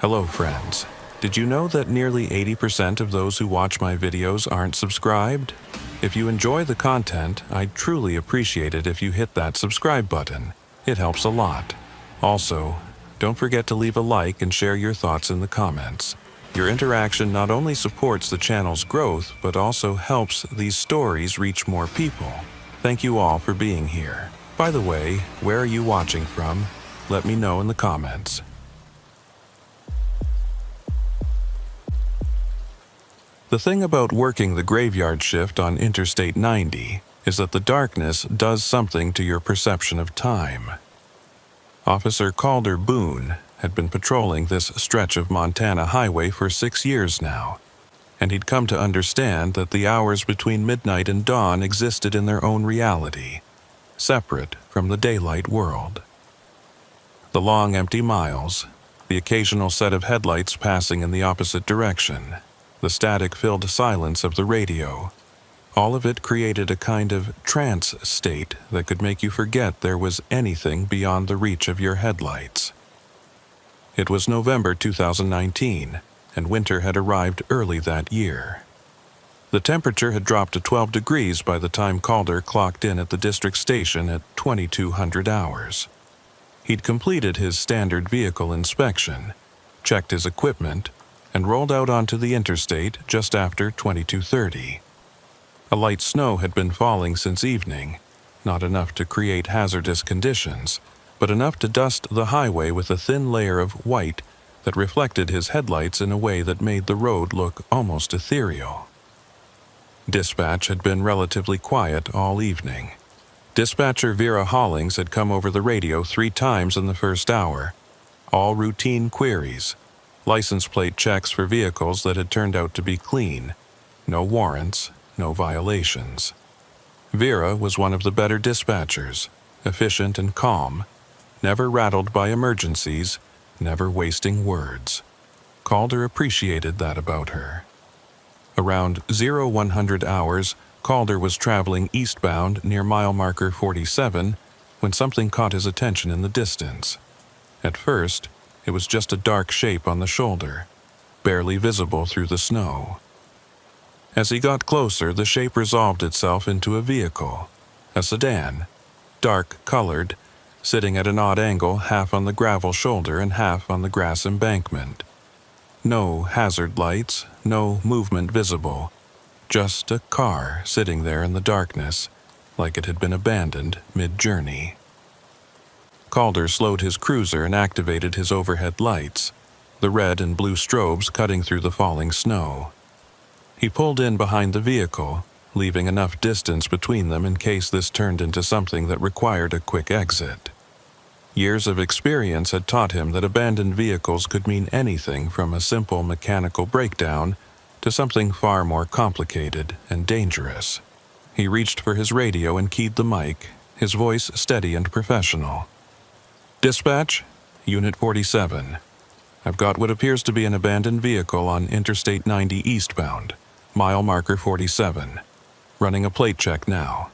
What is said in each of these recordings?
Hello friends. Did you know that nearly 80% of those who watch my videos aren't subscribed? If you enjoy the content, I'd truly appreciate it if you hit that subscribe button. It helps a lot. Also, don't forget to leave a like and share your thoughts in the comments. Your interaction not only supports the channel's growth, but also helps these stories reach more people. Thank you all for being here. By the way, where are you watching from? Let me know in the comments. The thing about working the graveyard shift on Interstate 90 is that the darkness does something to your perception of time. Officer Calder Boone had been patrolling this stretch of Montana highway for 6 years now, and he'd come to understand that the hours between midnight and dawn existed in their own reality, separate from the daylight world. The long empty miles, the occasional set of headlights passing in the opposite direction, the static-filled silence of the radio, all of it created a kind of trance state that could make you forget there was anything beyond the reach of your headlights. It was November 2019, and winter had arrived early that year. The temperature had dropped to 12 degrees by the time Calder clocked in at the district station at 2200 hours. He'd completed his standard vehicle inspection, checked his equipment, and rolled out onto the interstate just after 22:30. A light snow had been falling since evening, not enough to create hazardous conditions, but enough to dust the highway with a thin layer of white that reflected his headlights in a way that made the road look almost ethereal. Dispatch had been relatively quiet all evening. Dispatcher Vera Hollings had come over the radio 3 times in the first hour, all routine queries, license plate checks for vehicles that had turned out to be clean, no warrants, no violations. Vera was one of the better dispatchers, efficient and calm, never rattled by emergencies, never wasting words. Calder appreciated that about her. Around 0100 hours, Calder was traveling eastbound near mile marker 47 when something caught his attention in the distance. At first, it was just a dark shape on the shoulder, barely visible through the snow. As he got closer, the shape resolved itself into a vehicle, a sedan, dark-colored, sitting at an odd angle half on the gravel shoulder and half on the grass embankment. No hazard lights, no movement visible, just a car sitting there in the darkness, like it had been abandoned mid-journey. Calder slowed his cruiser and activated his overhead lights, the red and blue strobes cutting through the falling snow. He pulled in behind the vehicle, leaving enough distance between them in case this turned into something that required a quick exit. Years of experience had taught him that abandoned vehicles could mean anything from a simple mechanical breakdown to something far more complicated and dangerous. He reached for his radio and keyed the mic, his voice steady and professional. Dispatch, Unit 47. I've got what appears to be an abandoned vehicle on Interstate 90 eastbound, mile marker 47. Running a plate check now.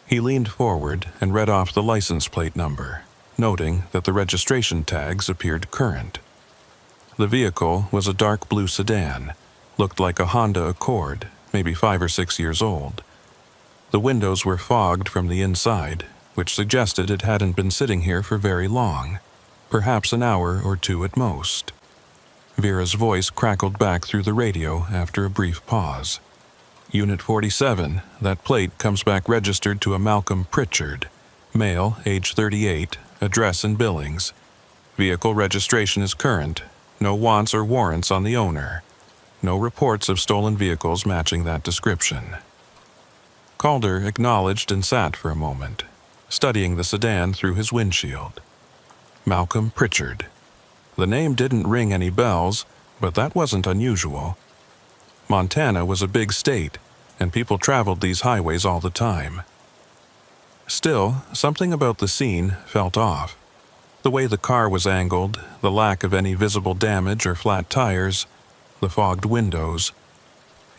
He leaned forward and read off the license plate number, noting that the registration tags appeared current. The vehicle was a dark blue sedan, looked like a Honda Accord, maybe 5 or 6 years old. The windows were fogged from the inside, which suggested it hadn't been sitting here for very long, perhaps an hour or 2 at most. Vera's voice crackled back through the radio after a brief pause. Unit 47, that plate comes back registered to a Malcolm Pritchard, male, age 38, address in Billings. Vehicle registration is current, no wants or warrants on the owner. No reports of stolen vehicles matching that description. Calder acknowledged and sat for a moment, studying the sedan through his windshield. Malcolm Pritchard. The name didn't ring any bells, but that wasn't unusual. Montana was a big state, and people traveled these highways all the time. Still, something about the scene felt off. The way the car was angled, the lack of any visible damage or flat tires, the fogged windows.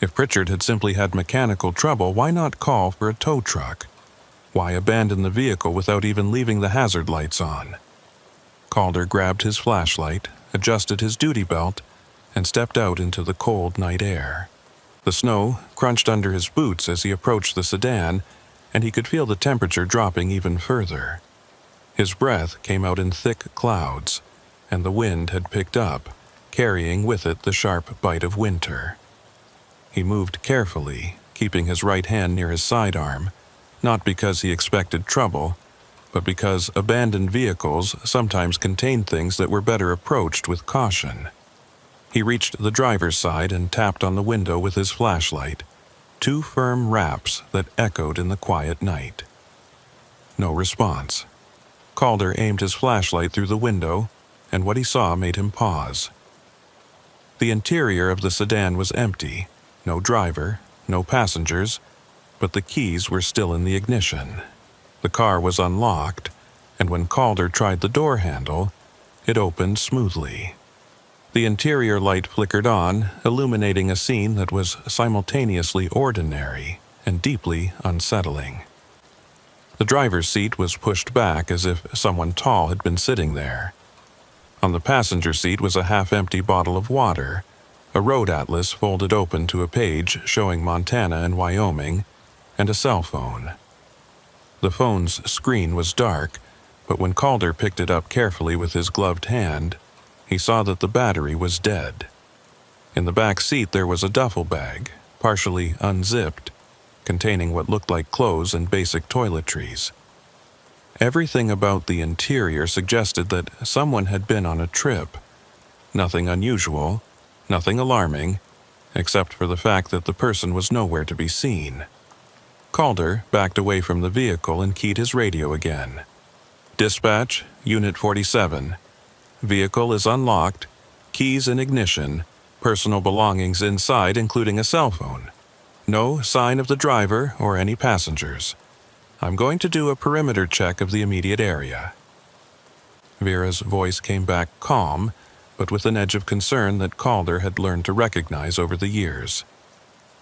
If Pritchard had simply had mechanical trouble, why not call for a tow truck? Why abandon the vehicle without even leaving the hazard lights on? Calder grabbed his flashlight adjusted his duty belt, and stepped out into the cold night air. The snow crunched under his boots as he approached the sedan, and he could feel the temperature dropping even further. His breath came out in thick clouds, and the wind had picked up, carrying with it the sharp bite of winter. He moved carefully, keeping his right hand near his sidearm, not because he expected trouble, but because abandoned vehicles sometimes contained things that were better approached with caution. He reached the driver's side and tapped on the window with his flashlight, 2 firm raps that echoed in the quiet night. No response. Calder aimed his flashlight through the window, and what he saw made him pause. The interior of the sedan was empty, no driver, no passengers, but the keys were still in the ignition. The car was unlocked, and when Calder tried the door handle, it opened smoothly. The interior light flickered on, illuminating a scene that was simultaneously ordinary and deeply unsettling. The driver's seat was pushed back as if someone tall had been sitting there. On the passenger seat was a half-empty bottle of water, a road atlas folded open to a page showing Montana and Wyoming, and a cell phone. The phone's screen was dark, but when Calder picked it up carefully with his gloved hand, he saw that the battery was dead. In the back seat there was a duffel bag, partially unzipped, containing what looked like clothes and basic toiletries. Everything about the interior suggested that someone had been on a trip. Nothing unusual, nothing alarming, except for the fact that the person was nowhere to be seen. Calder backed away from the vehicle and keyed his radio again. "Dispatch, Unit 47. Vehicle is unlocked, keys in ignition, personal belongings inside including a cell phone. No sign of the driver or any passengers. I'm going to do a perimeter check of the immediate area." Vera's voice came back calm, but with an edge of concern that Calder had learned to recognize over the years.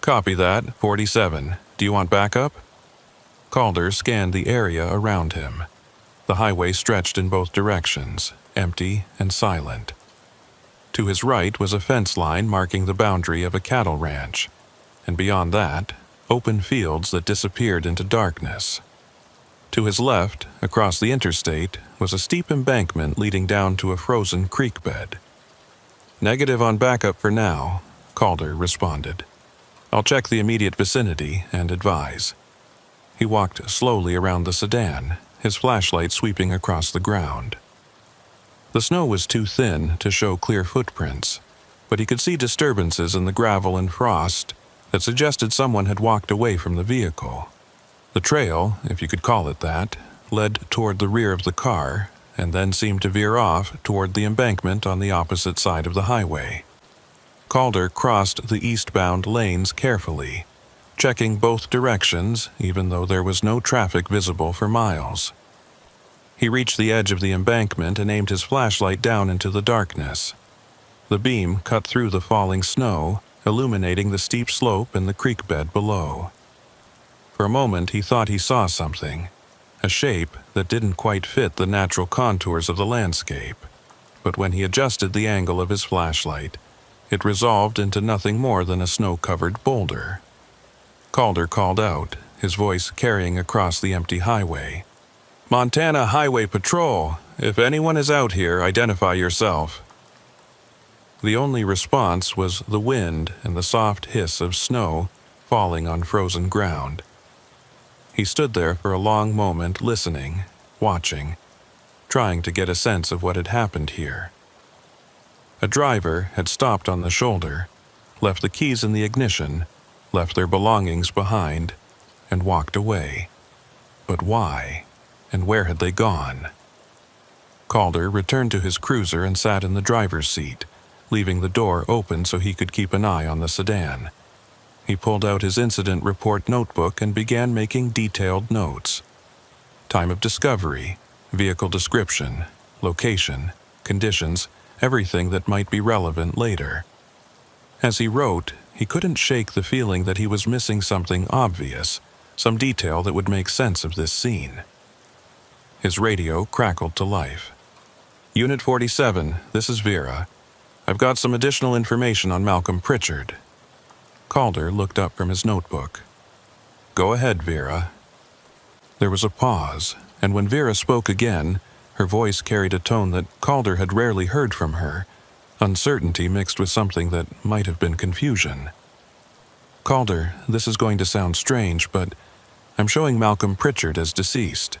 "Copy that, 47. Do you want backup?" Calder scanned the area around him. The highway stretched in both directions, empty and silent. To his right was a fence line marking the boundary of a cattle ranch, and beyond that, open fields that disappeared into darkness. To his left, across the interstate, was a steep embankment leading down to a frozen creek bed. "Negative on backup for now," Calder responded. "I'll check the immediate vicinity and advise." He walked slowly around the sedan, his flashlight sweeping across the ground. The snow was too thin to show clear footprints, but he could see disturbances in the gravel and frost that suggested someone had walked away from the vehicle. The trail, if you could call it that, led toward the rear of the car and then seemed to veer off toward the embankment on the opposite side of the highway. Calder crossed the eastbound lanes carefully, checking both directions even though there was no traffic visible for miles. He reached the edge of the embankment and aimed his flashlight down into the darkness. The beam cut through the falling snow, illuminating the steep slope and the creek bed below. For a moment he thought he saw something, a shape that didn't quite fit the natural contours of the landscape, but when he adjusted the angle of his flashlight, it resolved into nothing more than a snow-covered boulder. Calder called out, his voice carrying across the empty highway. "Montana Highway Patrol, if anyone is out here, identify yourself." The only response was the wind and the soft hiss of snow falling on frozen ground. He stood there for a long moment listening, watching, trying to get a sense of what had happened here. A driver had stopped on the shoulder, left the keys in the ignition, left their belongings behind, and walked away. But why? And where had they gone? Calder returned to his cruiser and sat in the driver's seat, leaving the door open so he could keep an eye on the sedan. He pulled out his incident report notebook and began making detailed notes. Time of discovery, vehicle description, location, conditions, everything that might be relevant later. As he wrote, he couldn't shake the feeling that he was missing something obvious, some detail that would make sense of this scene. His radio crackled to life. Unit 47, this is Vera. I've got some additional information on Malcolm Pritchard. Calder looked up from his notebook. Go ahead, Vera. There was a pause, and when Vera spoke again, her voice carried a tone that Calder had rarely heard from her, uncertainty mixed with something that might have been confusion. Calder, this is going to sound strange, but I'm showing Malcolm Pritchard as deceased.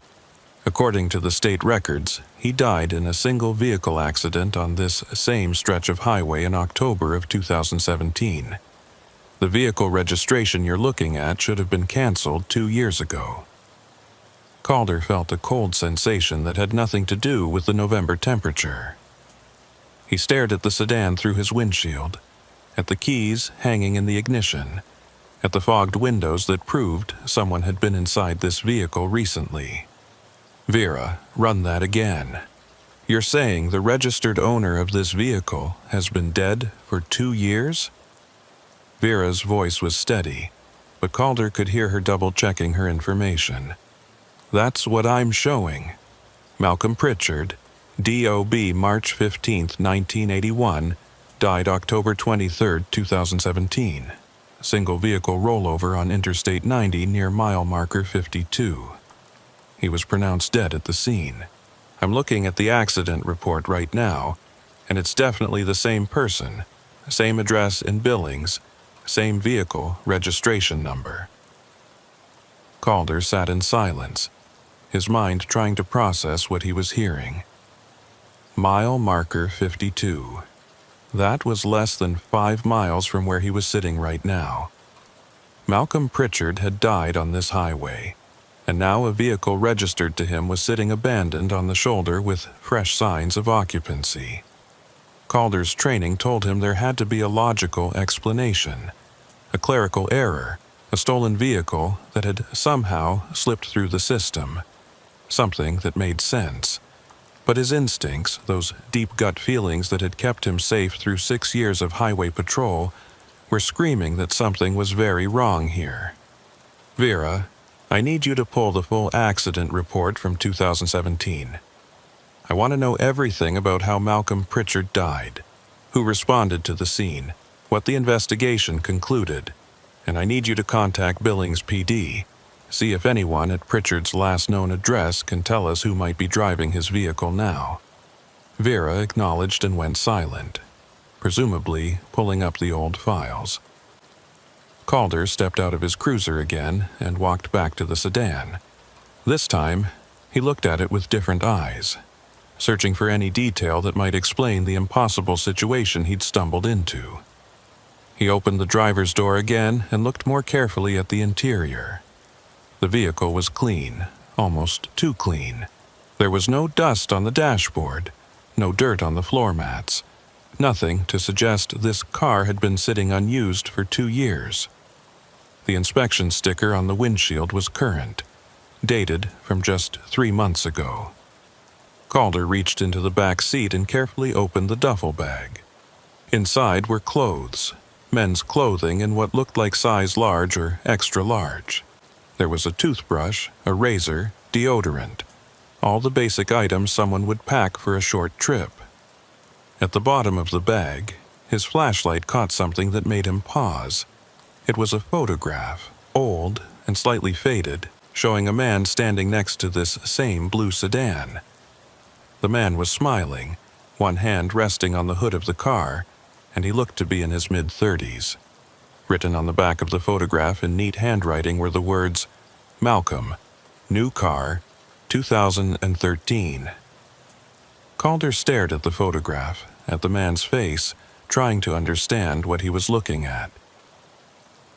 According to the state records, he died in a single vehicle accident on this same stretch of highway in October of 2017. The vehicle registration you're looking at should have been canceled 2 years ago. Calder felt a cold sensation that had nothing to do with the November temperature. He stared at the sedan through his windshield, at the keys hanging in the ignition, at the fogged windows that proved someone had been inside this vehicle recently. Vera, run that again. You're saying the registered owner of this vehicle has been dead for 2 years? Vera's voice was steady, but Calder could hear her double-checking her information. That's what I'm showing. Malcolm Pritchard, DOB March 15, 1981, died October 23, 2017. Single vehicle rollover on Interstate 90 near mile marker 52. He was pronounced dead at the scene. I'm looking at the accident report right now, and it's definitely the same person, same address in Billings, same vehicle registration number. Calder sat in silence, his mind trying to process what he was hearing. Mile marker 52. That was less than 5 miles from where he was sitting right now. Malcolm Pritchard had died on this highway, and now a vehicle registered to him was sitting abandoned on the shoulder with fresh signs of occupancy. Calder's training told him there had to be a logical explanation, a clerical error, a stolen vehicle that had somehow slipped through the system, something that made sense. But his instincts, those deep gut feelings that had kept him safe through 6 years of highway patrol, were screaming that something was very wrong here. Vera, I need you to pull the full accident report from 2017. I want to know everything about how Malcolm Pritchard died, who responded to the scene, what the investigation concluded, and I need you to contact Billings PD, see if anyone at Pritchard's last known address can tell us who might be driving his vehicle now. Vera acknowledged and went silent, presumably pulling up the old files. Calder stepped out of his cruiser again and walked back to the sedan. This time, he looked at it with different eyes, searching for any detail that might explain the impossible situation he'd stumbled into. He opened the driver's door again and looked more carefully at the interior. The vehicle was clean, almost too clean. There was no dust on the dashboard, no dirt on the floor mats, nothing to suggest this car had been sitting unused for 2 years. The inspection sticker on the windshield was current, dated from just 3 months ago. Calder reached into the back seat and carefully opened the duffel bag. Inside were clothes, men's clothing in what looked like size large or extra large. There was a toothbrush, a razor, deodorant, all the basic items someone would pack for a short trip. At the bottom of the bag, his flashlight caught something that made him pause. It was a photograph, old and slightly faded, showing a man standing next to this same blue sedan. The man was smiling, one hand resting on the hood of the car, and he looked to be in his mid-30s. Written on the back of the photograph in neat handwriting were the words, Malcolm, new car, 2013. Calder stared at the photograph, at the man's face, trying to understand what he was looking at.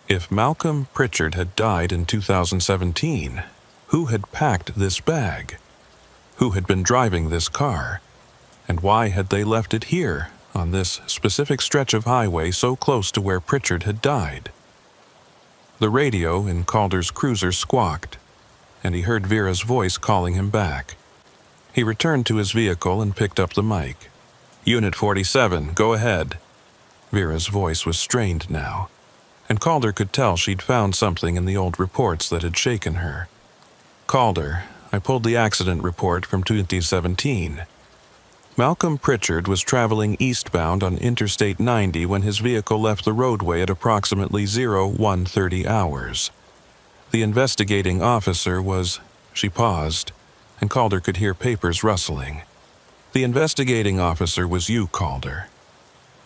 If Malcolm Pritchard had died in 2017, who had packed this bag? Who had been driving this car? And why had they left it here, on this specific stretch of highway so close to where Pritchard had died? The radio in Calder's cruiser squawked, and he heard Vera's voice calling him back. He returned to his vehicle and picked up the mic. Unit 47, go ahead. Vera's voice was strained now, and Calder could tell she'd found something in the old reports that had shaken her. Calder, I pulled the accident report from 2017. Malcolm Pritchard was traveling eastbound on Interstate 90 when his vehicle left the roadway at approximately 01:30 hours. The investigating officer was... She paused, and Calder could hear papers rustling. The investigating officer was you, Calder.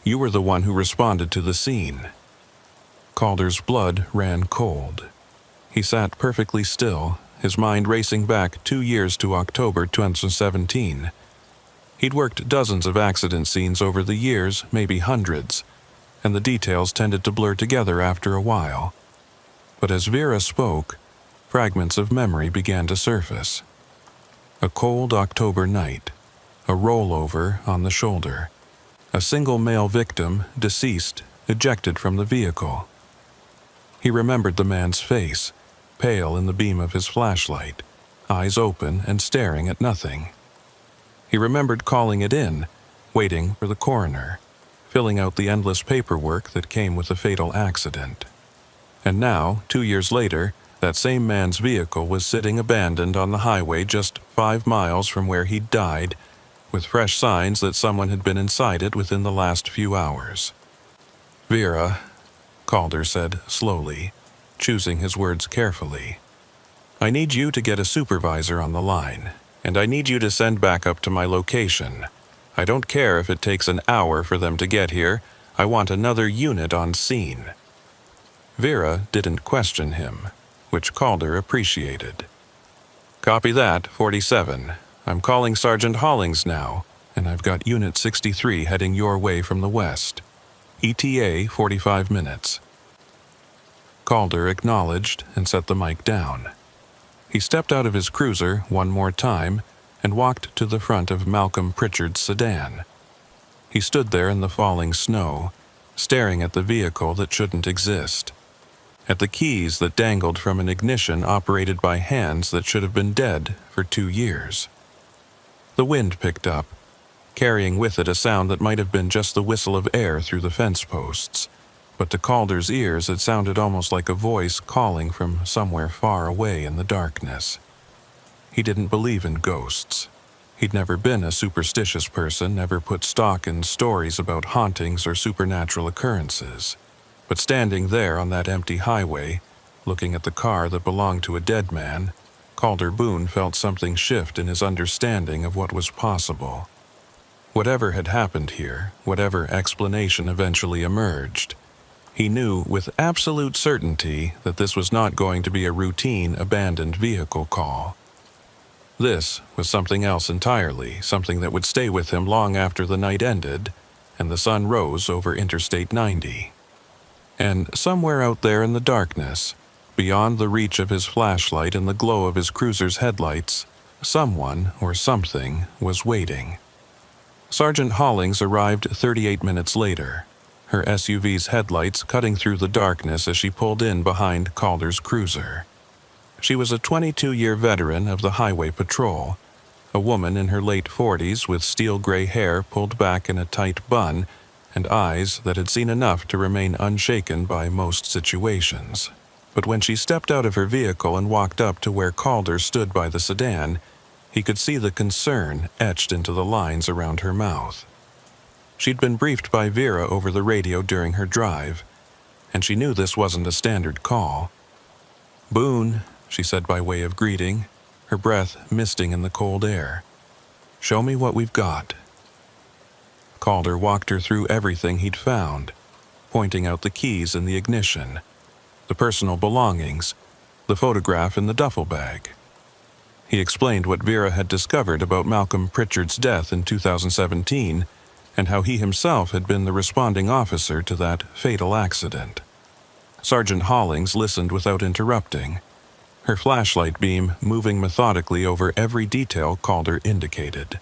You were the one who responded to the scene. Calder's blood ran cold. He sat perfectly still, his mind racing back 2 years to October 2017. He'd worked dozens of accident scenes over the years, maybe hundreds, and the details tended to blur together after a while. But as Vera spoke, fragments of memory began to surface. A cold October night, a rollover on the shoulder, a single male victim, deceased, ejected from the vehicle. He remembered the man's face, pale in the beam of his flashlight, eyes open and staring at nothing. He remembered calling it in, waiting for the coroner, filling out the endless paperwork that came with the fatal accident. And now, 2 years later, that same man's vehicle was sitting abandoned on the highway just 5 miles from where he'd died, with fresh signs that someone had been inside it within the last few hours. "Vera," Calder said slowly, choosing his words carefully, "I need you to get a supervisor on the line, and I need you to send backup to my location. I don't care if it takes an hour for them to get here. I want another unit on scene." Vera didn't question him, which Calder appreciated. "Copy that, 47. I'm calling Sergeant Hollings now, and I've got Unit 63 heading your way from the west. ETA 45 minutes. Calder acknowledged and set the mic down. He stepped out of his cruiser one more time and walked to the front of Malcolm Pritchard's sedan. He stood there in the falling snow, staring at the vehicle that shouldn't exist, at the keys that dangled from an ignition operated by hands that should have been dead for 2 years. The wind picked up, carrying with it a sound that might have been just the whistle of air through the fence posts, but to Calder's ears it sounded almost like a voice calling from somewhere far away in the darkness. He didn't believe in ghosts. He'd never been a superstitious person, never put stock in stories about hauntings or supernatural occurrences. But standing there on that empty highway, looking at the car that belonged to a dead man, Calder Boone felt something shift in his understanding of what was possible. Whatever had happened here, whatever explanation eventually emerged, he knew with absolute certainty that this was not going to be a routine abandoned vehicle call. This was something else entirely, something that would stay with him long after the night ended and the sun rose over Interstate 90. And somewhere out there in the darkness, beyond the reach of his flashlight and the glow of his cruiser's headlights, someone or something was waiting. Sergeant Hollings arrived 38 minutes later, her SUV's headlights cutting through the darkness as she pulled in behind Calder's cruiser. She was a 22-year veteran of the Highway Patrol, a woman in her late 40s with steel-gray hair pulled back in a tight bun and eyes that had seen enough to remain unshaken by most situations. But when she stepped out of her vehicle and walked up to where Calder stood by the sedan, he could see the concern etched into the lines around her mouth. She'd been briefed by Vera over the radio during her drive, and she knew this wasn't a standard call. "Boone," she said by way of greeting, her breath misting in the cold air. "Show me what we've got." Calder walked her through everything he'd found, pointing out the keys in the ignition, the personal belongings, the photograph in the duffel bag. He explained what Vera had discovered about Malcolm Pritchard's death in 2017 and how he himself had been the responding officer to that fatal accident. Sergeant Hollings listened without interrupting, her flashlight beam moving methodically over every detail Calder indicated.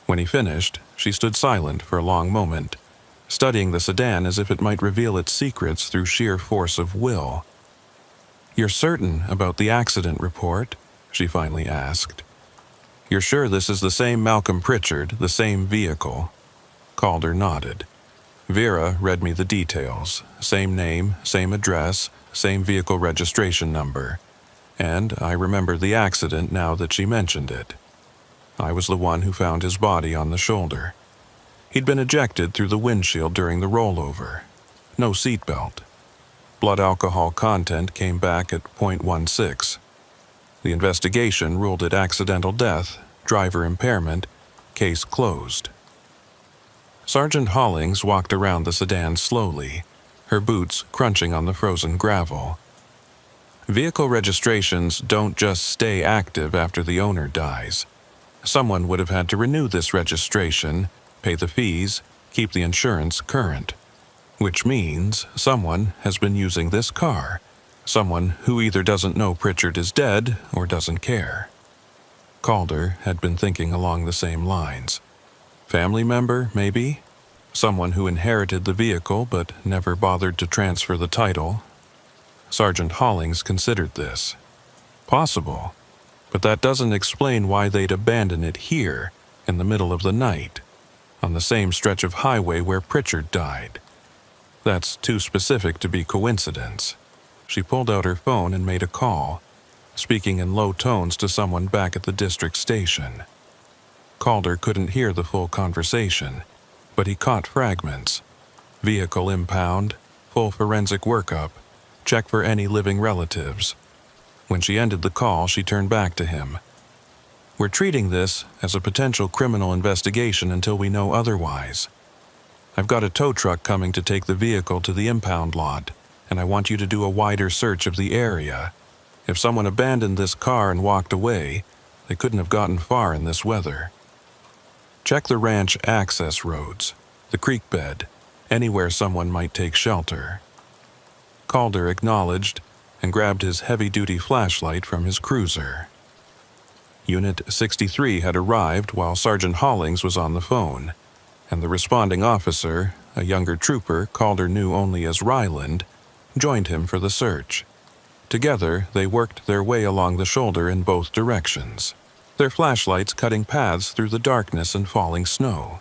When he finished, she stood silent for a long moment, studying the sedan as if it might reveal its secrets through sheer force of will. "You're certain about the accident report?" she finally asked. "You're sure this is the same Malcolm Pritchard, the same vehicle?" Calder nodded. "Vera read me the details. Same name, same address, same vehicle registration number. And I remember the accident now that she mentioned it." I was the one who found his body on the shoulder. He'd been ejected through the windshield during the rollover. No seatbelt. Blood alcohol content came back at .16. The investigation ruled it accidental death, driver impairment, case closed. Sergeant Hollings walked around the sedan slowly, her boots crunching on the frozen gravel. Vehicle registrations don't just stay active after the owner dies. Someone would have had to renew this registration, pay the fees, keep the insurance current. Which means someone has been using this car. Someone who either doesn't know Pritchard is dead or doesn't care. Calder had been thinking along the same lines. Family member, maybe? Someone who inherited the vehicle but never bothered to transfer the title. Sergeant Hollings considered this. Possible, but that doesn't explain why they'd abandon it here, in the middle of the night, on the same stretch of highway where Pritchard died. That's too specific to be coincidence. She pulled out her phone and made a call, speaking in low tones to someone back at the district station. Calder couldn't hear the full conversation, but he caught fragments. Vehicle impound, full forensic workup, check for any living relatives. When she ended the call, she turned back to him. We're treating this as a potential criminal investigation until we know otherwise. I've got a tow truck coming to take the vehicle to the impound lot, and I want you to do a wider search of the area. If someone abandoned this car and walked away, they couldn't have gotten far in this weather. Check the ranch access roads, the creek bed, anywhere someone might take shelter. Calder acknowledged and grabbed his heavy-duty flashlight from his cruiser. Unit 63 had arrived while Sergeant Hollings was on the phone, and the responding officer, a younger trooper Calder knew only as Ryland, joined him for the search. Together, they worked their way along the shoulder in both directions, their flashlights cutting paths through the darkness and falling snow.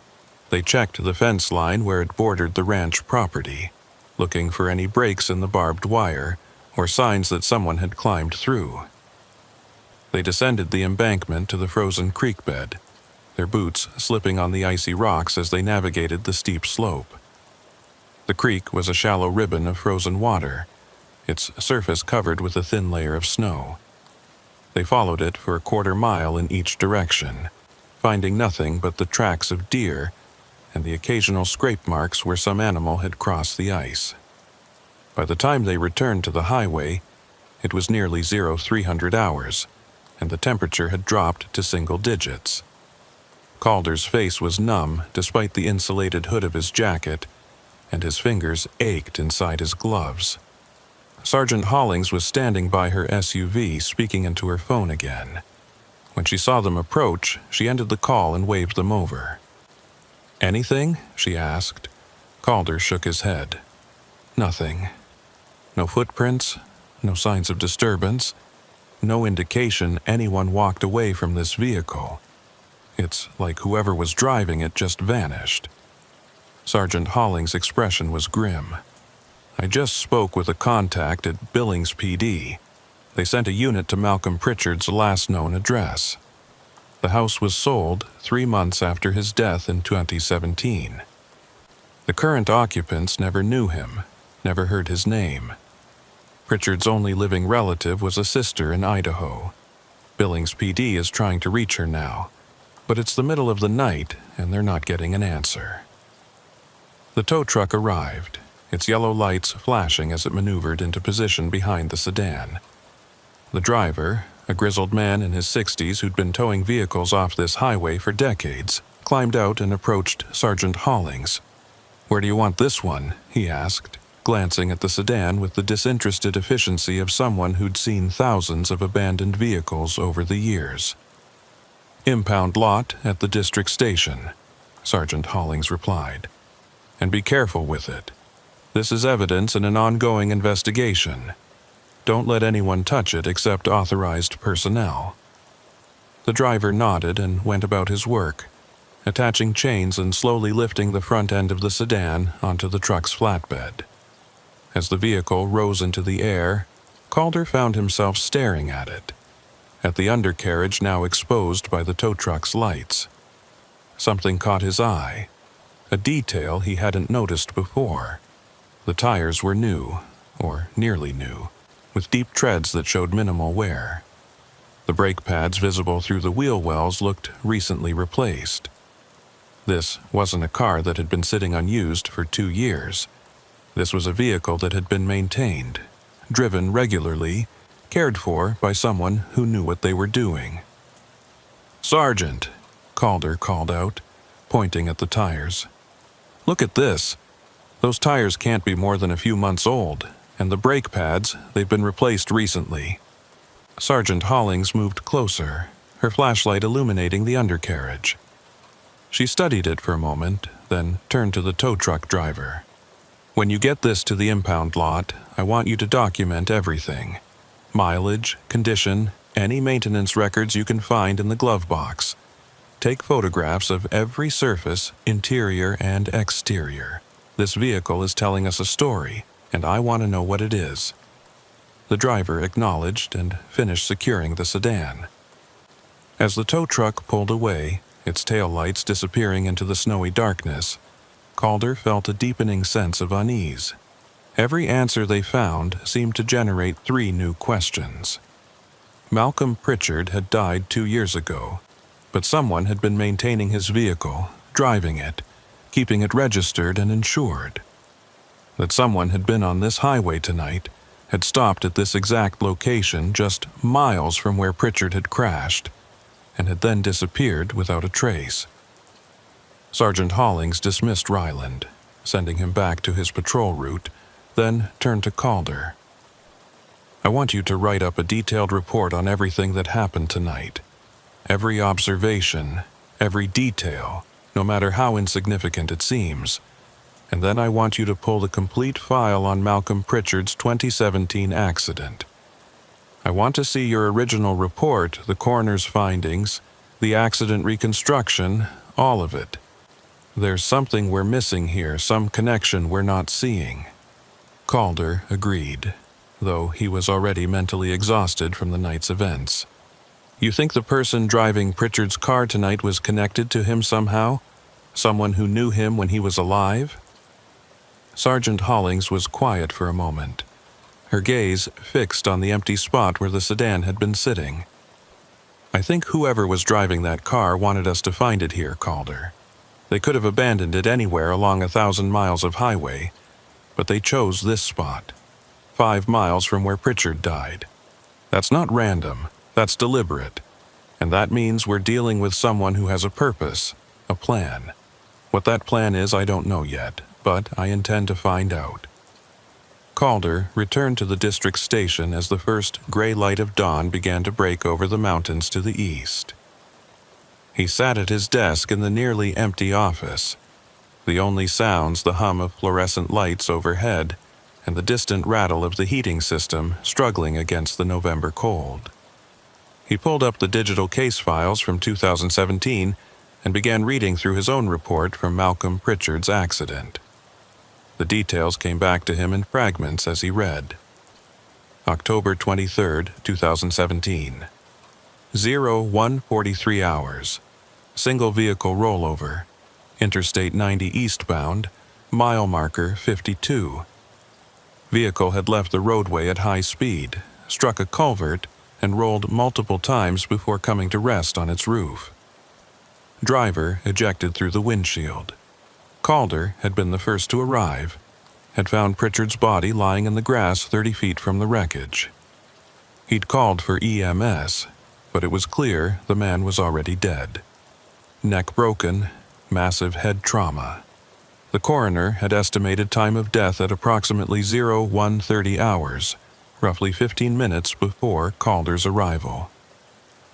They checked the fence line where it bordered the ranch property, looking for any breaks in the barbed wire or signs that someone had climbed through. They descended the embankment to the frozen creek bed, their boots slipping on the icy rocks as they navigated the steep slope. The creek was a shallow ribbon of frozen water, its surface covered with a thin layer of snow. They followed it for a quarter mile in each direction, finding nothing but the tracks of deer and the occasional scrape marks where some animal had crossed the ice. By the time they returned to the highway, it was nearly 0300 hours, and the temperature had dropped to single digits. Calder's face was numb despite the insulated hood of his jacket, and his fingers ached inside his gloves. Sergeant Hollings was standing by her SUV speaking into her phone again. When she saw them approach, she ended the call and waved them over. "Anything?" she asked. Calder shook his head. "Nothing. No footprints, no signs of disturbance, no indication anyone walked away from this vehicle. It's like whoever was driving it just vanished." Sergeant Hollings' expression was grim. "I just spoke with a contact at Billings PD. They sent a unit to Malcolm Pritchard's last known address. The house was sold 3 months after his death in 2017. The current occupants never knew him, never heard his name. Pritchard's only living relative was a sister in Idaho. Billings PD is trying to reach her now, but it's the middle of the night and they're not getting an answer." The tow truck arrived, its yellow lights flashing as it maneuvered into position behind the sedan. The driver, a grizzled man in his 60s who'd been towing vehicles off this highway for decades, climbed out and approached Sergeant Hollings. "Where do you want this one?" he asked, glancing at the sedan with the disinterested efficiency of someone who'd seen thousands of abandoned vehicles over the years. "Impound lot at the district station," Sergeant Hollings replied. "And be careful with it. This is evidence in an ongoing investigation. Don't let anyone touch it except authorized personnel." The driver nodded and went about his work, attaching chains and slowly lifting the front end of the sedan onto the truck's flatbed. As the vehicle rose into the air, Calder found himself staring at it. at the undercarriage now exposed by the tow truck's lights. Something caught his eye, a detail he hadn't noticed before. The tires were new, or nearly new, with deep treads that showed minimal wear. The brake pads visible through the wheel wells looked recently replaced. This wasn't a car that had been sitting unused for 2 years. This was a vehicle that had been maintained, driven regularly, cared for by someone who knew what they were doing. "Sergeant," Calder called out, pointing at the tires. "Look at this. Those tires can't be more than a few months old, and the brake pads, they've been replaced recently." Sergeant Hollings moved closer, her flashlight illuminating the undercarriage. She studied it for a moment, then turned to the tow truck driver. "When you get this to the impound lot, I want you to document everything. Mileage, condition, any maintenance records you can find in the glove box. Take photographs of every surface, interior and exterior. This vehicle is telling us a story, and I want to know what it is." The driver acknowledged and finished securing the sedan. As the tow truck pulled away, its taillights disappearing into the snowy darkness, Calder felt a deepening sense of unease. Every answer they found seemed to generate 3 new questions. Malcolm Pritchard had died 2 years ago, but someone had been maintaining his vehicle, driving it, keeping it registered and insured. That someone had been on this highway tonight, had stopped at this exact location just miles from where Pritchard had crashed, and had then disappeared without a trace. Sergeant Hollings dismissed Ryland, sending him back to his patrol route, then turned to Calder. "I want you to write up a detailed report on everything that happened tonight. Every observation, every detail, no matter how insignificant it seems. And then I want you to pull the complete file on Malcolm Pritchard's 2017 accident. I want to see your original report, the coroner's findings, the accident reconstruction, all of it. There's something we're missing here, some connection we're not seeing." Calder agreed, though he was already mentally exhausted from the night's events. "You think the person driving Pritchard's car tonight was connected to him somehow? Someone who knew him when he was alive?" Sergeant Hollings was quiet for a moment, her gaze fixed on the empty spot where the sedan had been sitting. "I think whoever was driving that car wanted us to find it here, Calder. They could have abandoned it anywhere along 1,000 miles of highway, but they chose this spot, 5 miles from where Pritchard died. That's not random, that's deliberate, and that means we're dealing with someone who has a purpose, a plan. What that plan is, I don't know yet, but I intend to find out." Calder returned to the district station as the first gray light of dawn began to break over the mountains to the east. He sat at his desk in the nearly empty office, the only sounds the hum of fluorescent lights overhead and the distant rattle of the heating system struggling against the November cold. He pulled up the digital case files from 2017 and began reading through his own report from Malcolm Pritchard's accident. The details came back to him in fragments as he read. October 23, 2017. 01:43 hours. Single vehicle rollover. Interstate 90 eastbound. Mile marker 52. Vehicle had left the roadway at high speed, struck a culvert, and rolled multiple times before coming to rest on its roof. Driver ejected through the windshield. Calder had been the first to arrive, had found Pritchard's body lying in the grass 30 feet from the wreckage. He'd called for EMS, but it was clear the man was already dead. Neck broken, massive head trauma. The coroner had estimated time of death at approximately 01:30 hours, roughly 15 minutes before Calder's arrival.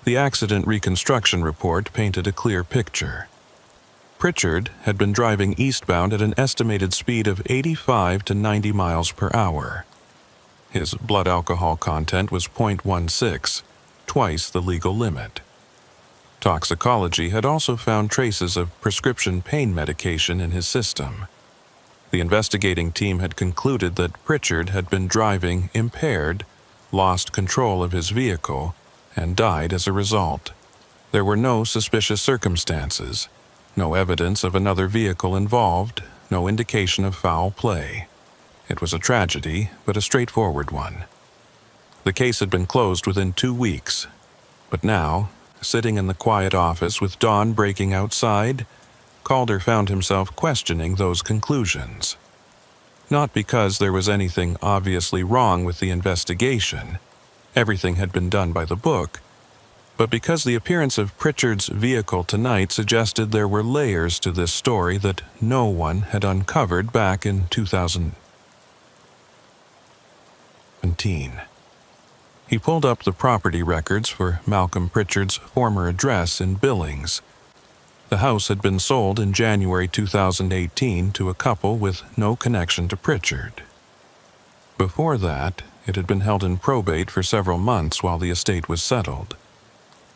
The accident reconstruction report painted a clear picture. Pritchard had been driving eastbound at an estimated speed of 85 to 90 miles per hour. His blood alcohol content was 0.16, twice the legal limit. Toxicology had also found traces of prescription pain medication in his system. The investigating team had concluded that Pritchard had been driving impaired, lost control of his vehicle, and died as a result. There were no suspicious circumstances, no evidence of another vehicle involved, no indication of foul play. It was a tragedy, but a straightforward one. The case had been closed within 2 weeks, but now, sitting in the quiet office with dawn breaking outside, Calder found himself questioning those conclusions. Not because there was anything obviously wrong with the investigation, everything had been done by the book, but because the appearance of Pritchard's vehicle tonight suggested there were layers to this story that no one had uncovered back in 2017. He pulled up the property records for Malcolm Pritchard's former address in Billings. The house had been sold in January 2018 to a couple with no connection to Pritchard. Before that, it had been held in probate for several months while the estate was settled.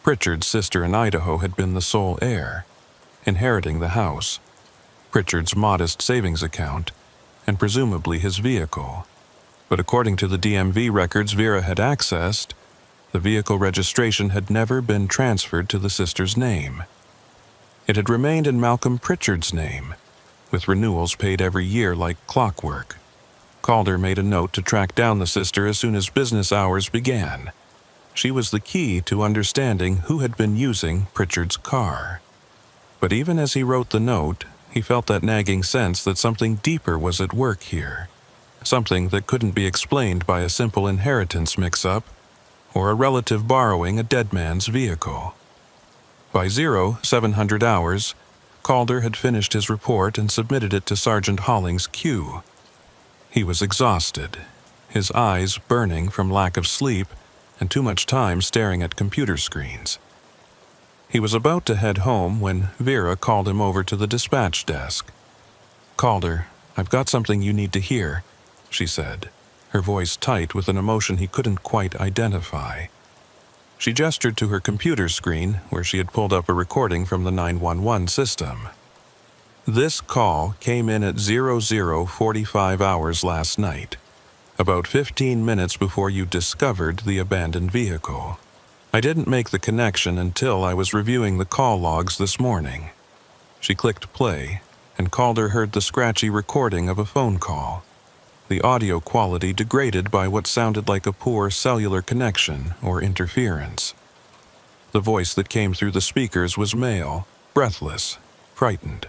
Pritchard's sister in Idaho had been the sole heir, inheriting the house, Pritchard's modest savings account, and presumably his vehicle. But according to the DMV records Vera had accessed, the vehicle registration had never been transferred to the sister's name. It had remained in Malcolm Pritchard's name, with renewals paid every year like clockwork. Calder made a note to track down the sister as soon as business hours began. She was the key to understanding who had been using Pritchard's car. But even as he wrote the note, he felt that nagging sense that something deeper was at work here. Something that couldn't be explained by a simple inheritance mix-up or a relative borrowing a dead man's vehicle. By 0700 hours, Calder had finished his report and submitted it to Sergeant Holling's queue. He was exhausted, his eyes burning from lack of sleep and too much time staring at computer screens. He was about to head home when Vera called him over to the dispatch desk. "Calder, I've got something you need to hear," she said, her voice tight with an emotion he couldn't quite identify. She gestured to her computer screen where she had pulled up a recording from the 911 system. "This call came in at 00:45 hours last night, about 15 minutes before you discovered the abandoned vehicle. I didn't make the connection until I was reviewing the call logs this morning." She clicked play, and Calder heard the scratchy recording of a phone call, the audio quality degraded by what sounded like a poor cellular connection or interference. The voice that came through the speakers was male, breathless, frightened.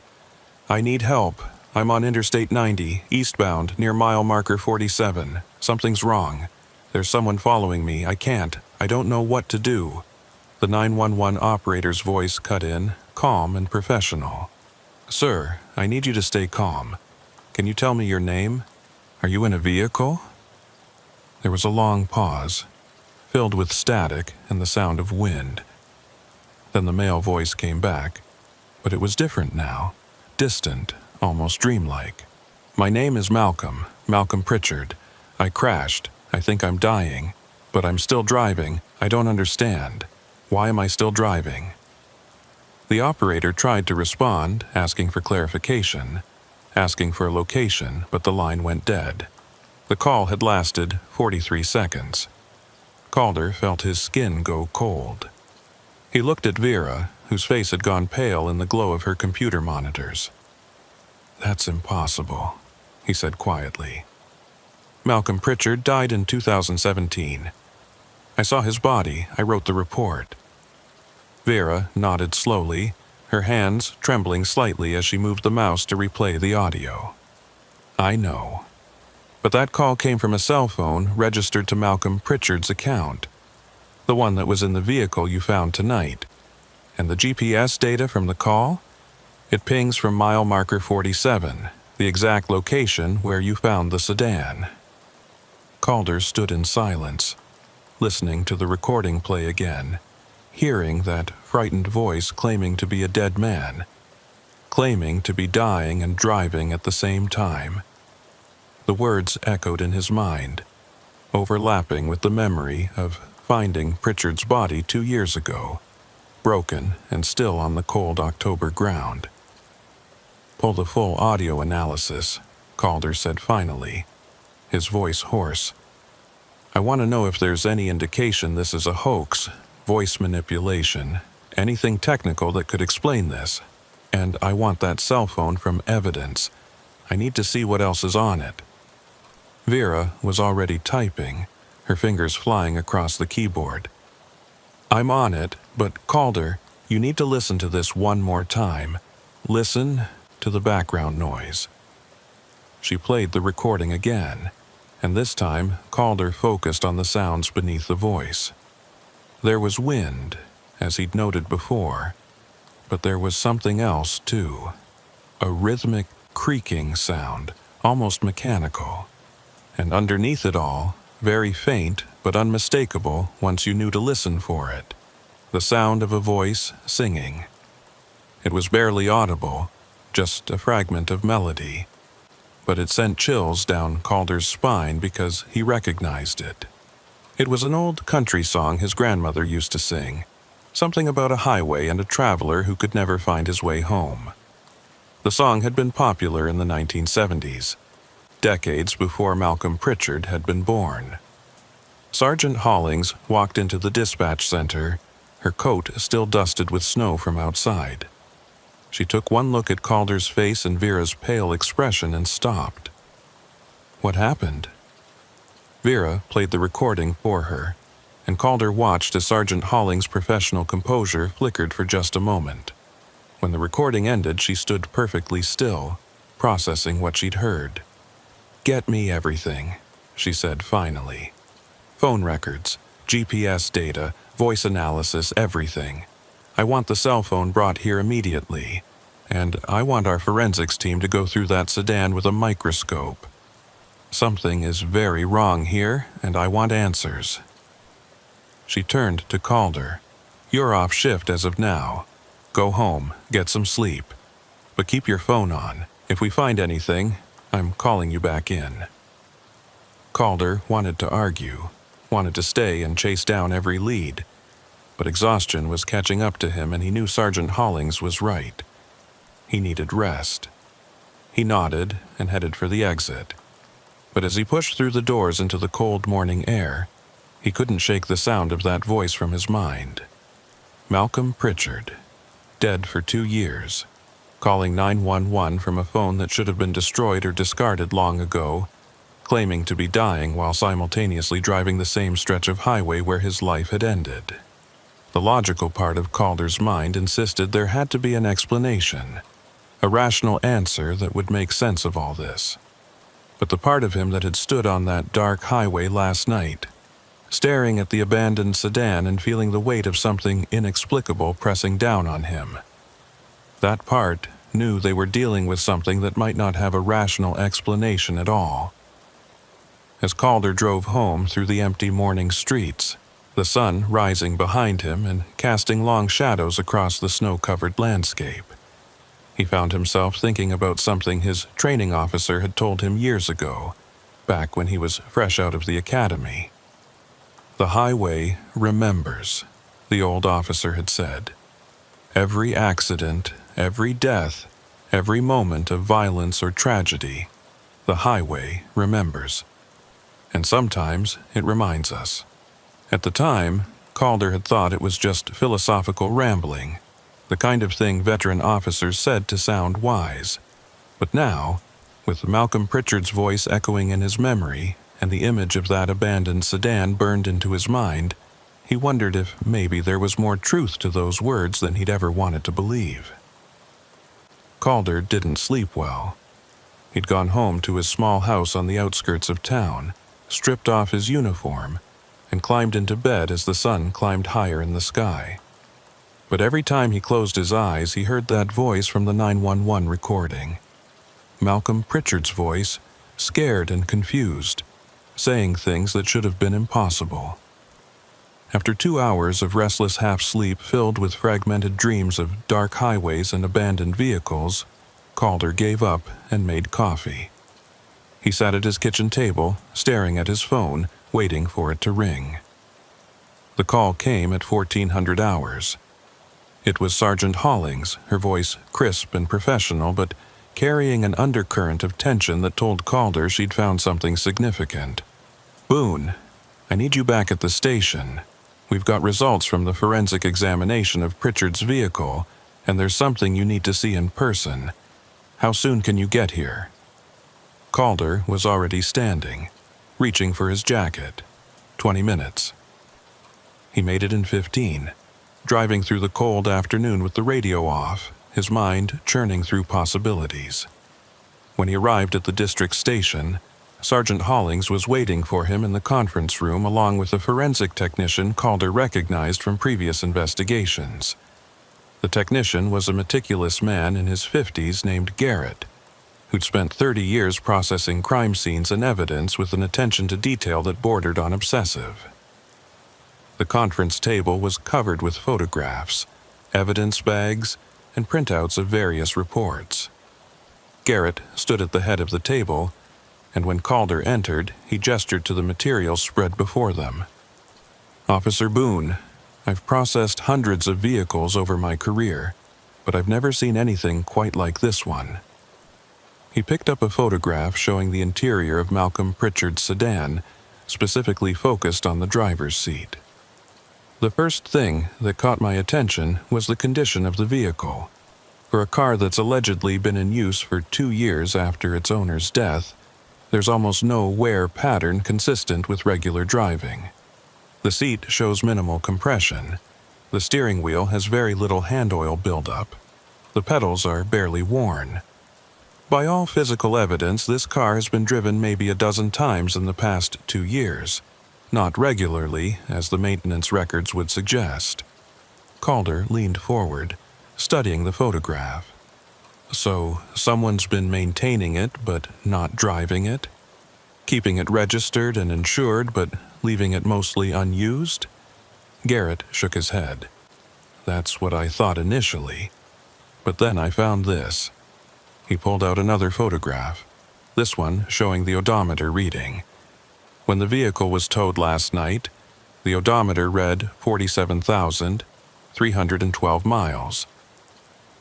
"I need help. I'm on Interstate 90, eastbound, near mile marker 47. Something's wrong. There's someone following me. I don't know what to do." The 911 operator's voice cut in, calm and professional. "Sir, I need you to stay calm. Can you tell me your name? Are you in a vehicle?" There was a long pause, filled with static and the sound of wind. Then the male voice came back, but it was different now, distant, almost dreamlike. "My name is Malcolm Pritchard. I crashed. I think I'm dying, but I'm still driving. I don't understand. Why am I still driving?" The operator tried to respond, asking for clarification, asking for a location, but the line went dead. The call had lasted 43 seconds. Calder felt his skin go cold. He looked at Vera, whose face had gone pale in the glow of her computer monitors. "That's impossible," he said quietly. "Malcolm Pritchard died in 2017. I saw his body. I wrote the report." Vera nodded slowly, her hands trembling slightly as she moved the mouse to replay the audio. "I know. But that call came from a cell phone registered to Malcolm Pritchard's account, the one that was in the vehicle you found tonight. And the GPS data from the call? It pings from mile marker 47, the exact location where you found the sedan." Calder stood in silence, listening to the recording play again, hearing that frightened voice claiming to be a dead man, claiming to be dying and driving at the same time. The words echoed in his mind, overlapping with the memory of finding Pritchard's body 2 years ago, broken and still on the cold October ground. "Pull the full audio analysis," Calder said finally, his voice hoarse. "I want to know if there's any indication this is a hoax voice manipulation, anything technical that could explain this. And I want that cell phone from evidence. I need to see what else is on it." Vera was already typing, her fingers flying across the keyboard. "I'm on it, but Calder, you need to listen to this one more time. Listen to the background noise." She played the recording again, and this time Calder focused on the sounds beneath the voice. There was wind, as he'd noted before, but there was something else too. A rhythmic creaking sound, almost mechanical. And underneath it all, very faint but unmistakable once you knew to listen for it, the sound of a voice singing. It was barely audible, just a fragment of melody, but it sent chills down Calder's spine because he recognized it. It was an old country song his grandmother used to sing, something about a highway and a traveler who could never find his way home. The song had been popular in the 1970s, decades before Malcolm Pritchard had been born. Sergeant Hollings walked into the dispatch center, her coat still dusted with snow from outside. She took one look at Calder's face and Vera's pale expression and stopped. What happened? Vera played the recording for her, and Calder watched as Sergeant Hollings' professional composure flickered for just a moment. When the recording ended, she stood perfectly still, processing what she'd heard. "Get me everything," she said finally. "Phone records, GPS data, voice analysis, everything. I want the cell phone brought here immediately, and I want our forensics team to go through that sedan with a microscope. Something is very wrong here, and I want answers." She turned to Calder. "You're off shift as of now. Go home, get some sleep. But keep your phone on. If we find anything, I'm calling you back in." Calder wanted to argue, wanted to stay and chase down every lead, but exhaustion was catching up to him and he knew Sergeant Hollings was right. He needed rest. He nodded and headed for the exit. But as he pushed through the doors into the cold morning air, he couldn't shake the sound of that voice from his mind. Malcolm Pritchard, dead for 2 years, calling 911 from a phone that should have been destroyed or discarded long ago, claiming to be dying while simultaneously driving the same stretch of highway where his life had ended. The logical part of Calder's mind insisted there had to be an explanation, a rational answer that would make sense of all this. But the part of him that had stood on that dark highway last night, staring at the abandoned sedan and feeling the weight of something inexplicable pressing down on him, that part knew they were dealing with something that might not have a rational explanation at all. As Calder drove home through the empty morning streets, the sun rising behind him and casting long shadows across the snow-covered landscape, he found himself thinking about something his training officer had told him years ago, back when he was fresh out of the academy. "The highway remembers," the old officer had said. "Every accident, every death, every moment of violence or tragedy, the highway remembers. And sometimes it reminds us." At the time, Calder had thought it was just philosophical rambling, the kind of thing veteran officers said to sound wise. But now, with Malcolm Pritchard's voice echoing in his memory and the image of that abandoned sedan burned into his mind, he wondered if maybe there was more truth to those words than he'd ever wanted to believe. Calder didn't sleep well. He'd gone home to his small house on the outskirts of town, stripped off his uniform, and climbed into bed as the sun climbed higher in the sky. But every time he closed his eyes, he heard that voice from the 911 recording. Malcolm Pritchard's voice, scared and confused, saying things that should have been impossible. After 2 hours of restless half-sleep filled with fragmented dreams of dark highways and abandoned vehicles, Calder gave up and made coffee. He sat at his kitchen table, staring at his phone, waiting for it to ring. The call came at 1400 hours. It was Sergeant Hollings, her voice crisp and professional, but carrying an undercurrent of tension that told Calder she'd found something significant. "Boone, I need you back at the station." We've got results from the forensic examination of Pritchard's vehicle, and there's something you need to see in person. How soon can you get here?" Calder was already standing, reaching for his jacket. 20 minutes. He made it in 15, driving through the cold afternoon with the radio off, his mind churning through possibilities. When he arrived at the district station, Sergeant Hollings was waiting for him in the conference room along with a forensic technician Calder recognized from previous investigations. The technician was a meticulous man in his 50s named Garrett, who'd spent 30 years processing crime scenes and evidence with an attention to detail that bordered on obsessive. The conference table was covered with photographs, evidence bags, and printouts of various reports. Garrett stood at the head of the table, and when Calder entered, he gestured to the materials spread before them. "Officer Boone, I've processed hundreds of vehicles over my career, but I've never seen anything quite like this one." He picked up a photograph showing the interior of Malcolm Pritchard's sedan, specifically focused on the driver's seat. The first thing that caught my attention was the condition of the vehicle. For a car that's allegedly been in use for 2 years after its owner's death, there's almost no wear pattern consistent with regular driving. The seat shows minimal compression. The steering wheel has very little hand oil buildup. The pedals are barely worn. By all physical evidence, this car has been driven maybe a dozen times in the past 2 years. Not regularly, as the maintenance records would suggest. Calder leaned forward, studying the photograph. "So, someone's been maintaining it but not driving it? Keeping it registered and insured but leaving it mostly unused?" Garrett shook his head. "That's what I thought initially. But then I found this." He pulled out another photograph, this one showing the odometer reading. When the vehicle was towed last night, the odometer read 47,312 miles.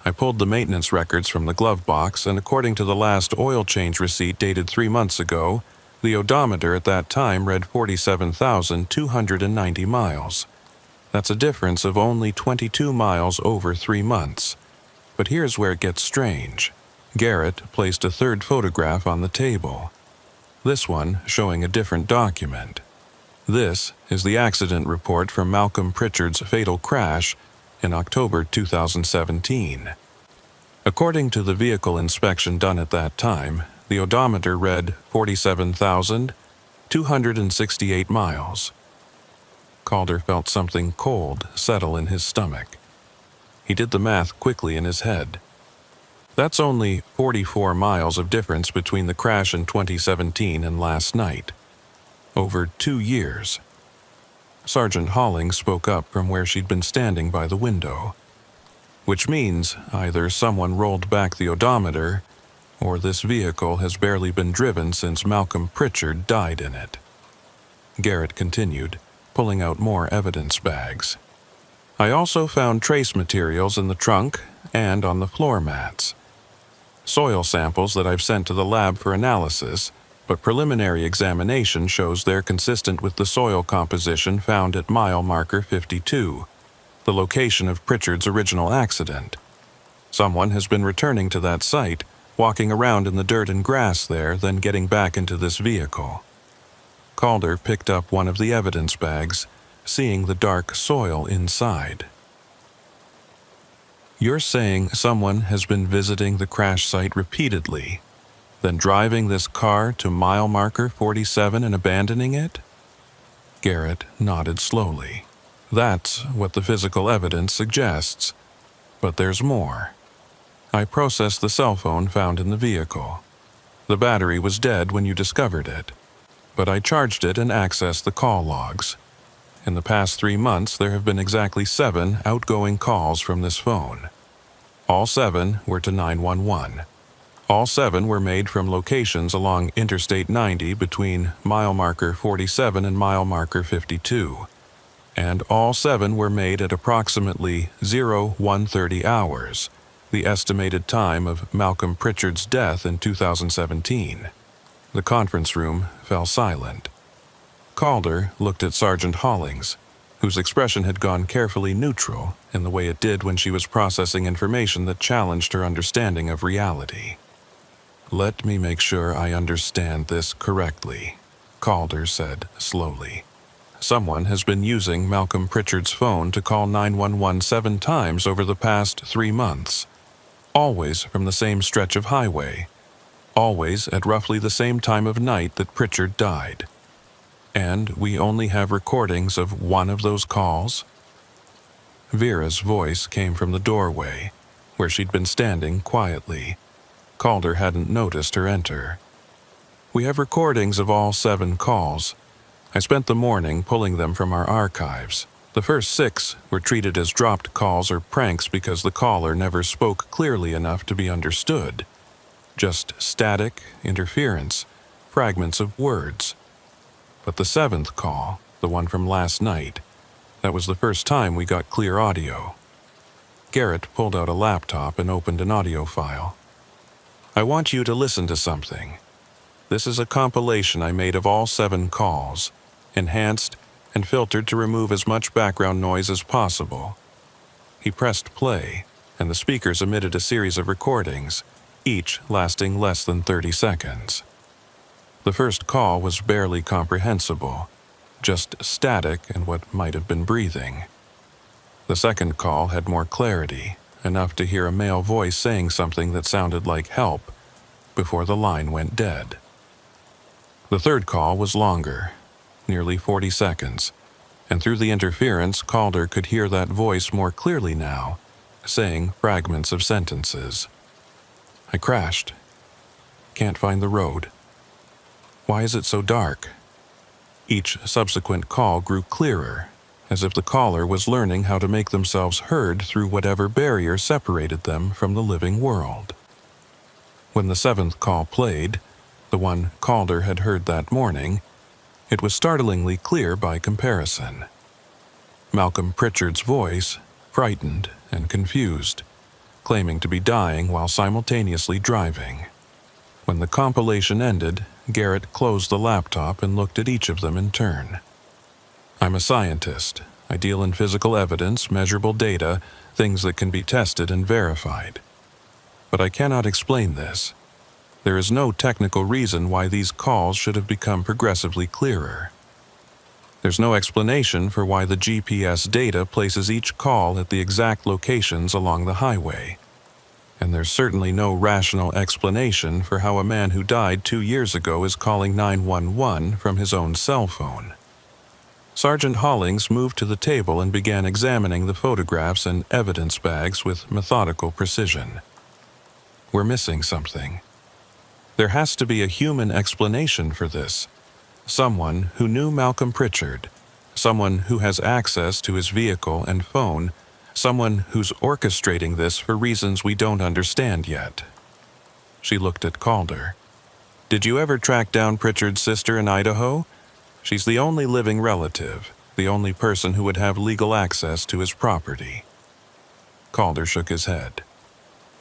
I pulled the maintenance records from the glove box, and according to the last oil change receipt dated 3 months ago, the odometer at that time read 47,290 miles. That's a difference of only 22 miles over 3 months. But here's where it gets strange. Garrett placed a third photograph on the table. This one showing a different document. This is the accident report from Malcolm Pritchard's fatal crash in October 2017. According to the vehicle inspection done at that time, the odometer read 47,268 miles. Calder felt something cold settle in his stomach. He did the math quickly in his head. That's only 44 miles of difference between the crash in 2017 and last night. Over 2 years. Sergeant Hollings spoke up from where she'd been standing by the window. Which means either someone rolled back the odometer, or this vehicle has barely been driven since Malcolm Pritchard died in it. Garrett continued, pulling out more evidence bags. "I also found trace materials in the trunk and on the floor mats. Soil samples that I've sent to the lab for analysis, but preliminary examination shows they're consistent with the soil composition found at mile marker 52, the location of Pritchard's original accident. Someone has been returning to that site, walking around in the dirt and grass there, then getting back into this vehicle." Calder picked up one of the evidence bags, seeing the dark soil inside. "You're saying someone has been visiting the crash site repeatedly, then driving this car to mile marker 47 and abandoning it?" Garrett nodded slowly. "That's what the physical evidence suggests. But there's more. I processed the cell phone found in the vehicle. The battery was dead when you discovered it, but I charged it and accessed the call logs. In the past 3 months, there have been exactly 7 outgoing calls from this phone. All 7 were to 911. All 7 were made from locations along Interstate 90 between mile marker 47 and mile marker 52. And all 7 were made at approximately 0130 hours, the estimated time of Malcolm Pritchard's death in 2017. The conference room fell silent. Calder looked at Sergeant Hollings. whose expression had gone carefully neutral in the way it did when she was processing information that challenged her understanding of reality. "Let me make sure I understand this correctly," Calder said slowly. "Someone has been using Malcolm Pritchard's phone to call 911 7 times over the past 3 months, always from the same stretch of highway, always at roughly the same time of night that Pritchard died. And we only have recordings of one of those calls?" Vera's voice came from the doorway, where she'd been standing quietly. Calder hadn't noticed her enter. "We have recordings of all 7 calls. I spent the morning pulling them from our archives. The first 6 were treated as dropped calls or pranks because the caller never spoke clearly enough to be understood. Just static, interference, fragments of words. But the 7th call, the one from last night, that was the first time we got clear audio." Garrett pulled out a laptop and opened an audio file. "I want you to listen to something. This is a compilation I made of all 7 calls, enhanced and filtered to remove as much background noise as possible." He pressed play, and the speakers emitted a series of recordings, each lasting less than 30 seconds. The first call was barely comprehensible, just static and what might have been breathing. The second call had more clarity, enough to hear a male voice saying something that sounded like help, before the line went dead. The third call was longer, nearly 40 seconds, and through the interference, Calder could hear that voice more clearly now, saying fragments of sentences. "I crashed. Can't find the road. Why is it so dark?" Each subsequent call grew clearer, as if the caller was learning how to make themselves heard through whatever barrier separated them from the living world. When the 7th call played, the one Calder had heard that morning, it was startlingly clear by comparison. Malcolm Pritchard's voice, frightened and confused, claiming to be dying while simultaneously driving. When the compilation ended, Garrett closed the laptop and looked at each of them in turn. "I'm a scientist. I deal in physical evidence, measurable data, things that can be tested and verified. But I cannot explain this. There is no technical reason why these calls should have become progressively clearer. There's no explanation for why the GPS data places each call at the exact locations along the highway. And there's certainly no rational explanation for how a man who died 2 years ago is calling 911 from his own cell phone." Sergeant Hollings moved to the table and began examining the photographs and evidence bags with methodical precision. "We're missing something. There has to be a human explanation for this. Someone who knew Malcolm Pritchard, someone who has access to his vehicle and phone, someone who's orchestrating this for reasons we don't understand yet." She looked at Calder. "Did you ever track down Pritchard's sister in Idaho? She's the only living relative, the only person who would have legal access to his property." Calder shook his head.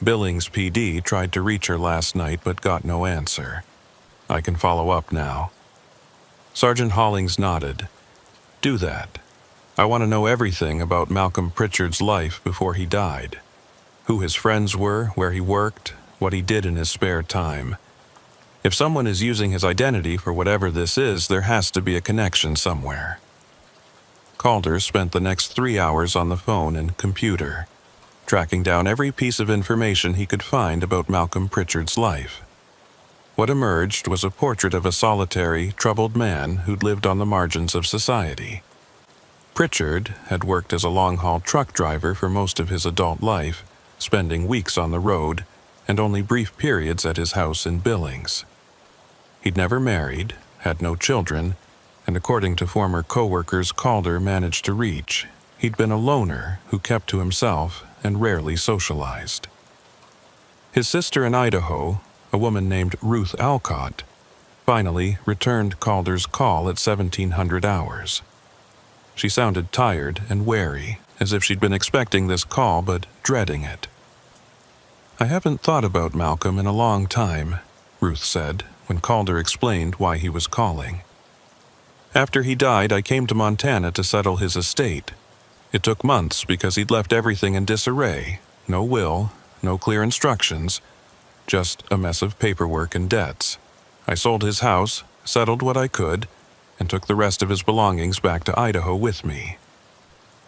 "Billings PD tried to reach her last night but got no answer. I can follow up now." Sergeant Hollings nodded. "Do that. I want to know everything about Malcolm Pritchard's life before he died. Who his friends were, where he worked, what he did in his spare time. If someone is using his identity for whatever this is, there has to be a connection somewhere." Calder spent the next 3 hours on the phone and computer, tracking down every piece of information he could find about Malcolm Pritchard's life. What emerged was a portrait of a solitary, troubled man who'd lived on the margins of society. Pritchard had worked as a long-haul truck driver for most of his adult life, spending weeks on the road and only brief periods at his house in Billings. He'd never married, had no children, and according to former co-workers Calder managed to reach, he'd been a loner who kept to himself and rarely socialized. His sister in Idaho, a woman named Ruth Alcott, finally returned Calder's call at 1700 hours. She sounded tired and wary, as if she'd been expecting this call but dreading it. "I haven't thought about Malcolm in a long time," Ruth said, when Calder explained why he was calling. After he died, I came to Montana to settle his estate. It took months because he'd left everything in disarray. No will, no clear instructions, just a mess of paperwork and debts. I sold his house, settled what I could, and took the rest of his belongings back to Idaho with me.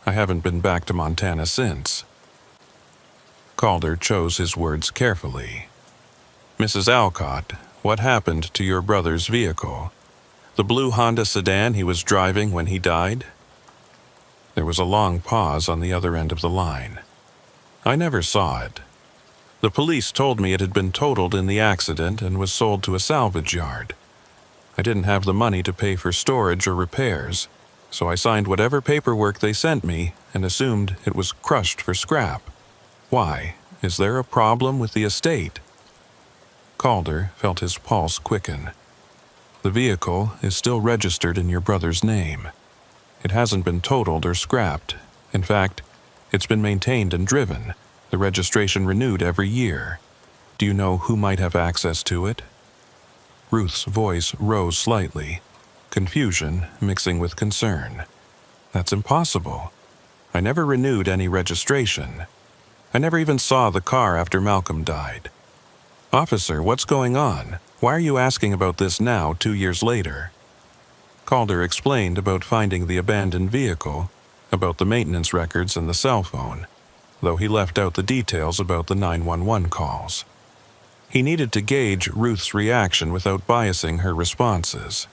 I haven't been back to Montana since. Calder chose his words carefully. Mrs. Alcott, what happened to your brother's vehicle? The blue Honda sedan he was driving when he died? There was a long pause on the other end of the line. I never saw it. The police told me it had been totaled in the accident and was sold to a salvage yard. I didn't have the money to pay for storage or repairs, so I signed whatever paperwork they sent me and assumed it was crushed for scrap. Why? Is there a problem with the estate? Calder felt his pulse quicken. The vehicle is still registered in your brother's name. It hasn't been totaled or scrapped. In fact, it's been maintained and driven, the registration renewed every year. Do you know who might have access to it? Ruth's voice rose slightly, confusion mixing with concern. That's impossible. I never renewed any registration. I never even saw the car after Malcolm died. Officer, what's going on? Why are you asking about this now, 2 years later? Calder explained about finding the abandoned vehicle, about the maintenance records and the cell phone, though he left out the details about the 911 calls. He needed to gauge Ruth's reaction without biasing her responses.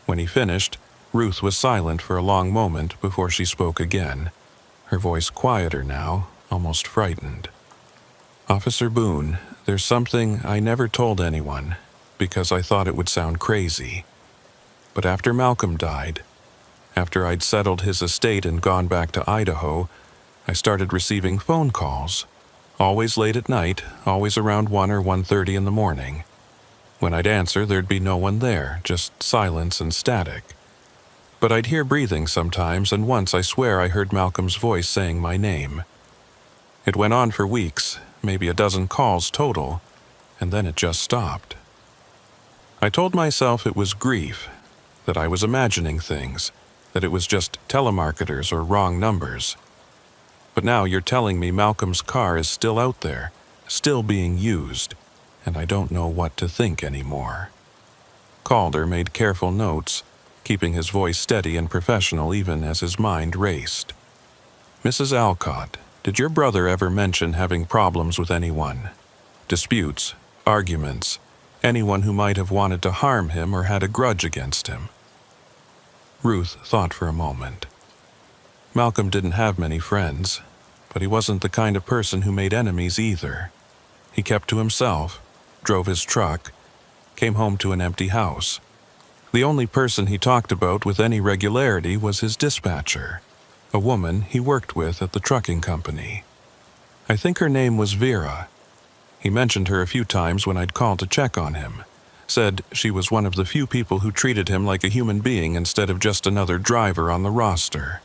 When he finished, Ruth was silent for a long moment before she spoke again, her voice quieter now, almost frightened. Officer Boone, there's something I never told anyone, because I thought it would sound crazy. But after Malcolm died, after I'd settled his estate and gone back to Idaho, I started receiving phone calls, always late at night, always around 1 or 1:30 in the morning. When I'd answer, there'd be no one there, just silence and static. But I'd hear breathing sometimes, and once I swear I heard Malcolm's voice saying my name. It went on for weeks, maybe a dozen calls total, and then it just stopped. I told myself it was grief, that I was imagining things, that it was just telemarketers or wrong numbers. But now you're telling me Malcolm's car is still out there, still being used, and I don't know what to think anymore. Calder made careful notes, keeping his voice steady and professional even as his mind raced. Mrs. Alcott, did your brother ever mention having problems with anyone? Disputes, arguments, anyone who might have wanted to harm him or had a grudge against him? Ruth thought for a moment. Malcolm didn't have many friends, but he wasn't the kind of person who made enemies either. He kept to himself, drove his truck, came home to an empty house. The only person he talked about with any regularity was his dispatcher, a woman he worked with at the trucking company. I think her name was Vera. He mentioned her a few times when I'd called to check on him, said she was one of the few people who treated him like a human being instead of just another driver on the roster.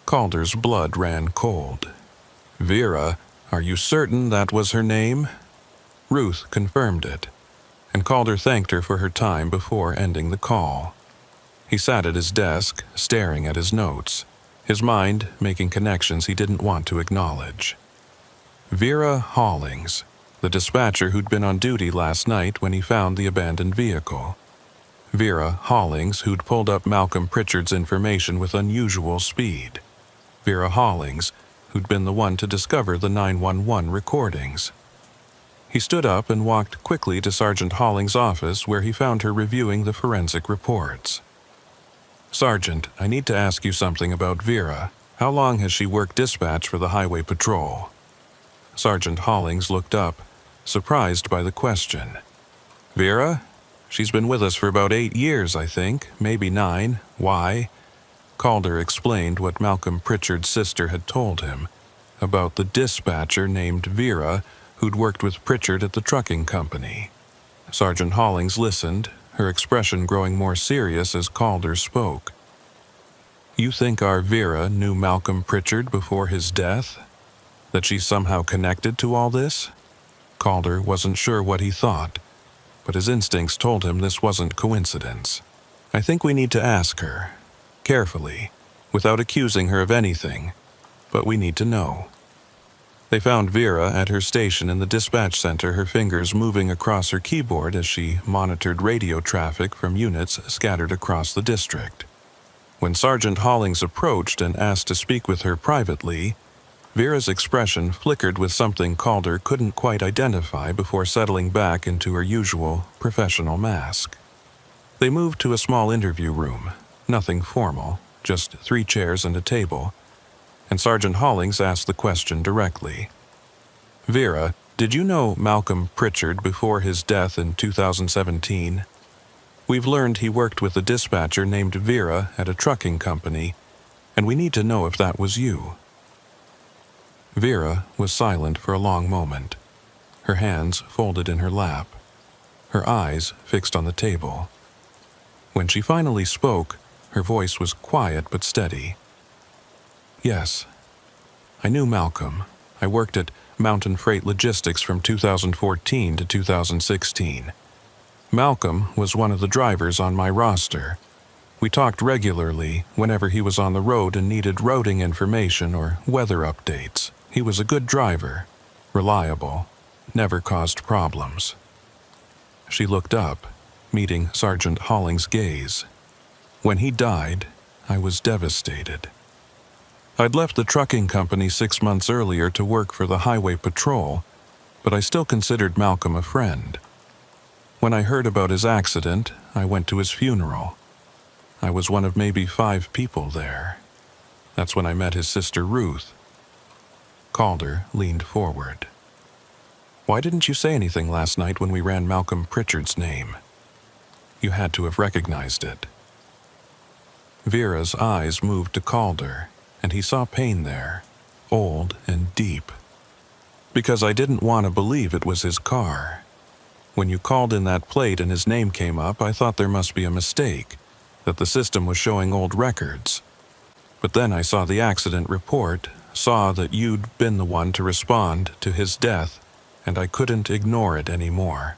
Calder's blood ran cold. Vera, are you certain that was her name? Ruth confirmed it, and Calder thanked her for her time before ending the call. He sat at his desk, staring at his notes, his mind making connections he didn't want to acknowledge. Vera Hollings, the dispatcher who'd been on duty last night when he found the abandoned vehicle. Vera Hollings, who'd pulled up Malcolm Pritchard's information with unusual speed. Vera Hollings, who'd been the one to discover the 911 recordings. He stood up and walked quickly to Sergeant Hollings' office where he found her reviewing the forensic reports. Sergeant, I need to ask you something about Vera. How long has she worked dispatch for the highway patrol? Sergeant Hollings looked up, surprised by the question. Vera? She's been with us for about 8 years, I think, maybe 9. Why? Calder explained what Malcolm Pritchard's sister had told him about the dispatcher named Vera who'd worked with Pritchard at the trucking company. Sergeant Hollings listened, her expression growing more serious as Calder spoke. You think our Vera knew Malcolm Pritchard before his death? That she's somehow connected to all this? Calder wasn't sure what he thought, but his instincts told him this wasn't coincidence. I think we need to ask her, carefully, without accusing her of anything, but we need to know." They found Vera at her station in the dispatch center, her fingers moving across her keyboard as she monitored radio traffic from units scattered across the district. When Sergeant Hollings approached and asked to speak with her privately, Vera's expression flickered with something Calder couldn't quite identify before settling back into her usual professional mask. They moved to a small interview room, nothing formal, just 3 chairs and a table, and Sergeant Hollings asked the question directly. "Vera, did you know Malcolm Pritchard before his death in 2017? We've learned he worked with a dispatcher named Vera at a trucking company, and we need to know if that was you." Vera was silent for a long moment, her hands folded in her lap, her eyes fixed on the table. When she finally spoke, her voice was quiet but steady. "Yes, I knew Malcolm. I worked at Mountain Freight Logistics from 2014 to 2016. Malcolm was one of the drivers on my roster. We talked regularly whenever he was on the road and needed routing information or weather updates. He was a good driver, reliable, never caused problems." She looked up, meeting Sergeant Hollings' gaze. "When he died, I was devastated. I'd left the trucking company 6 months earlier to work for the highway patrol, but I still considered Malcolm a friend. When I heard about his accident, I went to his funeral. I was one of maybe 5 people there. That's when I met his sister Ruth." Calder leaned forward. "Why didn't you say anything last night when we ran Malcolm Pritchard's name? You had to have recognized it." Vera's eyes moved to Calder, and he saw pain there, old and deep. "Because I didn't want to believe it was his car. When you called in that plate and his name came up, I thought there must be a mistake, that the system was showing old records. But then I saw the accident report, saw that you'd been the one to respond to his death, and I couldn't ignore it anymore.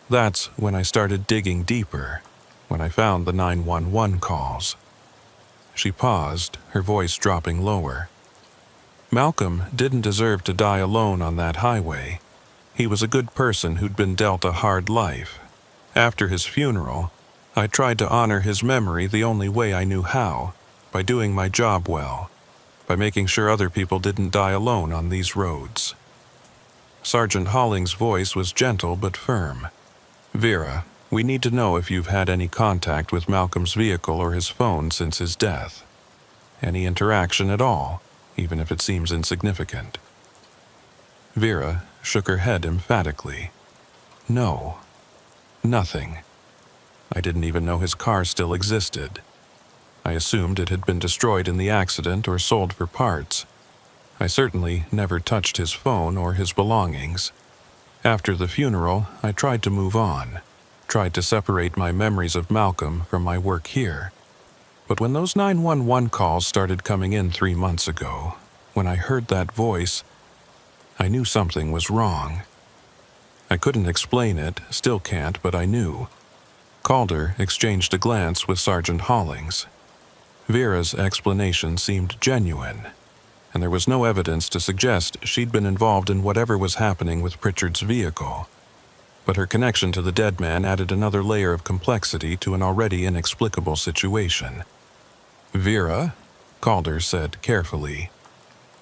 That's when I started digging deeper, when I found the 911 calls." She paused, her voice dropping lower. "Malcolm didn't deserve to die alone on that highway. He was a good person who'd been dealt a hard life. After his funeral, I tried to honor his memory the only way I knew how, by doing my job well, by making sure other people didn't die alone on these roads." Sergeant Hollings' voice was gentle but firm. "Vera, we need to know if you've had any contact with Malcolm's vehicle or his phone since his death. Any interaction at all, even if it seems insignificant." Vera shook her head emphatically. "No, nothing. I didn't even know his car still existed. I assumed it had been destroyed in the accident or sold for parts. I certainly never touched his phone or his belongings. After the funeral, I tried to move on, tried to separate my memories of Malcolm from my work here. But when those 911 calls started coming in 3 months ago, when I heard that voice, I knew something was wrong. I couldn't explain it, still can't, but I knew." Calder exchanged a glance with Sergeant Hollings. Vera's explanation seemed genuine, and there was no evidence to suggest she'd been involved in whatever was happening with Pritchard's vehicle. But her connection to the dead man added another layer of complexity to an already inexplicable situation. "Vera," Calder said carefully,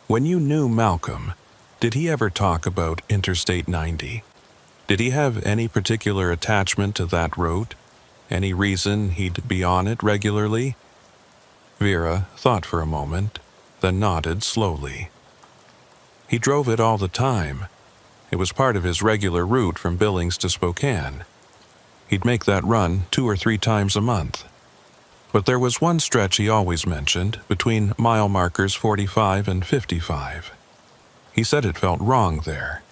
"when you knew Malcolm, did he ever talk about Interstate 90? Did he have any particular attachment to that road? Any reason he'd be on it regularly?" Vera thought for a moment, then nodded slowly. "He drove it all the time. It was part of his regular route from Billings to Spokane. He'd make that run 2 or 3 times a month. But there was one stretch he always mentioned, between mile markers 45 and 55. He said it felt wrong there.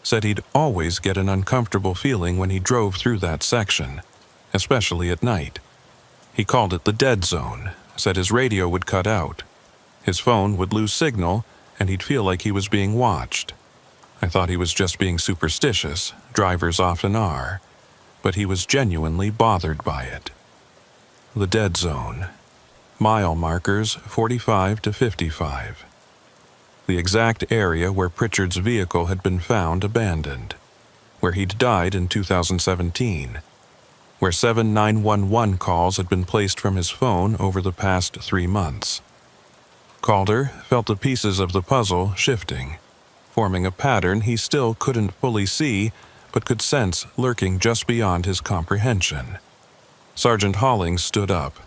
Said he'd always get an uncomfortable feeling when he drove through that section, especially at night. He called it the dead zone, said his radio would cut out. His phone would lose signal, and he'd feel like he was being watched. I thought he was just being superstitious, drivers often are, but he was genuinely bothered by it." the dead zone. Mile markers 45 to 55. The exact area where Pritchard's vehicle had been found abandoned, where he'd died in 2017, where 7 911 calls had been placed from his phone over the past 3 months. Calder felt the pieces of the puzzle shifting, forming a pattern he still couldn't fully see but could sense lurking just beyond his comprehension. Sergeant Hollings stood up.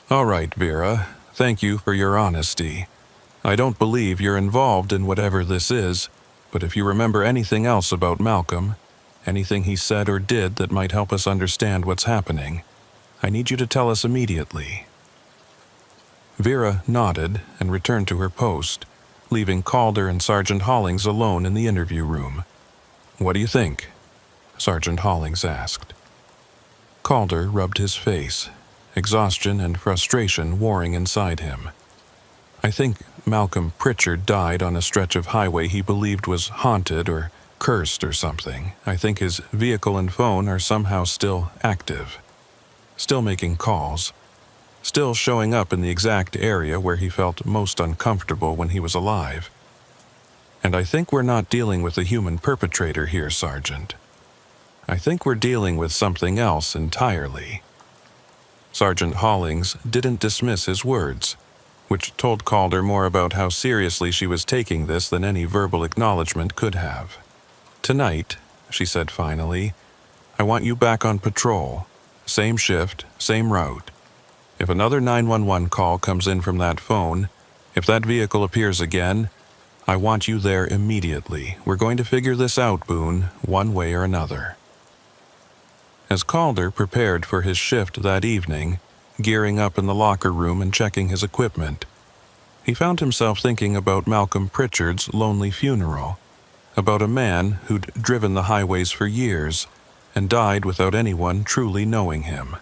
"All right, Vera, thank you for your honesty. I don't believe you're involved in whatever this is, but if you remember anything else about Malcolm, anything he said or did that might help us understand what's happening, I need you to tell us immediately." Vera nodded and returned to her post, leaving Calder and Sergeant Hollings alone in the interview room. "What do you think?" Sergeant Hollings asked. Calder rubbed his face, exhaustion and frustration warring inside him. "I think Malcolm Pritchard died on a stretch of highway he believed was haunted or cursed or something. I think his vehicle and phone are somehow still active, still making calls, still showing up in the exact area where he felt most uncomfortable when he was alive. And I think we're not dealing with a human perpetrator here, Sergeant. I think we're dealing with something else entirely." Sergeant Hollings didn't dismiss his words, which told Calder more about how seriously she was taking this than any verbal acknowledgement could have. "Tonight," she said finally, "I want you back on patrol. Same shift, same route. If another 911 call comes in from that phone, if that vehicle appears again, I want you there immediately. We're going to figure this out, Boone, one way or another." As Calder prepared for his shift that evening, gearing up in the locker room and checking his equipment, he found himself thinking about Malcolm Pritchard's lonely funeral, about a man who'd driven the highways for years and died without anyone truly knowing him.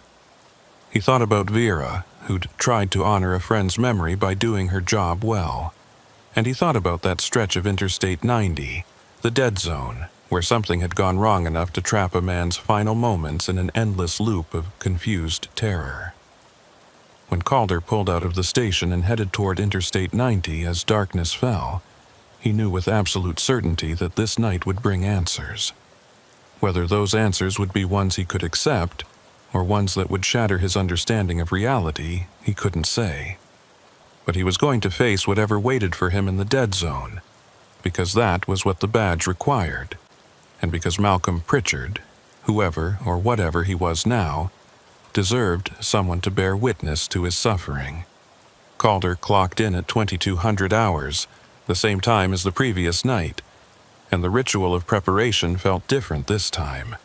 He thought about Vera, who'd tried to honor a friend's memory by doing her job well. And he thought about that stretch of Interstate 90, the dead zone, where something had gone wrong enough to trap a man's final moments in an endless loop of confused terror. When Calder pulled out of the station and headed toward Interstate 90 as darkness fell, he knew with absolute certainty that this night would bring answers. Whether those answers would be ones he could accept, or ones that would shatter his understanding of reality, he couldn't say. But he was going to face whatever waited for him in the dead zone, because that was what the badge required, and because Malcolm Pritchard, whoever or whatever he was now, deserved someone to bear witness to his suffering. Calder clocked in at 2200 hours, the same time as the previous night, and the ritual of preparation felt different this time.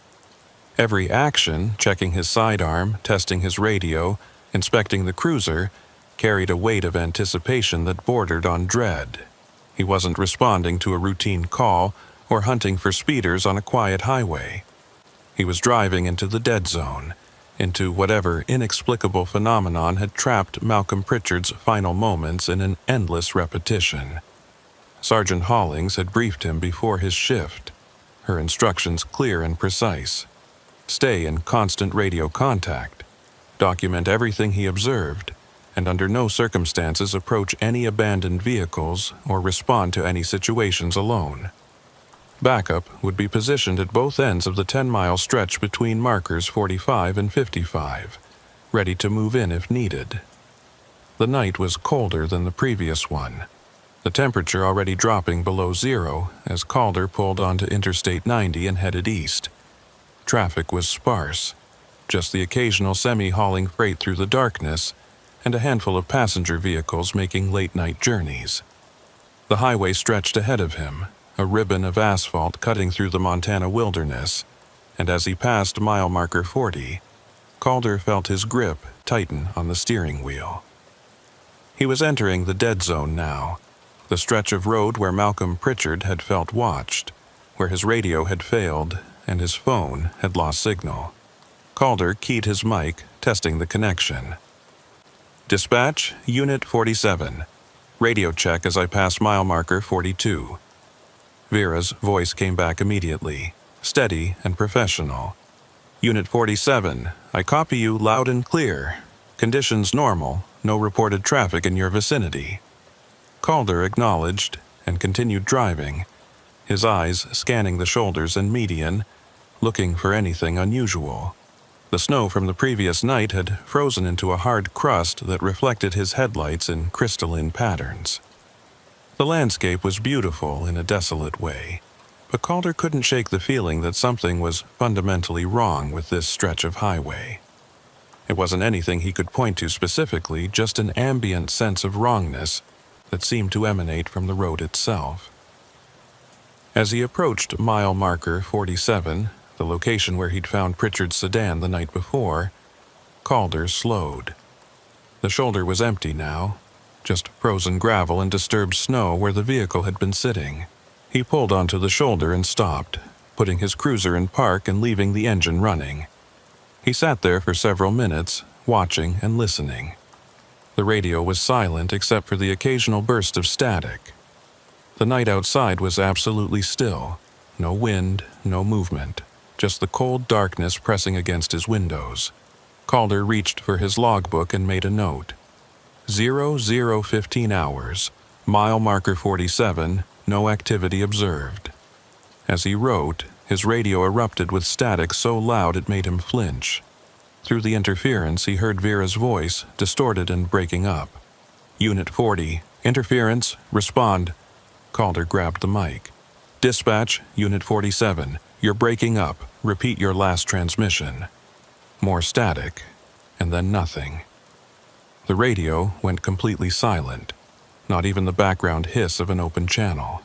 Every action, checking his sidearm, testing his radio, inspecting the cruiser, carried a weight of anticipation that bordered on dread. He wasn't responding to a routine call or hunting for speeders on a quiet highway. He was driving into the dead zone, into whatever inexplicable phenomenon had trapped Malcolm Pritchard's final moments in an endless repetition. Sergeant Hollings had briefed him before his shift, her instructions clear and precise. Stay in constant radio contact, document everything he observed, and under no circumstances approach any abandoned vehicles or respond to any situations alone. Backup would be positioned at both ends of the 10-mile stretch between markers 45 and 55, ready to move in if needed. The night was colder than the previous one, the temperature already dropping below zero as Calder pulled onto Interstate 90 and headed east. Traffic was sparse, just the occasional semi hauling freight through the darkness, and a handful of passenger vehicles making late-night journeys. The highway stretched ahead of him, a ribbon of asphalt cutting through the Montana wilderness, and as he passed mile marker 40, Calder felt his grip tighten on the steering wheel. He was entering the dead zone now, the stretch of road where Malcolm Pritchard had felt watched, where his radio had failed and his phone had lost signal. Calder keyed his mic, testing the connection. "Dispatch, Unit 47. Radio check as I pass mile marker 42. Vera's voice came back immediately, steady and professional. "Unit 47, I copy you loud and clear. Conditions normal, no reported traffic in your vicinity. Calder acknowledged and continued driving, his eyes scanning the shoulders and median, looking for anything unusual. The snow from the previous night had frozen into a hard crust that reflected his headlights in crystalline patterns. The landscape was beautiful in a desolate way, but Calder couldn't shake the feeling that something was fundamentally wrong with this stretch of highway. It wasn't anything he could point to specifically, just an ambient sense of wrongness that seemed to emanate from the road itself. As he approached mile marker 47, the location where he'd found Pritchard's sedan the night before, Calder slowed. The shoulder was empty now, just frozen gravel and disturbed snow where the vehicle had been sitting. He pulled onto the shoulder and stopped, putting his cruiser in park and leaving the engine running. He sat there for several minutes, watching and listening. The radio was silent except for the occasional burst of static. The night outside was absolutely still. No wind, no movement, just the cold darkness pressing against his windows. Calder reached for his logbook and made a note. 00:15 hours, mile marker 47, no activity observed. As he wrote, his radio erupted with static so loud it made him flinch. Through the interference, he heard Vera's voice, distorted and breaking up. Unit 40, interference, respond. Calder grabbed the mic. Dispatch, Unit 47, you're breaking up. Repeat your last transmission. More static, and then nothing. The radio went completely silent, not even the background hiss of an open channel.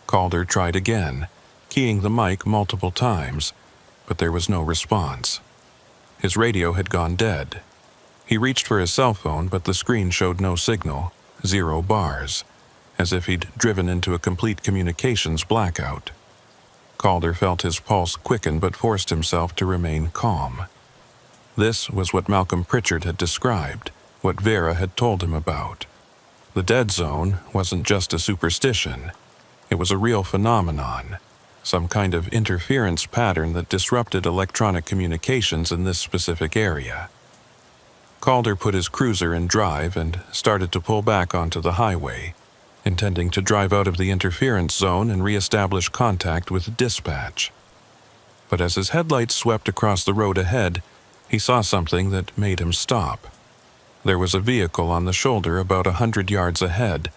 Calder tried again, keying the mic multiple times, but there was no response. His radio had gone dead. He reached for his cell phone, but the screen showed no signal, 0 bars, as if he'd driven into a complete communications blackout. Calder felt his pulse quicken but forced himself to remain calm. This was what Malcolm Pritchard had described, what Vera had told him about. The dead zone wasn't just a superstition. It was a real phenomenon, some kind of interference pattern that disrupted electronic communications in this specific area. Calder put his cruiser in drive and started to pull back onto the highway, intending to drive out of the interference zone and re-establish contact with dispatch. But as his headlights swept across the road ahead, he saw something that made him stop. There was a vehicle on the shoulder about 100 yards ahead,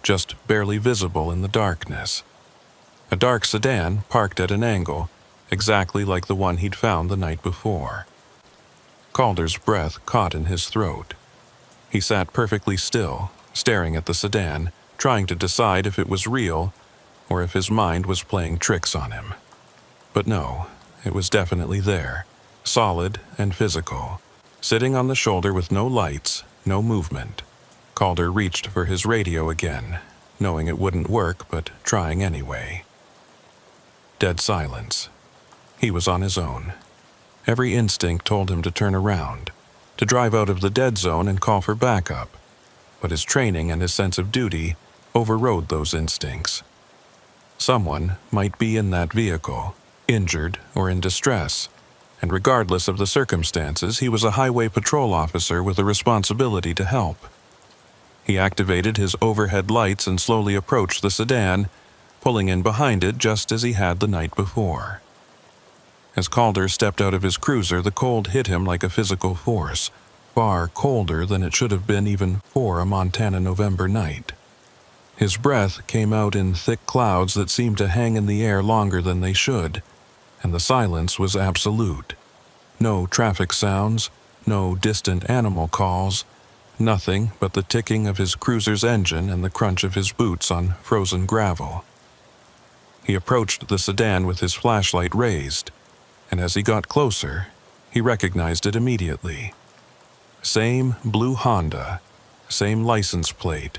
just barely visible in the darkness. A dark sedan parked at an angle, exactly like the one he'd found the night before. Calder's breath caught in his throat. He sat perfectly still, staring at the sedan, trying to decide if it was real or if his mind was playing tricks on him. But no, it was definitely there, solid and physical, sitting on the shoulder with no lights, no movement. Calder reached for his radio again, knowing it wouldn't work, but trying anyway. Dead silence. He was on his own. Every instinct told him to turn around, to drive out of the dead zone and call for backup, but his training and his sense of duty overrode those instincts. Someone might be in that vehicle, injured or in distress, and regardless of the circumstances, he was a highway patrol officer with a responsibility to help. He activated his overhead lights and slowly approached the sedan, pulling in behind it just as he had the night before. As Calder stepped out of his cruiser, the cold hit him like a physical force, far colder than it should have been even for a Montana November night. His breath came out in thick clouds that seemed to hang in the air longer than they should, and the silence was absolute. No traffic sounds, no distant animal calls, nothing but the ticking of his cruiser's engine and the crunch of his boots on frozen gravel. He approached the sedan with his flashlight raised, and as he got closer, he recognized it immediately. Same blue Honda, same license plate,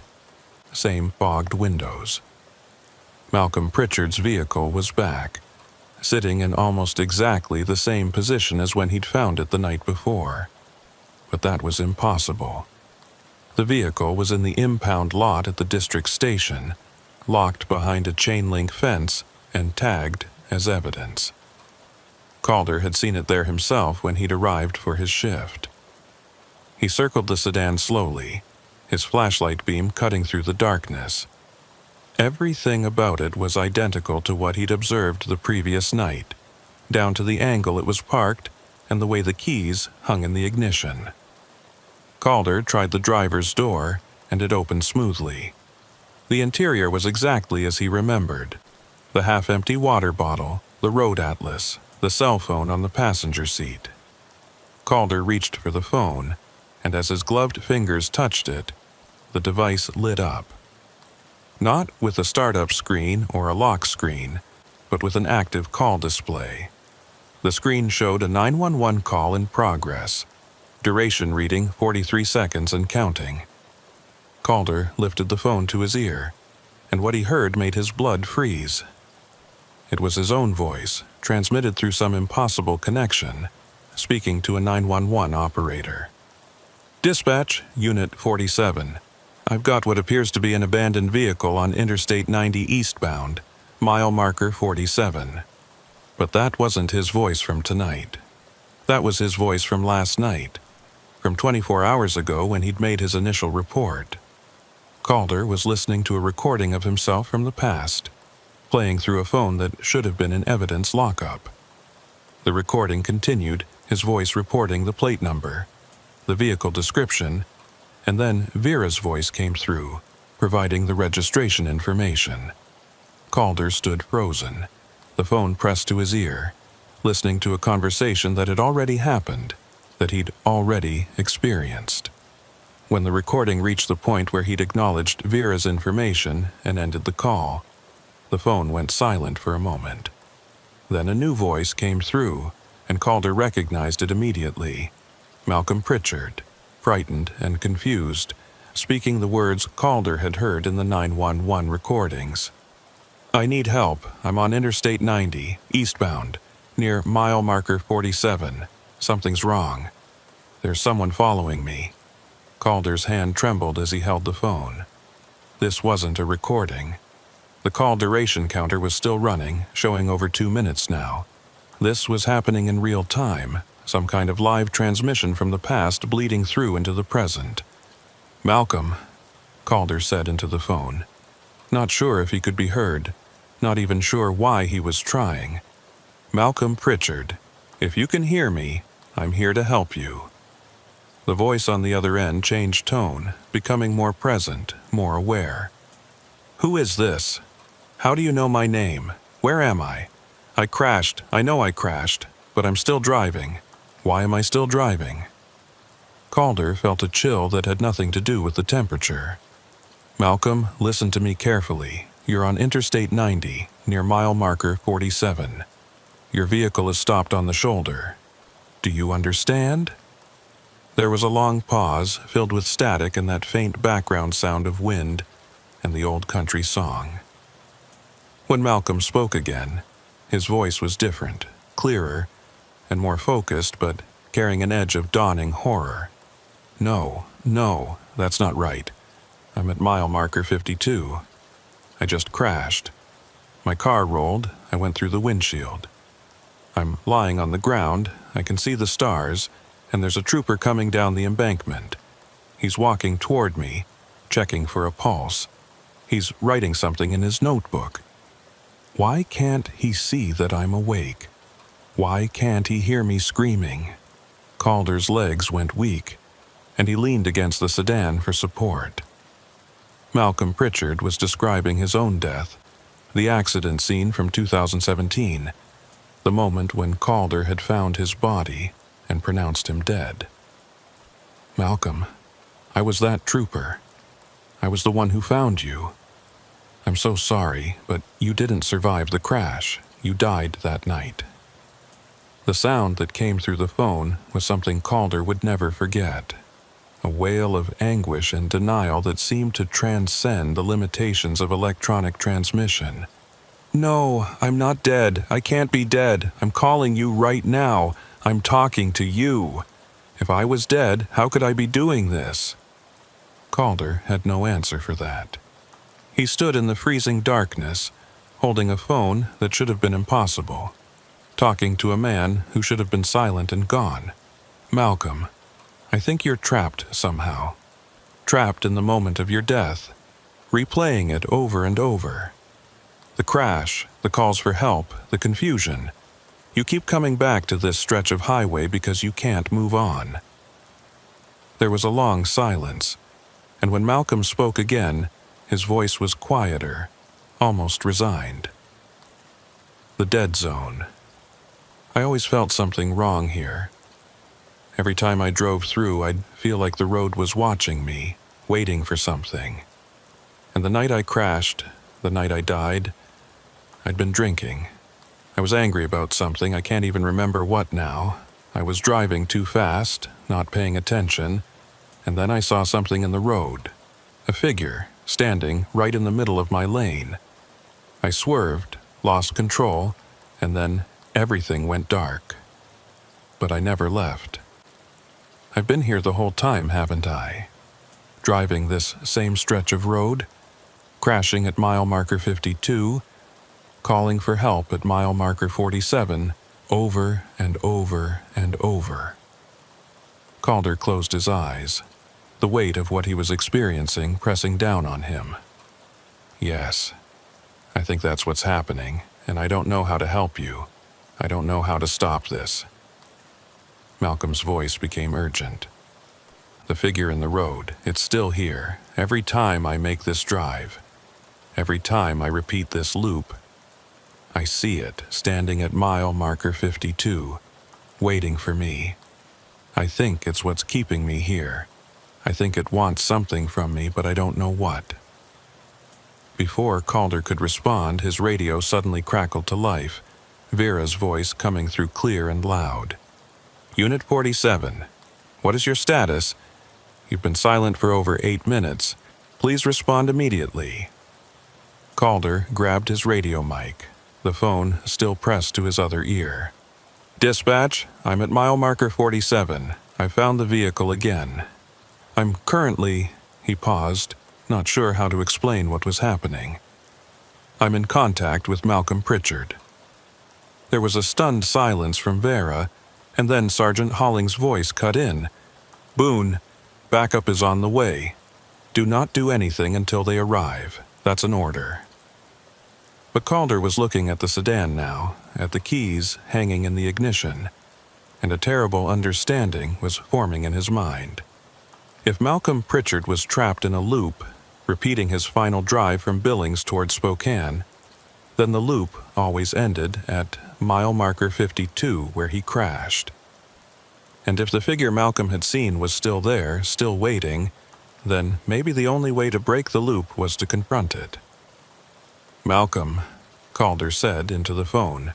same fogged windows. Malcolm Pritchard's vehicle was back, sitting in almost exactly the same position as when he'd found it the night before. But that was impossible. The vehicle was in the impound lot at the district station, locked behind a chain-link fence and tagged as evidence. Calder had seen it there himself when he'd arrived for his shift. He circled the sedan slowly, his flashlight beam cutting through the darkness. Everything about it was identical to what he'd observed the previous night, down to the angle it was parked and the way the keys hung in the ignition. Calder tried the driver's door, and it opened smoothly. The interior was exactly as he remembered. The half-empty water bottle, the road atlas, the cell phone on the passenger seat. Calder reached for the phone, and as his gloved fingers touched it, the device lit up. Not with a startup screen or a lock screen, but with an active call display. The screen showed a 911 call in progress, duration reading 43 seconds and counting. Calder lifted the phone to his ear, and what he heard made his blood freeze. It was his own voice, transmitted through some impossible connection, speaking to a 911 operator. "Dispatch, Unit 47. I've got what appears to be an abandoned vehicle on Interstate 90 eastbound, mile marker 47. But that wasn't his voice from tonight. That was his voice from last night, from 24 hours ago when he'd made his initial report. Calder was listening to a recording of himself from the past, playing through a phone that should have been in evidence lockup. The recording continued, his voice reporting the plate number, the vehicle description, and then Vera's voice came through, providing the registration information. Calder stood frozen, the phone pressed to his ear, listening to a conversation that had already happened, that he'd already experienced. When the recording reached the point where he'd acknowledged Vera's information and ended the call, the phone went silent for a moment. Then a new voice came through, and Calder recognized it immediately. Malcolm Pritchard, frightened and confused, speaking the words Calder had heard in the 911 recordings. "I need help. I'm on Interstate 90, eastbound, near mile marker 47. Something's wrong. There's someone following me." Calder's hand trembled as he held the phone. This wasn't a recording. The call duration counter was still running, showing over 2 minutes now. This was happening in real time, some kind of live transmission from the past bleeding through into the present. "Malcolm," Calder said into the phone. Not sure if he could be heard, not even sure why he was trying. "Malcolm Pritchard, if you can hear me, I'm here to help you." The voice on the other end changed tone, becoming more present, more aware. "Who is this? How do you know my name? Where am I? I crashed. I know I crashed, but I'm still driving. Why am I still driving?" Calder felt a chill that had nothing to do with the temperature. "Malcolm, listen to me carefully. You're on Interstate 90, near mile marker 47. Your vehicle is stopped on the shoulder. Do you understand?" There was a long pause, filled with static and that faint background sound of wind and the old country song. When Malcolm spoke again, his voice was different, clearer, and more focused, but carrying an edge of dawning horror. No, that's not right. I'm at mile marker 52. I just crashed. My car rolled, I went through the windshield. I'm lying on the ground, I can see the stars, and there's a trooper coming down the embankment. He's walking toward me, checking for a pulse. He's writing something in his notebook. Why can't he see that I'm awake? Why can't he hear me screaming? Calder's legs went weak, and he leaned against the sedan for support. Malcolm Pritchard was describing his own death, the accident scene from 2017, the moment when Calder had found his body and pronounced him dead. "Malcolm, I was that trooper. I was the one who found you. I'm so sorry, but you didn't survive the crash. You died that night." The sound that came through the phone was something Calder would never forget. A wail of anguish and denial that seemed to transcend the limitations of electronic transmission. "No, I'm not dead. I can't be dead. I'm calling you right now. I'm talking to you. If I was dead, how could I be doing this?" Calder had no answer for that. He stood in the freezing darkness, holding a phone that should have been impossible, talking to a man who should have been silent and gone. "Malcolm, I think you're trapped somehow. Trapped in the moment of your death, replaying it over and over. The crash, the calls for help, the confusion. You keep coming back to this stretch of highway because you can't move on. There was a long silence, and when Malcolm spoke again, his voice was quieter, almost resigned. The dead zone. I always felt something wrong here. Every time I drove through, I'd feel like the road was watching me, waiting for something. And the night I crashed, the night I died, I'd been drinking. I was angry about something, I can't even remember what now. I was driving too fast, not paying attention, and then I saw something in the road. A figure, standing right in the middle of my lane. I swerved, lost control, and then everything went dark. But I never left. I've been here the whole time, haven't I? Driving this same stretch of road, crashing at mile marker 52, calling for help at mile marker 47, over and over and over. Calder closed his eyes, the weight of what he was experiencing pressing down on him. Yes, I think that's what's happening, and I don't know how to help you. I don't know how to stop this. Malcolm's voice became urgent. The figure in the road, it's still here, every time I make this drive. Every time I repeat this loop, I see it standing at mile marker 52, waiting for me. I think it's what's keeping me here. I think it wants something from me, but I don't know what. Before Calder could respond, his radio suddenly crackled to life, Vera's voice coming through clear and loud. Unit 47, what is your status? You've been silent for over 8 minutes. Please respond immediately. Calder grabbed his radio mic, the phone still pressed to his other ear. Dispatch, I'm at mile marker 47. I found the vehicle again. I'm currently, he paused, not sure how to explain what was happening. I'm in contact with Malcolm Pritchard. There was a stunned silence from Vera, and then Sergeant Holling's voice cut in. Boone, backup is on the way. Do not do anything until they arrive. That's an order. But Calder was looking at the sedan now, at the keys hanging in the ignition, and a terrible understanding was forming in his mind. If Malcolm Pritchard was trapped in a loop, repeating his final drive from Billings toward Spokane, then the loop always ended at mile marker 52 where he crashed. And if the figure Malcolm had seen was still there, still waiting, then maybe the only way to break the loop was to confront it. Malcolm, Calder said into the phone,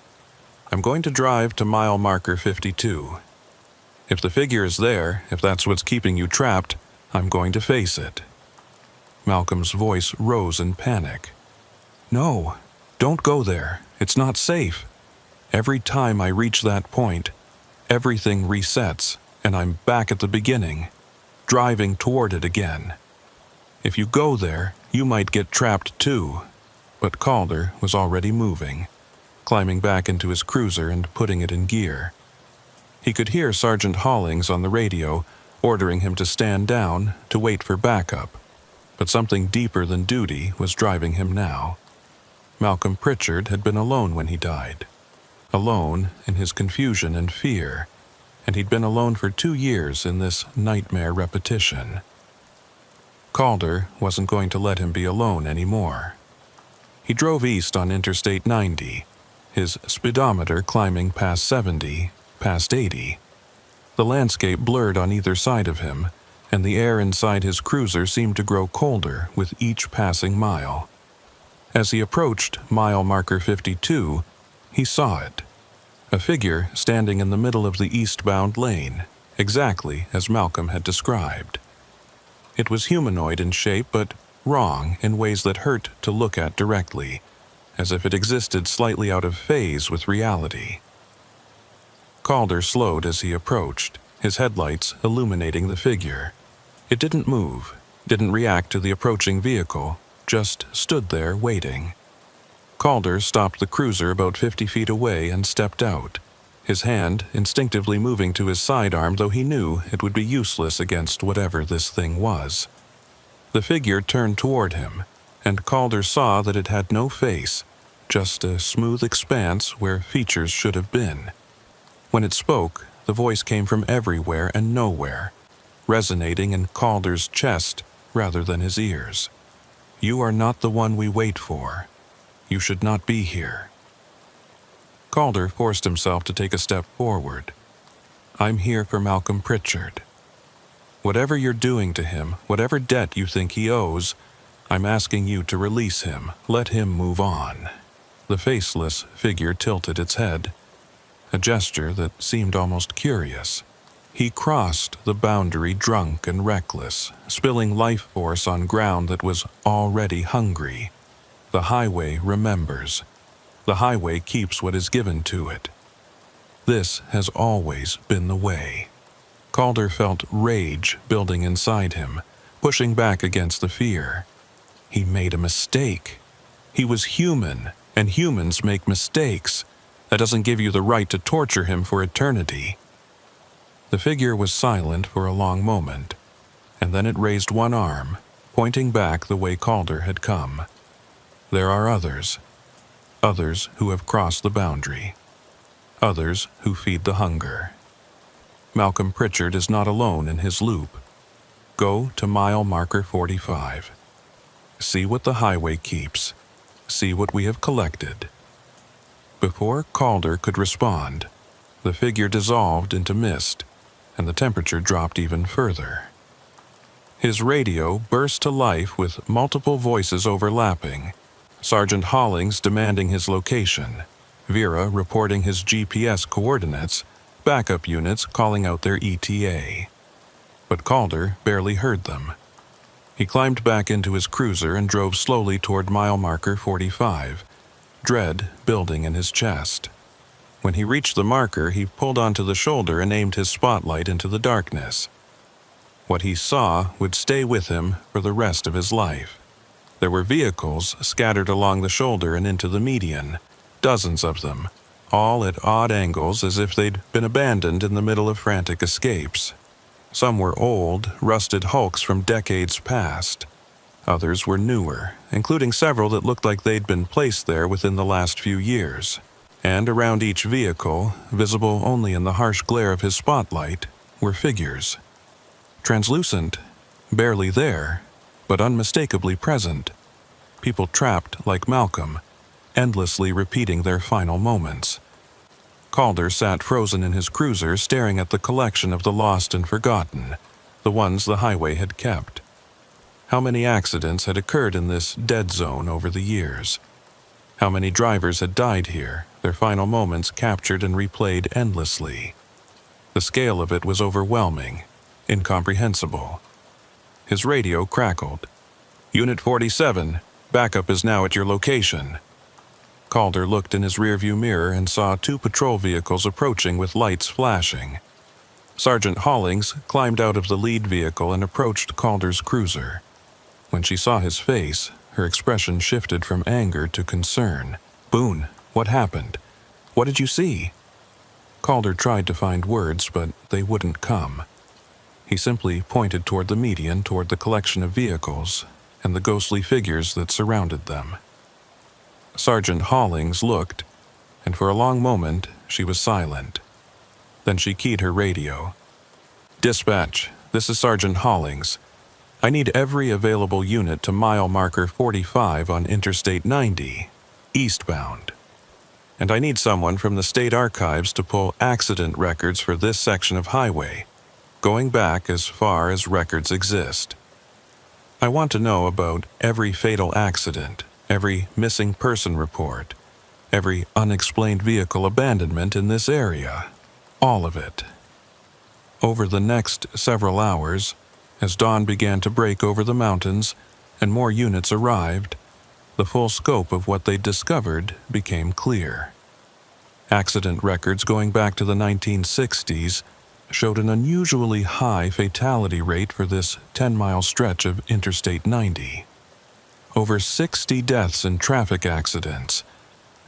I'm going to drive to mile marker 52. If the figure is there, if that's what's keeping you trapped, I'm going to face it. Malcolm's voice rose in panic. No, don't go there. It's not safe. Every time I reach that point, everything resets, and I'm back at the beginning, driving toward it again. If you go there, you might get trapped too. But Calder was already moving, climbing back into his cruiser and putting it in gear. He could hear Sergeant Hollings on the radio, ordering him to stand down, to wait for backup. But something deeper than duty was driving him now. Malcolm Pritchard had been alone when he died. Alone in his confusion and fear, and he'd been alone for 2 years in this nightmare repetition. Calder wasn't going to let him be alone anymore. He drove east on Interstate 90, his speedometer climbing past 70, past 80. The landscape blurred on either side of him, and the air inside his cruiser seemed to grow colder with each passing mile. As he approached mile marker 52, he saw it. A figure standing in the middle of the eastbound lane, exactly as Malcolm had described. It was humanoid in shape, but wrong in ways that hurt to look at directly, as if it existed slightly out of phase with reality. Calder slowed as he approached, his headlights illuminating the figure. It didn't move, didn't react to the approaching vehicle, just stood there waiting. Calder stopped the cruiser about 50 feet away and stepped out. his hand instinctively moving to his sidearm, though he knew it would be useless against whatever this thing was. The figure turned toward him, and Calder saw that it had no face, just a smooth expanse where features should have been. When it spoke, the voice came from everywhere and nowhere, resonating in Calder's chest rather than his ears. "You are not the one we wait for. You should not be here." Calder forced himself to take a step forward. "I'm here for Malcolm Pritchard. Whatever you're doing to him, whatever debt you think he owes, I'm asking you to release him. Let him move on." The faceless figure tilted its head, a gesture that seemed almost curious. He crossed the boundary drunk and reckless, spilling life force on ground that was already hungry. The highway remembers. The highway keeps what is given to it. This has always been the way. Calder felt rage building inside him, pushing back against the fear. He made a mistake. He was human, and humans make mistakes. That doesn't give you the right to torture him for eternity. The figure was silent for a long moment, and then it raised one arm, pointing back the way Calder had come. There are others who have crossed the boundary, others who feed the hunger. Malcolm Pritchard is not alone in his loop. Go to mile marker 45. See what the highway keeps. See what we have collected. Before Calder could respond, the figure dissolved into mist, and the temperature dropped even further. His radio burst to life with multiple voices overlapping, Sergeant Hollings demanding his location, Vera reporting his GPS coordinates, backup units calling out their ETA. But Calder barely heard them. He climbed back into his cruiser and drove slowly toward mile marker 45, dread building in his chest. When he reached the marker, he pulled onto the shoulder and aimed his spotlight into the darkness. What he saw would stay with him for the rest of his life. There were vehicles scattered along the shoulder and into the median, dozens of them, all at odd angles as if they'd been abandoned in the middle of frantic escapes. Some were old, rusted hulks from decades past. Others were newer, including several that looked like they'd been placed there within the last few years. And around each vehicle, visible only in the harsh glare of his spotlight, were figures. Translucent, barely there, but unmistakably present. People trapped like Malcolm, endlessly repeating their final moments. Calder sat frozen in his cruiser, staring at the collection of the lost and forgotten, the ones the highway had kept. How many accidents had occurred in this dead zone over the years? How many drivers had died here, their final moments captured and replayed endlessly? The scale of it was overwhelming, incomprehensible. His radio crackled. "Unit 47, backup is now at your location." Calder looked in his rearview mirror and saw 2 patrol vehicles approaching with lights flashing. Sergeant Hollings climbed out of the lead vehicle and approached Calder's cruiser. When she saw his face, her expression shifted from anger to concern. "Boone, what happened? What did you see?" Calder tried to find words, but they wouldn't come. He simply pointed toward the median, toward the collection of vehicles, and the ghostly figures that surrounded them. Sergeant Hollings looked, and for a long moment she was silent. Then she keyed her radio. "Dispatch, this is Sergeant Hollings. I need every available unit to mile marker 45 on Interstate 90, eastbound. And I need someone from the state archives to pull accident records for this section of highway, going back as far as records exist. I want to know about every fatal accident, every missing person report, every unexplained vehicle abandonment in this area. All of it." Over the next several hours, as dawn began to break over the mountains and more units arrived, the full scope of what they discovered became clear. Accident records going back to the 1960s showed an unusually high fatality rate for this 10-mile stretch of Interstate 90. Over 60 deaths in traffic accidents,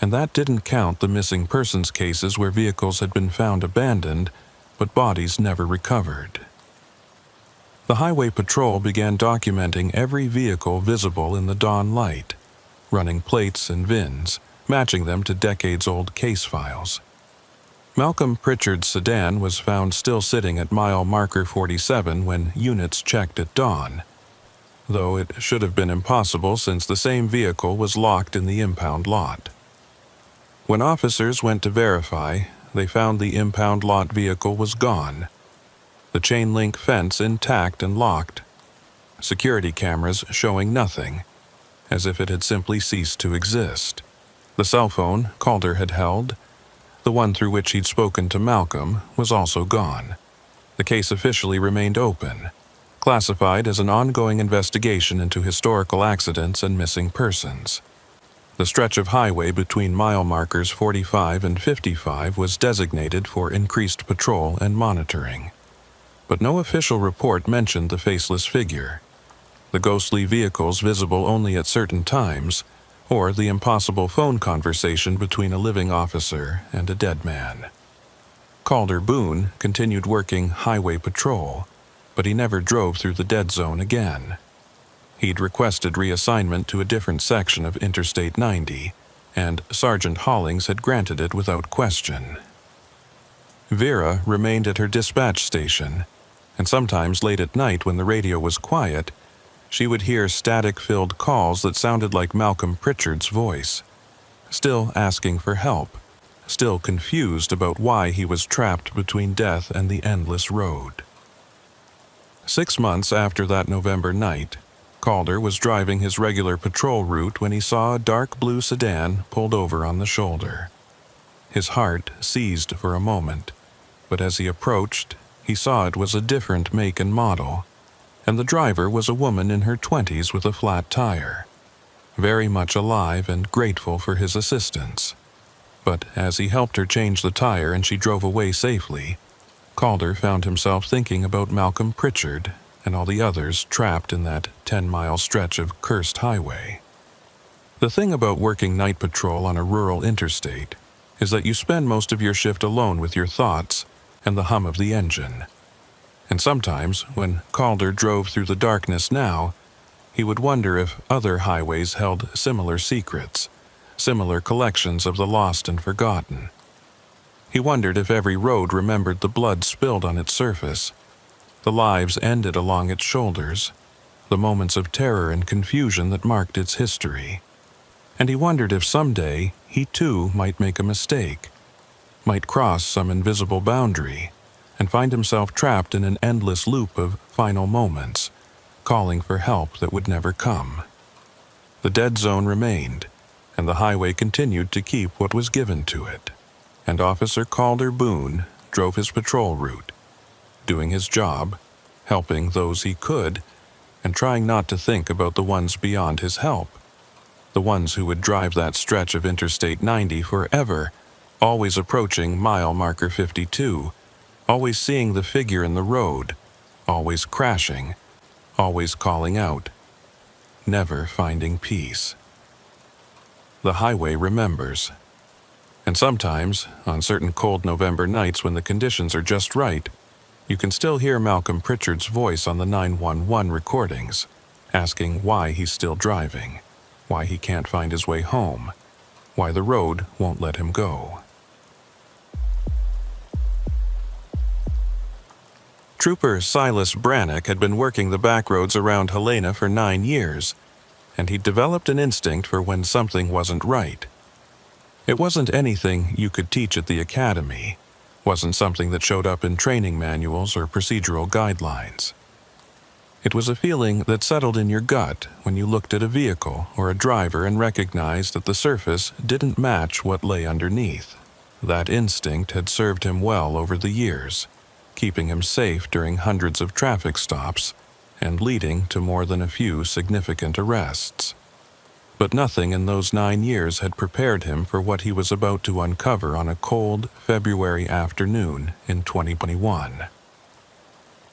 And that didn't count the missing persons cases where vehicles had been found abandoned, but bodies never recovered. The Highway Patrol began documenting every vehicle visible in the dawn light, running plates and VINs, matching them to decades-old case files. Malcolm Pritchard's sedan was found still sitting at mile marker 47 when units checked at dawn, though it should have been impossible since the same vehicle was locked in the impound lot. When officers went to verify, they found the impound lot vehicle was gone, the chain-link fence intact and locked, security cameras showing nothing, as if it had simply ceased to exist. The cell phone Calder had held, the one through which he'd spoken to Malcolm, was also gone. The case officially remained open, classified as an ongoing investigation into historical accidents and missing persons. The stretch of highway between mile markers 45 and 55 was designated for increased patrol and monitoring. But no official report mentioned the faceless figure, the ghostly vehicles visible only at certain times, or the impossible phone conversation between a living officer and a dead man. Calder Boone continued working highway patrol, but he never drove through the dead zone again. He'd requested reassignment to a different section of Interstate 90, and Sergeant Hollings had granted it without question. Vera remained at her dispatch station, and sometimes late at night when the radio was quiet, she would hear static-filled calls that sounded like Malcolm Pritchard's voice, still asking for help, still confused about why he was trapped between death and the endless road. 6 months after that November night, Calder was driving his regular patrol route when he saw a dark blue sedan pulled over on the shoulder. His heart seized for a moment, but as he approached, he saw it was a different make and model, and the driver was a woman in her 20s with a flat tire, very much alive and grateful for his assistance. But as he helped her change the tire and she drove away safely, Calder found himself thinking about Malcolm Pritchard and all the others trapped in that 10-mile stretch of cursed highway. The thing about working night patrol on a rural interstate is that you spend most of your shift alone with your thoughts and the hum of the engine. And sometimes, when Calder drove through the darkness now, he would wonder if other highways held similar secrets, similar collections of the lost and forgotten. He wondered if every road remembered the blood spilled on its surface, the lives ended along its shoulders, the moments of terror and confusion that marked its history. And he wondered if someday he too might make a mistake, might cross some invisible boundary, and find himself trapped in an endless loop of final moments, calling for help that would never come. The dead zone remained, and the highway continued to keep what was given to it. And Officer Calder Boone drove his patrol route, doing his job, helping those he could, and trying not to think about the ones beyond his help, the ones who would drive that stretch of Interstate 90 forever, always approaching mile marker 52, always seeing the figure in the road, always crashing, always calling out, never finding peace. The highway remembers. And sometimes, on certain cold November nights when the conditions are just right, you can still hear Malcolm Pritchard's voice on the 911 recordings, asking why he's still driving, why he can't find his way home, why the road won't let him go. Trooper Silas Brannock had been working the backroads around Helena for 9 years, and he'd developed an instinct for when something wasn't right. It wasn't anything you could teach at the academy, wasn't something that showed up in training manuals or procedural guidelines. It was a feeling that settled in your gut when you looked at a vehicle or a driver and recognized that the surface didn't match what lay underneath. That instinct had served him well over the years, keeping him safe during hundreds of traffic stops and leading to more than a few significant arrests. But nothing in those 9 years had prepared him for what he was about to uncover on a cold February afternoon in 2021.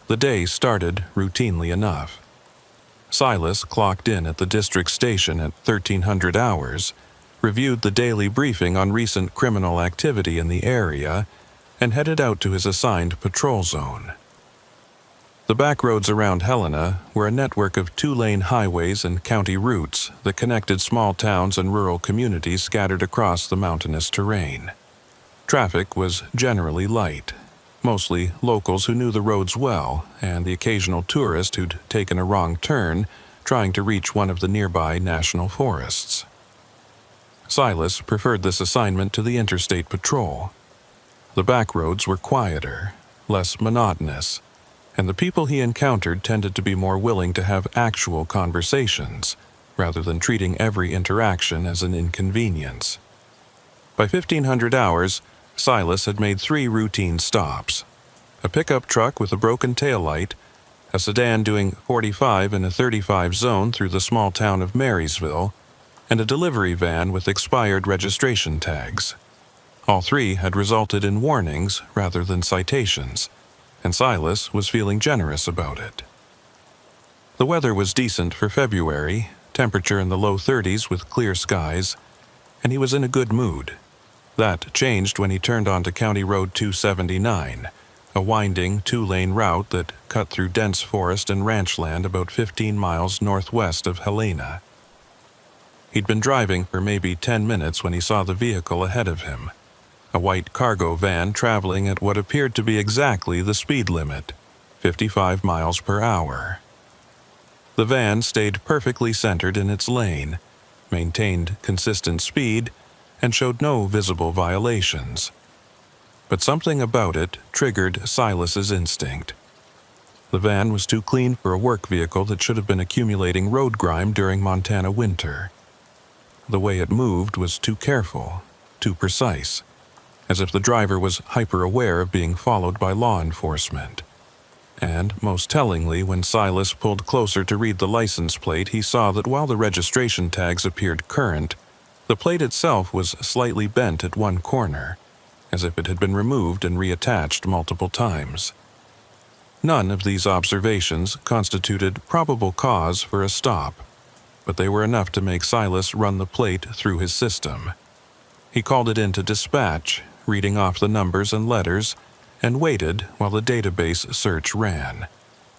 The day started routinely enough. Silas clocked in at the district station at 1300 hours, reviewed the daily briefing on recent criminal activity in the area, and headed out to his assigned patrol zone. The backroads around Helena were a network of two-lane highways and county routes that connected small towns and rural communities scattered across the mountainous terrain. Traffic was generally light, mostly locals who knew the roads well, and the occasional tourist who'd taken a wrong turn trying to reach one of the nearby national forests. Silas preferred this assignment to the interstate patrol. The backroads were quieter, less monotonous, and the people he encountered tended to be more willing to have actual conversations, rather than treating every interaction as an inconvenience. By 1500 hours, Silas had made 3 routine stops: a pickup truck with a broken taillight, a sedan doing 45 in a 35 zone through the small town of Marysville, and a delivery van with expired registration tags. All 3 had resulted in warnings rather than citations, and Silas was feeling generous about it. The weather was decent for February, temperature in the low 30s with clear skies, and he was in a good mood. That changed when he turned onto County Road 279, a winding 2-lane route that cut through dense forest and ranch land about 15 miles northwest of Helena. He'd been driving for maybe 10 minutes when he saw the vehicle ahead of him, a white cargo van traveling at what appeared to be exactly the speed limit, 55 miles per hour. The van stayed perfectly centered in its lane, maintained consistent speed, and showed no visible violations. But something about it triggered Silas's instinct. The van was too clean for a work vehicle that should have been accumulating road grime during Montana winter. The way it moved was too careful, too precise, as if the driver was hyper-aware of being followed by law enforcement. And, most tellingly, when Silas pulled closer to read the license plate, he saw that while the registration tags appeared current, the plate itself was slightly bent at one corner, as if it had been removed and reattached multiple times. None of these observations constituted probable cause for a stop, but they were enough to make Silas run the plate through his system. He called it into dispatch, reading off the numbers and letters, and waited while the database search ran.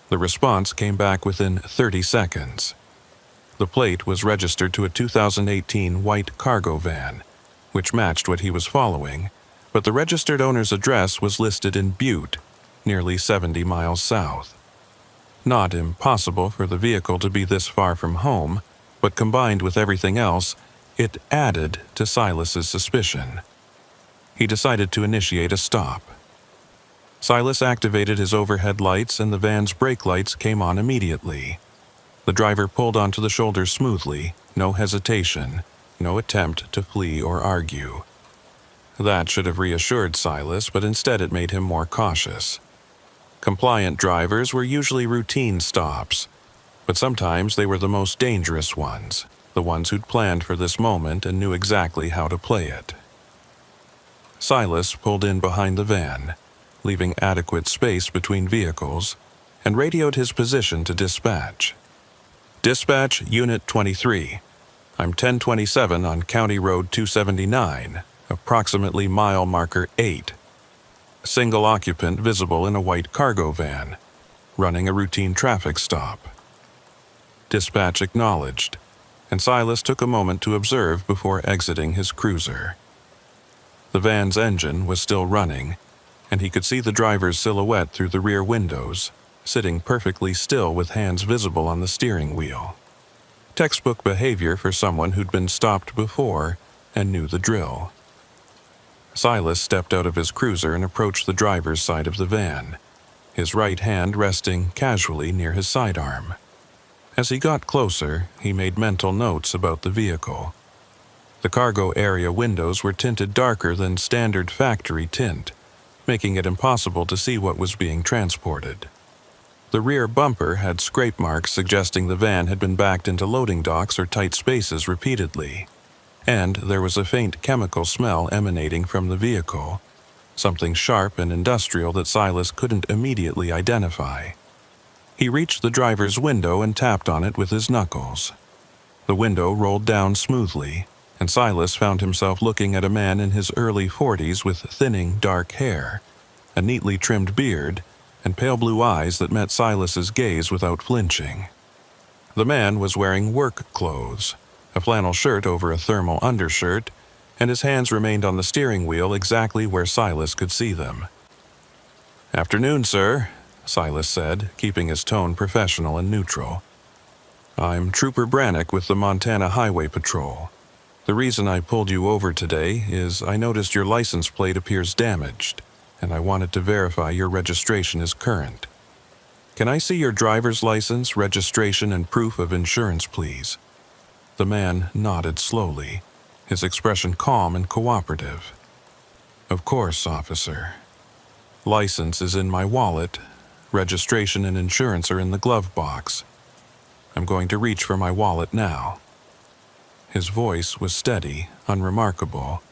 The response came back within 30 seconds. The plate was registered to a 2018 white cargo van, which matched what he was following, but the registered owner's address was listed in Butte, nearly 70 miles south. Not impossible for the vehicle to be this far from home, but combined with everything else, it added to Silas's suspicion. He decided to initiate a stop. Silas activated his overhead lights and the van's brake lights came on immediately. The driver pulled onto the shoulder smoothly, no hesitation, no attempt to flee or argue. That should have reassured Silas, but instead it made him more cautious. Compliant drivers were usually routine stops, but sometimes they were the most dangerous ones, the ones who'd planned for this moment and knew exactly how to play it. Silas pulled in behind the van, leaving adequate space between vehicles, and radioed his position to dispatch. Dispatch Unit 23. I'm 1027 on County Road 279, approximately mile marker 8. Single occupant visible in a white cargo van, running a routine traffic stop. Dispatch acknowledged, and Silas took a moment to observe before exiting his cruiser. The van's engine was still running, and he could see the driver's silhouette through the rear windows, sitting perfectly still with hands visible on the steering wheel. Textbook behavior for someone who'd been stopped before and knew the drill. Silas stepped out of his cruiser and approached the driver's side of the van, his right hand resting casually near his sidearm. As he got closer, he made mental notes about the vehicle. The cargo area windows were tinted darker than standard factory tint, making it impossible to see what was being transported. The rear bumper had scrape marks suggesting the van had been backed into loading docks or tight spaces repeatedly, and there was a faint chemical smell emanating from the vehicle, something sharp and industrial that Silas couldn't immediately identify. He reached the driver's window and tapped on it with his knuckles. The window rolled down smoothly, and Silas found himself looking at a man in his early 40s with thinning dark hair, a neatly trimmed beard, and pale blue eyes that met Silas's gaze without flinching. The man was wearing work clothes, a flannel shirt over a thermal undershirt, and his hands remained on the steering wheel exactly where Silas could see them. "Afternoon, sir," Silas said, keeping his tone professional and neutral. "I'm Trooper Brannick with the Montana Highway Patrol. The reason I pulled you over today is I noticed your license plate appears damaged, and I wanted to verify your registration is current. Can I see your driver's license, registration, and proof of insurance, please?" The man nodded slowly, his expression calm and cooperative. "Of course, officer. License is in my wallet. Registration and insurance are in the glove box. I'm going to reach for my wallet now." His voice was steady, unremarkable,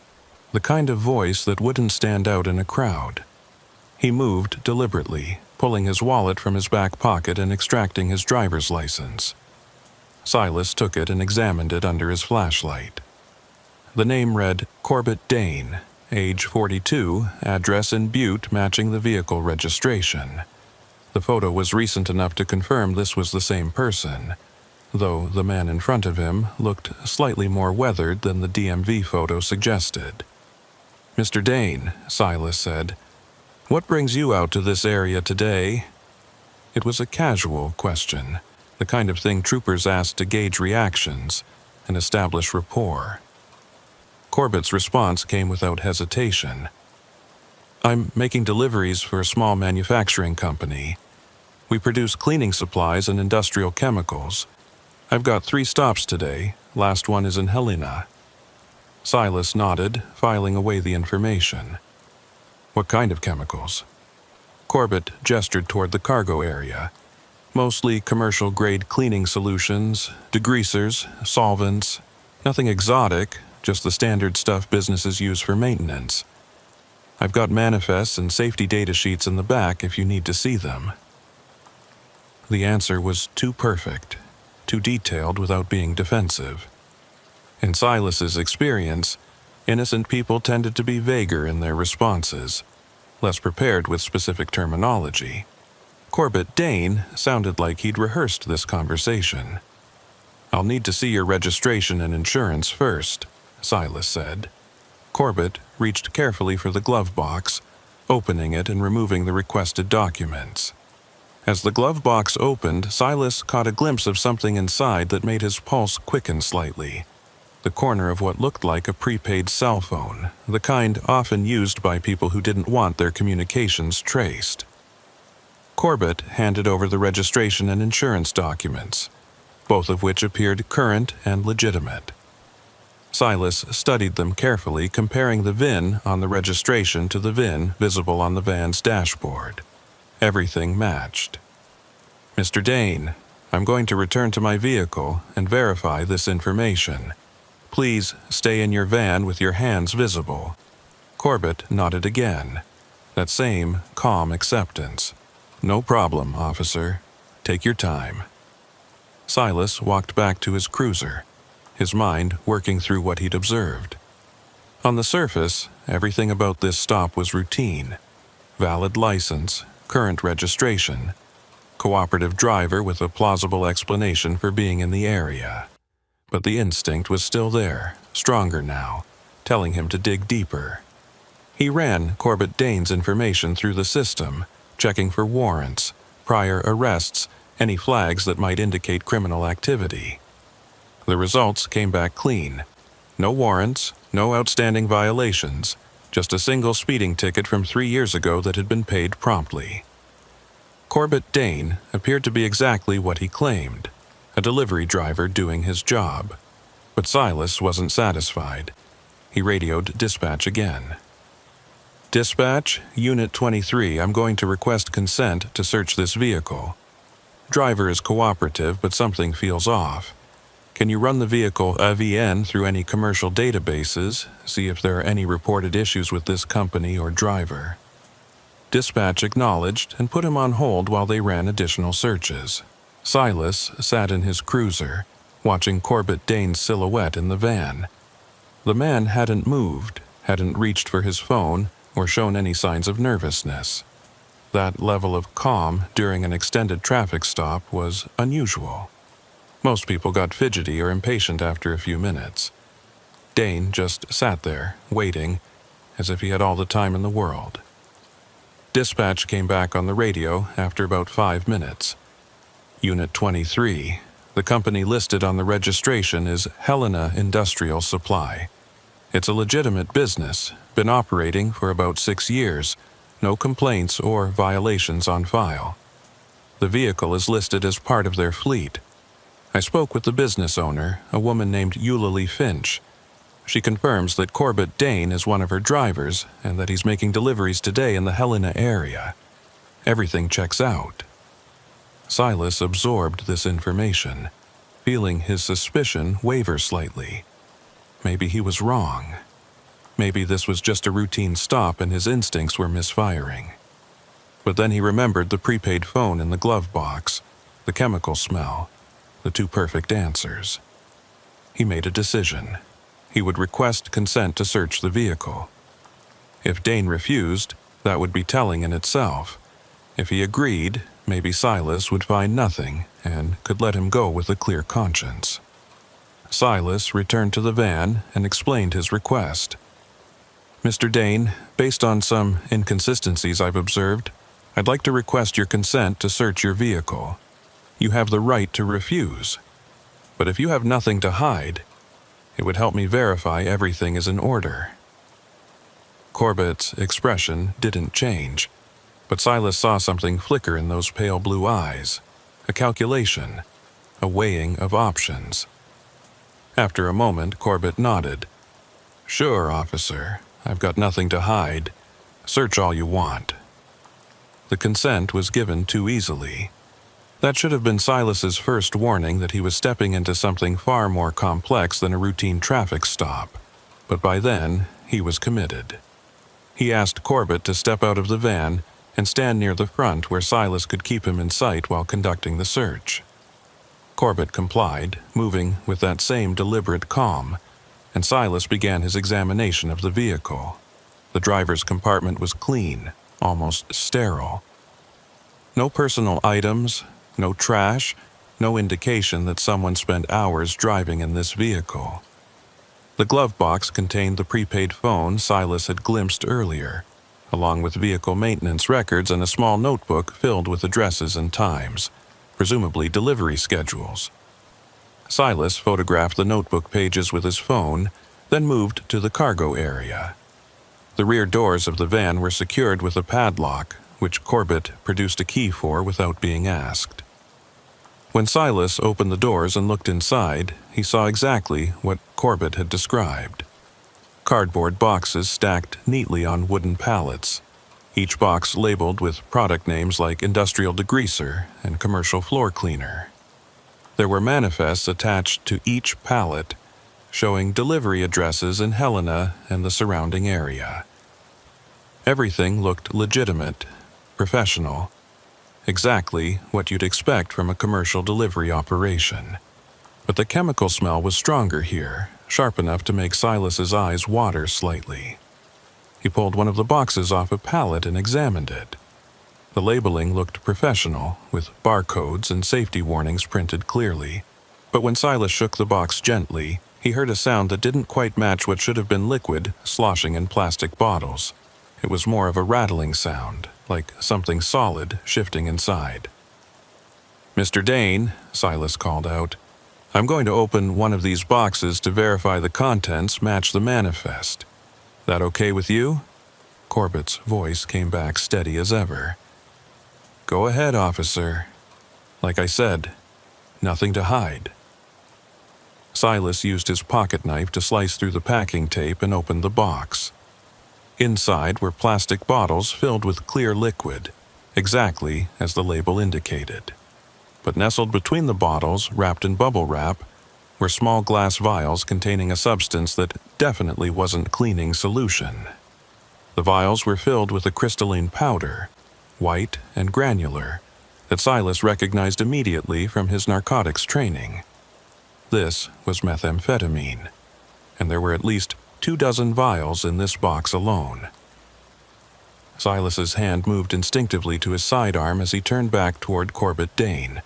the kind of voice that wouldn't stand out in a crowd. He moved deliberately, pulling his wallet from his back pocket and extracting his driver's license. Silas took it and examined it under his flashlight. The name read Corbett Dane, age 42, address in Butte matching the vehicle registration. The photo was recent enough to confirm this was the same person, though the man in front of him looked slightly more weathered than the DMV photo suggested. "Mr. Dane," Silas said, "what brings you out to this area today?" It was a casual question, the kind of thing troopers asked to gauge reactions and establish rapport. Corbett's response came without hesitation. "I'm making deliveries for a small manufacturing company. We produce cleaning supplies and industrial chemicals. I've got 3 stops today. Last one is in Helena." Silas nodded, filing away the information. "What kind of chemicals?" Corbett gestured toward the cargo area. "Mostly commercial-grade cleaning solutions, degreasers, solvents. Nothing exotic, just the standard stuff businesses use for maintenance. I've got manifests and safety data sheets in the back if you need to see them." The answer was too perfect, too detailed without being defensive. In Silas's experience, innocent people tended to be vaguer in their responses, less prepared with specific terminology. Corbett Dane sounded like he'd rehearsed this conversation. "I'll need to see your registration and insurance first," Silas said. Corbett reached carefully for the glove box, opening it and removing the requested documents. As the glove box opened, Silas caught a glimpse of something inside that made his pulse quicken slightly. The corner of what looked like a prepaid cell phone, the kind often used by people who didn't want their communications traced. Corbett handed over the registration and insurance documents, both of which appeared current and legitimate. Silas studied them carefully, comparing the VIN on the registration to the VIN visible on the van's dashboard. Everything matched. "Mr. Dane, I'm going to return to my vehicle and verify this information. Please stay in your van with your hands visible." Corbett nodded again, that same calm acceptance. "No problem, officer. Take your time." Silas walked back to his cruiser, his mind working through what he'd observed. On the surface, everything about this stop was routine. Valid license, current registration, cooperative driver with a plausible explanation for being in the area. But the instinct was still there, stronger now, telling him to dig deeper. He ran Corbett Dane's information through the system, checking for warrants, prior arrests, any flags that might indicate criminal activity. The results came back clean. No warrants, no outstanding violations, just a single speeding ticket from 3 years ago that had been paid promptly. Corbett Dane appeared to be exactly what he claimed, a delivery driver doing his job. But Silas wasn't satisfied. He radioed dispatch again. "Dispatch, Unit 23, I'm going to request consent to search this vehicle. Driver is cooperative, but something feels off. Can you run the vehicle AVN through any commercial databases, see if there are any reported issues with this company or driver?" Dispatch acknowledged and put him on hold while they ran additional searches. Silas sat in his cruiser, watching Corbett Dane's silhouette in the van. The man hadn't moved, hadn't reached for his phone, or shown any signs of nervousness. That level of calm during an extended traffic stop was unusual. Most people got fidgety or impatient after a few minutes. Dane just sat there, waiting, as if he had all the time in the world. Dispatch came back on the radio after about 5 minutes. Unit 23, the company listed on the registration is Helena Industrial Supply. It's a legitimate business, been operating for about 6 years, no complaints or violations on file. The vehicle is listed as part of their fleet. I spoke with the business owner, a woman named Eulalie Finch. She confirms that Corbett Dane is one of her drivers and that he's making deliveries today in the Helena area. Everything checks out. Silas absorbed this information, feeling his suspicion waver slightly. Maybe he was wrong. Maybe this was just a routine stop and his instincts were misfiring. But then he remembered the prepaid phone in the glove box, the chemical smell, the two perfect answers. He made a decision. He would request consent to search the vehicle. If Dane refused, that would be telling in itself. If he agreed, maybe Silas would find nothing and could let him go with a clear conscience. Silas returned to the van and explained his request. Mr. Dane, based on some inconsistencies I've observed, I'd like to request your consent to search your vehicle. You have the right to refuse. But if you have nothing to hide, it would help me verify everything is in order. Corbett's expression didn't change, but Silas saw something flicker in those pale blue eyes, a calculation, a weighing of options. After a moment, Corbett nodded. Sure, officer, I've got nothing to hide. Search all you want. The consent was given too easily. That should have been Silas's first warning that he was stepping into something far more complex than a routine traffic stop. But by then, he was committed. He asked Corbett to step out of the van and stand near the front where Silas could keep him in sight while conducting the search. Corbett complied, moving with that same deliberate calm, and Silas began his examination of the vehicle. The driver's compartment was clean, almost sterile. No personal items, no trash, no indication that someone spent hours driving in this vehicle. The glove box contained the prepaid phone Silas had glimpsed earlier, along with vehicle maintenance records and a small notebook filled with addresses and times, presumably delivery schedules. Silas photographed the notebook pages with his phone, then moved to the cargo area. The rear doors of the van were secured with a padlock, which Corbett produced a key for without being asked. When Silas opened the doors and looked inside, he saw exactly what Corbett had described. Cardboard boxes stacked neatly on wooden pallets, each box labeled with product names like industrial degreaser and commercial floor cleaner. There were manifests attached to each pallet, showing delivery addresses in Helena and the surrounding area. Everything looked legitimate, professional, exactly what you'd expect from a commercial delivery operation. But the chemical smell was stronger here, sharp enough to make Silas's eyes water slightly. He pulled one of the boxes off a pallet and examined it. The labeling looked professional, with barcodes and safety warnings printed clearly. But when Silas shook the box gently, he heard a sound that didn't quite match what should have been liquid sloshing in plastic bottles. It was more of a rattling sound, like something solid shifting inside. "Mr. Dane," Silas called out, "I'm going to open one of these boxes to verify the contents match the manifest. That okay with you?" Corbett's voice came back steady as ever. "Go ahead, officer. Like I said, nothing to hide." Silas used his pocket knife to slice through the packing tape and opened the box. Inside were plastic bottles filled with clear liquid, exactly as the label indicated. But nestled between the bottles, wrapped in bubble wrap, were small glass vials containing a substance that definitely wasn't cleaning solution. The vials were filled with a crystalline powder, white and granular, that Silas recognized immediately from his narcotics training. This was methamphetamine, and there were at least 24 vials in this box alone. Silas's hand moved instinctively to his sidearm as he turned back toward Corbett Dane.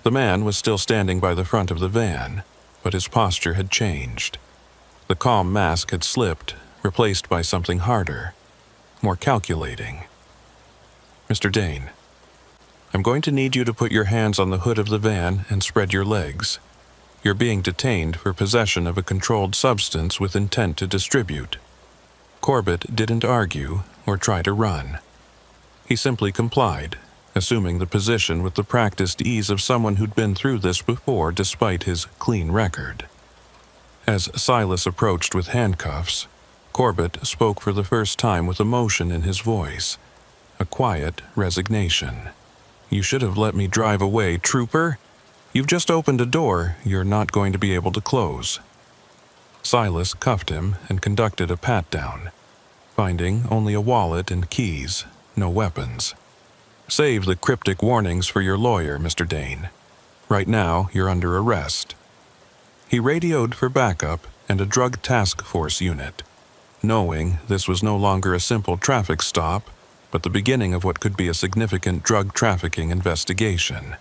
The man was still standing by the front of the van, but his posture had changed. The calm mask had slipped, replaced by something harder, more calculating. "Mr. Dane, I'm going to need you to put your hands on the hood of the van and spread your legs. You're being detained for possession of a controlled substance with intent to distribute." Corbett didn't argue or try to run. He simply complied, assuming the position with the practiced ease of someone who'd been through this before despite his clean record. As Silas approached with handcuffs, Corbett spoke for the first time with emotion in his voice, a quiet resignation. "You should have let me drive away, trooper. You've just opened a door you're not going to be able to close." Silas cuffed him and conducted a pat-down, finding only a wallet and keys, no weapons. "Save the cryptic warnings for your lawyer, Mr. Dane. Right now, you're under arrest." He radioed for backup and a drug task force unit, knowing this was no longer a simple traffic stop, but the beginning of what could be a significant drug trafficking investigation.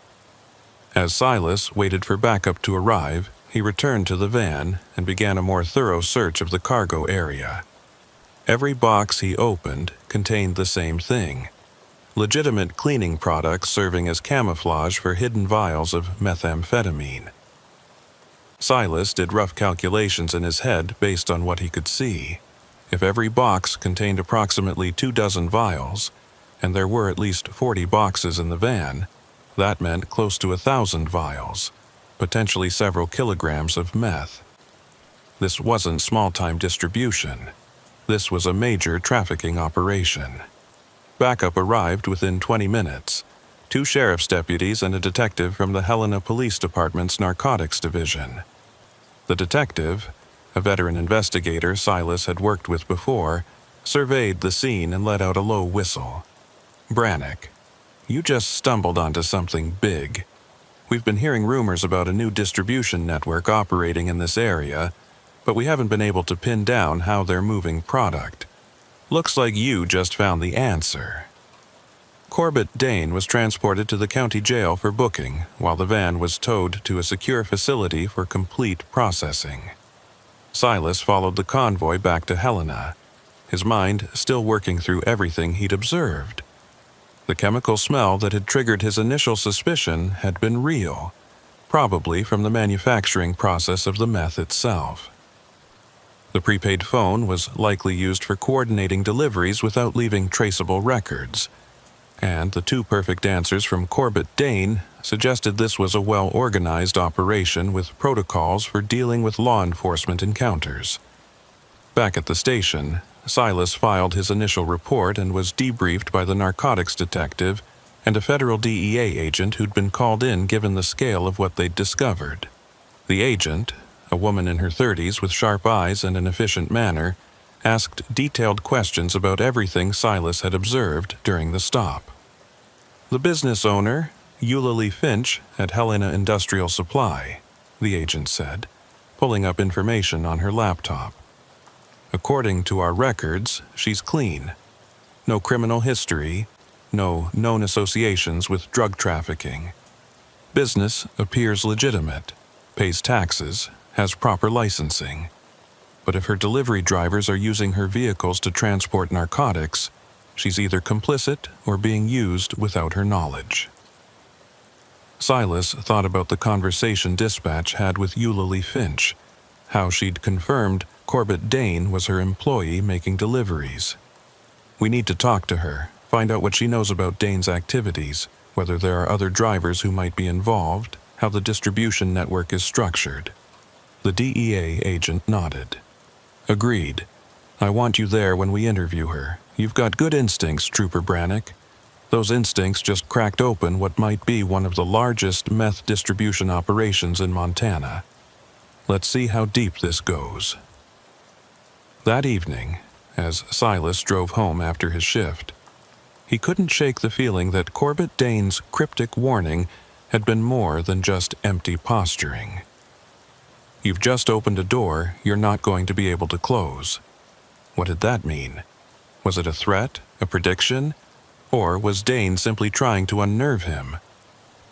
As Silas waited for backup to arrive, he returned to the van and began a more thorough search of the cargo area. Every box he opened contained the same thing: legitimate cleaning products serving as camouflage for hidden vials of methamphetamine. Silas did rough calculations in his head based on what he could see. If every box contained approximately 24 vials, and there were at least 40 boxes in the van, that meant close to 1,000 vials, potentially several kilograms of meth. This wasn't small-time distribution. This was a major trafficking operation. Backup arrived within 20 minutes. 2 sheriff's deputies and a detective from the Helena Police Department's Narcotics Division. The detective, a veteran investigator Silas had worked with before, surveyed the scene and let out a low whistle. "Brannick, you just stumbled onto something big. We've been hearing rumors about a new distribution network operating in this area, but we haven't been able to pin down how they're moving product. Looks like you just found the answer." Corbett Dane was transported to the county jail for booking, while the van was towed to a secure facility for complete processing. Silas followed the convoy back to Helena, his mind still working through everything he'd observed. The chemical smell that had triggered his initial suspicion had been real, probably from the manufacturing process of the meth itself. The prepaid phone was likely used for coordinating deliveries without leaving traceable records, and the 2 perfect answers from Corbett Dane suggested this was a well-organized operation with protocols for dealing with law enforcement encounters. Back at the station, Silas filed his initial report and was debriefed by the narcotics detective and a federal DEA agent who'd been called in given the scale of what they'd discovered. The agent, a woman in her 30s with sharp eyes and an efficient manner, asked detailed questions about everything Silas had observed during the stop. "The business owner, Eulalie Finch, at Helena Industrial Supply," the agent said, pulling up information on her laptop. "According to our records, she's clean. No criminal history, no known associations with drug trafficking. Business appears legitimate, pays taxes, has proper licensing. But if her delivery drivers are using her vehicles to transport narcotics, she's either complicit or being used without her knowledge." Silas thought about the conversation dispatch had with Eulalie Finch, how she'd confirmed Corbett Dane was her employee making deliveries. "We need to talk to her, find out what she knows about Dane's activities, whether there are other drivers who might be involved, how the distribution network is structured." The DEA agent nodded. "Agreed. I want you there when we interview her. You've got good instincts, Trooper Brannick. Those instincts just cracked open what might be one of the largest meth distribution operations in Montana. Let's see how deep this goes." That evening, as Silas drove home after his shift, he couldn't shake the feeling that Corbett Dane's cryptic warning had been more than just empty posturing. You've just opened a door you're not going to be able to close. What did that mean? Was it a threat, a prediction, or was Dane simply trying to unnerve him?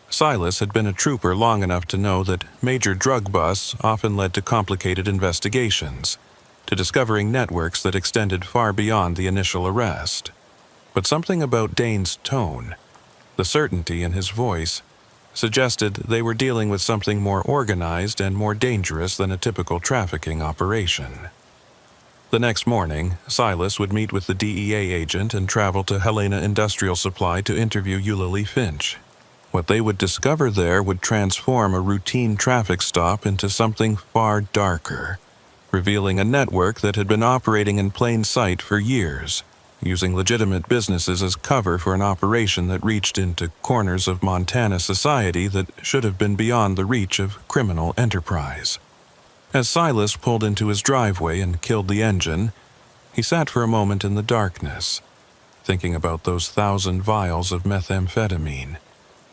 Silas had been a trooper long enough to know that major drug busts often led to complicated investigations, to discovering networks that extended far beyond the initial arrest. But something about Dane's tone, the certainty in his voice, suggested they were dealing with something more organized and more dangerous than a typical trafficking operation. The next morning, Silas would meet with the DEA agent and travel to Helena Industrial Supply to interview Eulalie Finch. What they would discover there would transform a routine traffic stop into something far darker, revealing a network that had been operating in plain sight for years, using legitimate businesses as cover for an operation that reached into corners of Montana society that should have been beyond the reach of criminal enterprise. As Silas pulled into his driveway and killed the engine, he sat for a moment in the darkness, thinking about those 1,000 vials of methamphetamine,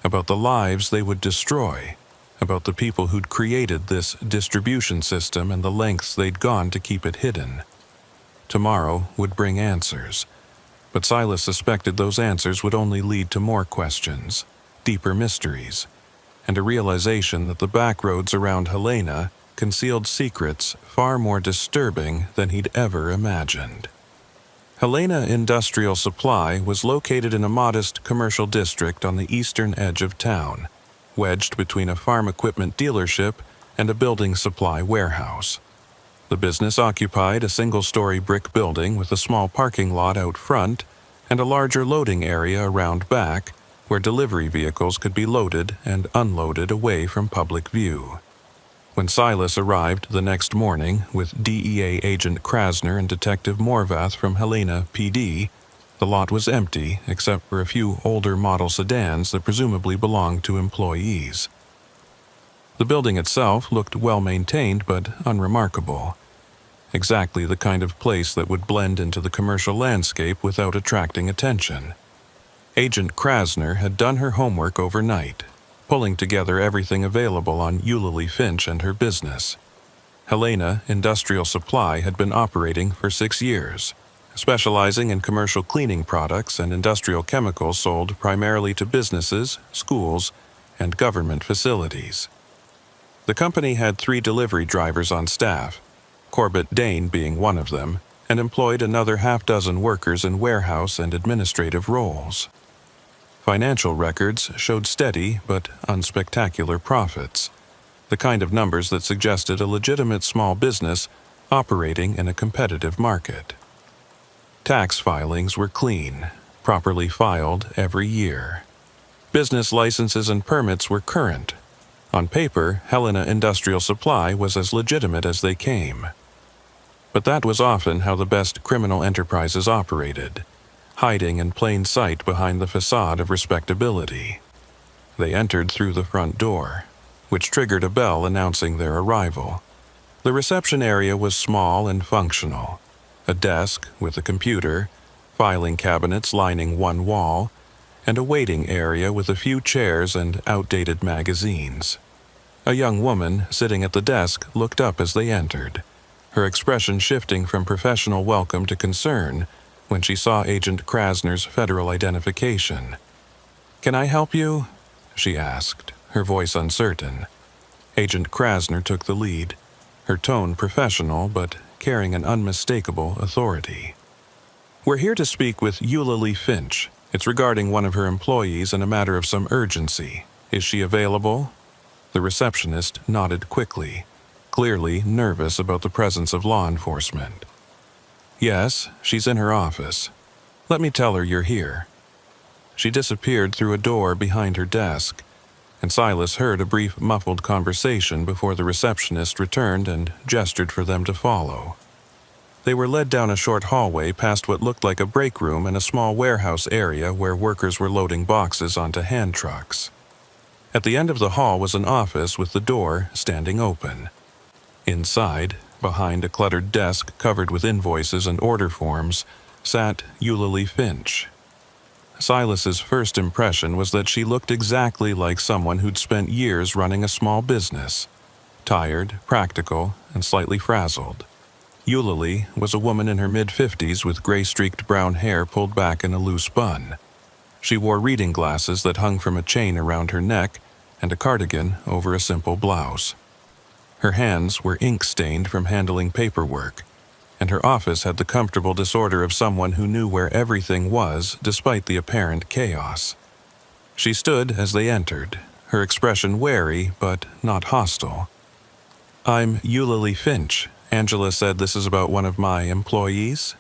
about the lives they would destroy, about the people who'd created this distribution system and the lengths they'd gone to keep it hidden. Tomorrow would bring answers, but Silas suspected those answers would only lead to more questions, deeper mysteries, and a realization that the backroads around Helena concealed secrets far more disturbing than he'd ever imagined. Helena Industrial Supply was located in a modest commercial district on the eastern edge of town, wedged between a farm equipment dealership and a building supply warehouse. The business occupied a single-story brick building with a small parking lot out front and a larger loading area around back where delivery vehicles could be loaded and unloaded away from public view. When Silas arrived the next morning with DEA Agent Krasner and Detective Morvath from Helena PD, the lot was empty except for a few older model sedans that presumably belonged to employees. The building itself looked well-maintained but unremarkable. Exactly the kind of place that would blend into the commercial landscape without attracting attention. Agent Krasner had done her homework overnight, pulling together everything available on Eulalie Finch and her business. Helena Industrial Supply had been operating for 6 years, specializing in commercial cleaning products and industrial chemicals sold primarily to businesses, schools, and government facilities. The company had 3 delivery drivers on staff, Corbett Dane being one of them, and employed another half-dozen workers in warehouse and administrative roles. Financial records showed steady but unspectacular profits, the kind of numbers that suggested a legitimate small business operating in a competitive market. Tax filings were clean, properly filed every year. Business licenses and permits were current. On paper, Helena Industrial Supply was as legitimate as they came. But that was often how the best criminal enterprises operated, hiding in plain sight behind the facade of respectability. They entered through the front door, which triggered a bell announcing their arrival. The reception area was small and functional. A desk with a computer, filing cabinets lining one wall, and a waiting area with a few chairs and outdated magazines. A young woman sitting at the desk looked up as they entered, her expression shifting from professional welcome to concern when she saw Agent Krasner's federal identification. "Can I help you?" she asked, her voice uncertain. Agent Krasner took the lead, her tone professional but carrying an unmistakable authority. "We're here to speak with Eulalie Finch. It's regarding one of her employees and a matter of some urgency. Is she available?" The receptionist nodded quickly, clearly nervous about the presence of law enforcement. "Yes, she's in her office. Let me tell her you're here." She disappeared through a door behind her desk, and Silas heard a brief muffled conversation before the receptionist returned and gestured for them to follow. They were led down a short hallway past what looked like a break room and a small warehouse area where workers were loading boxes onto hand trucks. At the end of the hall was an office with the door standing open. Inside, behind a cluttered desk covered with invoices and order forms, sat Eulalie Finch. Silas's first impression was that she looked exactly like someone who'd spent years running a small business. tired, practical, and slightly frazzled. Eulalie was a woman in her mid-50s with gray-streaked brown hair pulled back in a loose bun. She wore reading glasses that hung from a chain around her neck and a cardigan over a simple blouse. Her hands were ink-stained from handling paperwork, and her office had the comfortable disorder of someone who knew where everything was despite the apparent chaos. She stood as they entered, her expression wary but not hostile. "I'm Eulalie Finch. Angela said this is about one of my employees."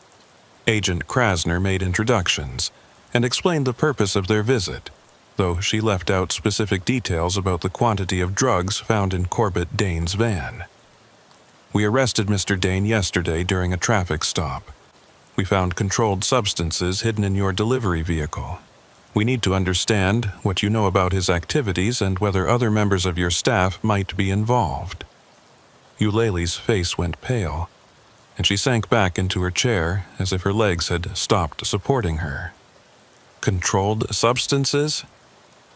Agent Krasner made introductions and explained the purpose of their visit, though she left out specific details about the quantity of drugs found in Corbett Dane's van. "We arrested Mr. Dane yesterday during a traffic stop. We found controlled substances hidden in your delivery vehicle. We need to understand what you know about his activities and whether other members of your staff might be involved." Eulalie's face went pale, and she sank back into her chair as if her legs had stopped supporting her. "Controlled substances?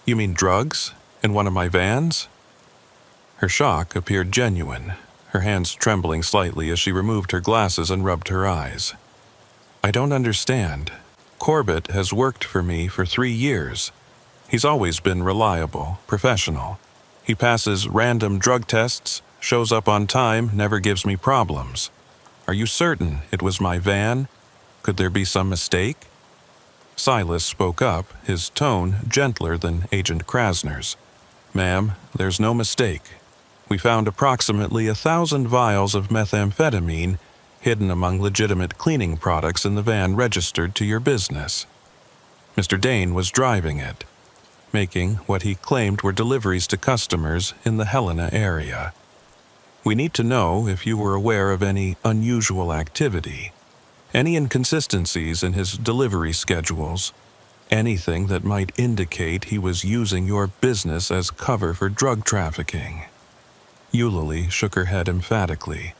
You mean drugs? In one of my vans?" Her shock appeared genuine, her hands trembling slightly as she removed her glasses and rubbed her eyes. "I don't understand. Corbett has worked for me for 3 years. He's always been reliable, professional. He passes random drug tests, shows up on time, never gives me problems. Are you certain it was my van? Could there be some mistake?" Silas spoke up, his tone gentler than Agent Krasner's. "Ma'am, there's no mistake. We found approximately 1,000 vials of methamphetamine hidden among legitimate cleaning products in the van registered to your business. Mr. Dane was driving it, making what he claimed were deliveries to customers in the Helena area. We need to know if you were aware of any unusual activity, any inconsistencies in his delivery schedules, anything that might indicate he was using your business as cover for drug trafficking." Eulalie shook her head emphatically.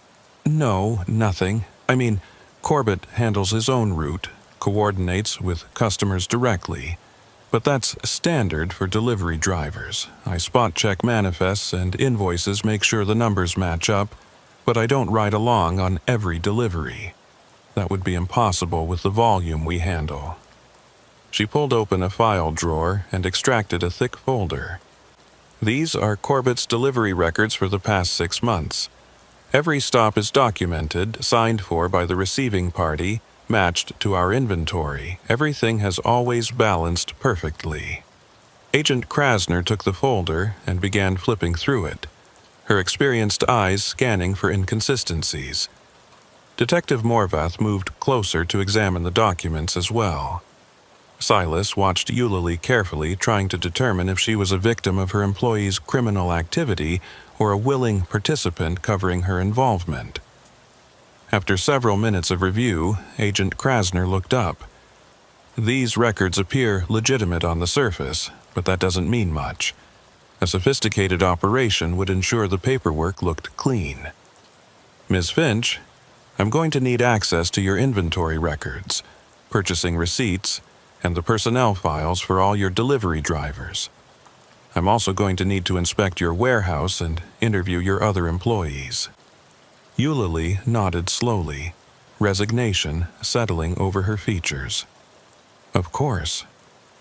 "No, nothing. I mean, Corbett handles his own route, coordinates with customers directly. But that's standard for delivery drivers. I spot-check manifests and invoices, make sure the numbers match up, but I don't ride along on every delivery. That would be impossible with the volume we handle." She pulled open a file drawer and extracted a thick folder. "These are Corbett's delivery records for the past 6 months. Every stop is documented, signed for by the receiving party, matched to our inventory. Everything has always balanced perfectly." Agent Krasner took the folder and began flipping through it, her experienced eyes scanning for inconsistencies. Detective Morvath moved closer to examine the documents as well. Silas watched Eulalie carefully, trying to determine if she was a victim of her employee's criminal activity or a willing participant covering her involvement. After several minutes of review, Agent Krasner looked up. "These records appear legitimate on the surface, but that doesn't mean much. A sophisticated operation would ensure the paperwork looked clean. Ms. Finch, I'm going to need access to your inventory records, purchasing receipts, and the personnel files for all your delivery drivers. I'm also going to need to inspect your warehouse and interview your other employees." Eulalie nodded slowly, resignation settling over her features. "Of course.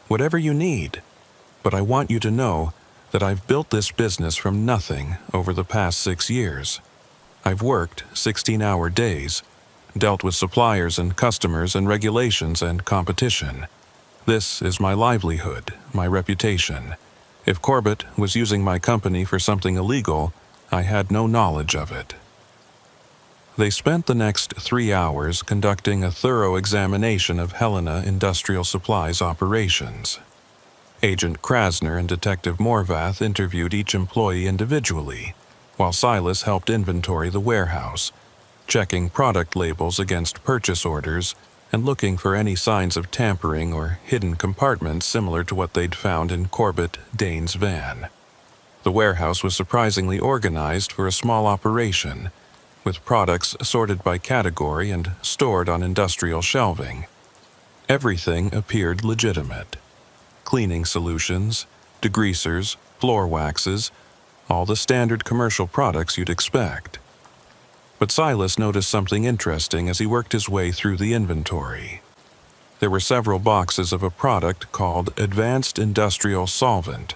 Whatever you need. But I want you to know that I've built this business from nothing over the past 6 years. I've worked 16-hour days, dealt with suppliers and customers and regulations and competition. This is my livelihood, my reputation. If Corbett was using my company for something illegal, I had no knowledge of it." They spent the next 3 hours conducting a thorough examination of Helena Industrial Supplies operations. Agent Krasner and Detective Morvath interviewed each employee individually, while Silas helped inventory the warehouse, checking product labels against purchase orders and looking for any signs of tampering or hidden compartments similar to what they'd found in Corbett Dane's van. The warehouse was surprisingly organized for a small operation, with products sorted by category and stored on industrial shelving. Everything appeared legitimate. Cleaning solutions, degreasers, floor waxes, all the standard commercial products you'd expect. But Silas noticed something interesting as he worked his way through the inventory. There were several boxes of a product called Advanced Industrial Solvent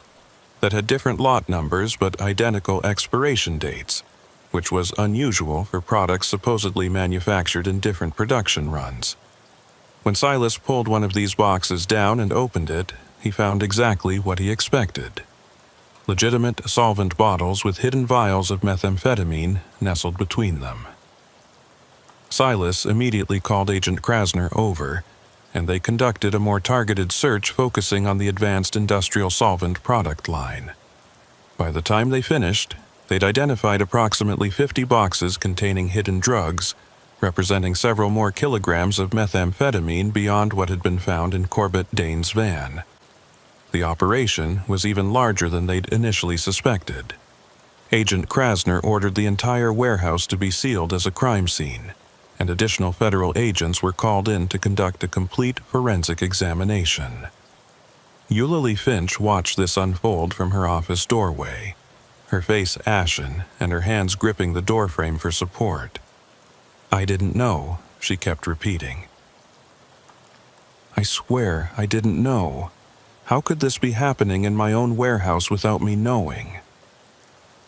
that had different lot numbers but identical expiration dates, which was unusual for products supposedly manufactured in different production runs. When Silas pulled one of these boxes down and opened it, he found exactly what he expected. Legitimate solvent bottles with hidden vials of methamphetamine nestled between them. Silas immediately called Agent Krasner over, and they conducted a more targeted search focusing on the Advanced Industrial Solvent product line. By the time they finished, they'd identified approximately 50 boxes containing hidden drugs, representing several more kilograms of methamphetamine beyond what had been found in Corbett Dane's van. The operation was even larger than they'd initially suspected. Agent Krasner ordered the entire warehouse to be sealed as a crime scene, and additional federal agents were called in to conduct a complete forensic examination. Eulalie Finch watched this unfold from her office doorway, her face ashen and her hands gripping the doorframe for support. "I didn't know," she kept repeating. "I swear I didn't know. How could this be happening in my own warehouse without me knowing?"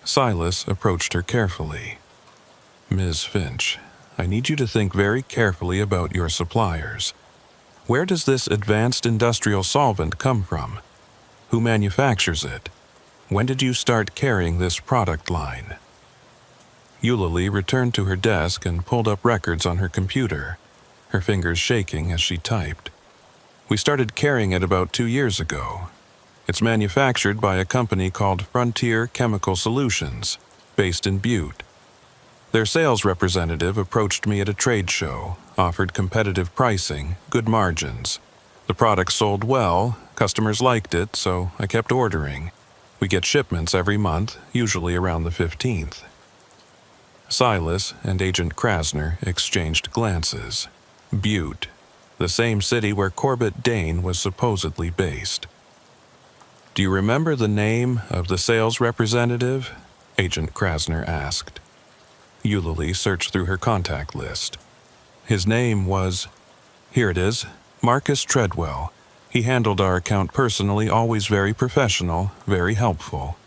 Silas approached her carefully. "Ms. Finch, I need you to think very carefully about your suppliers. Where does this advanced industrial solvent come from? Who manufactures it? When did you start carrying this product line?" Eulalie returned to her desk and pulled up records on her computer, her fingers shaking as she typed. "We started carrying it about 2 years ago. It's manufactured by a company called Frontier Chemical Solutions, based in Butte. Their sales representative approached me at a trade show, offered competitive pricing, good margins. The product sold well, customers liked it, so I kept ordering. We get shipments every month, usually around the 15th. Silas and Agent Krasner exchanged glances. Butte, the same city where Corbett Dane was supposedly based. "Do you remember the name of the sales representative?" Agent Krasner asked. Eulalie searched through her contact list. "His name was... Here it is, Marcus Treadwell. He handled our account personally, always very professional, very helpful."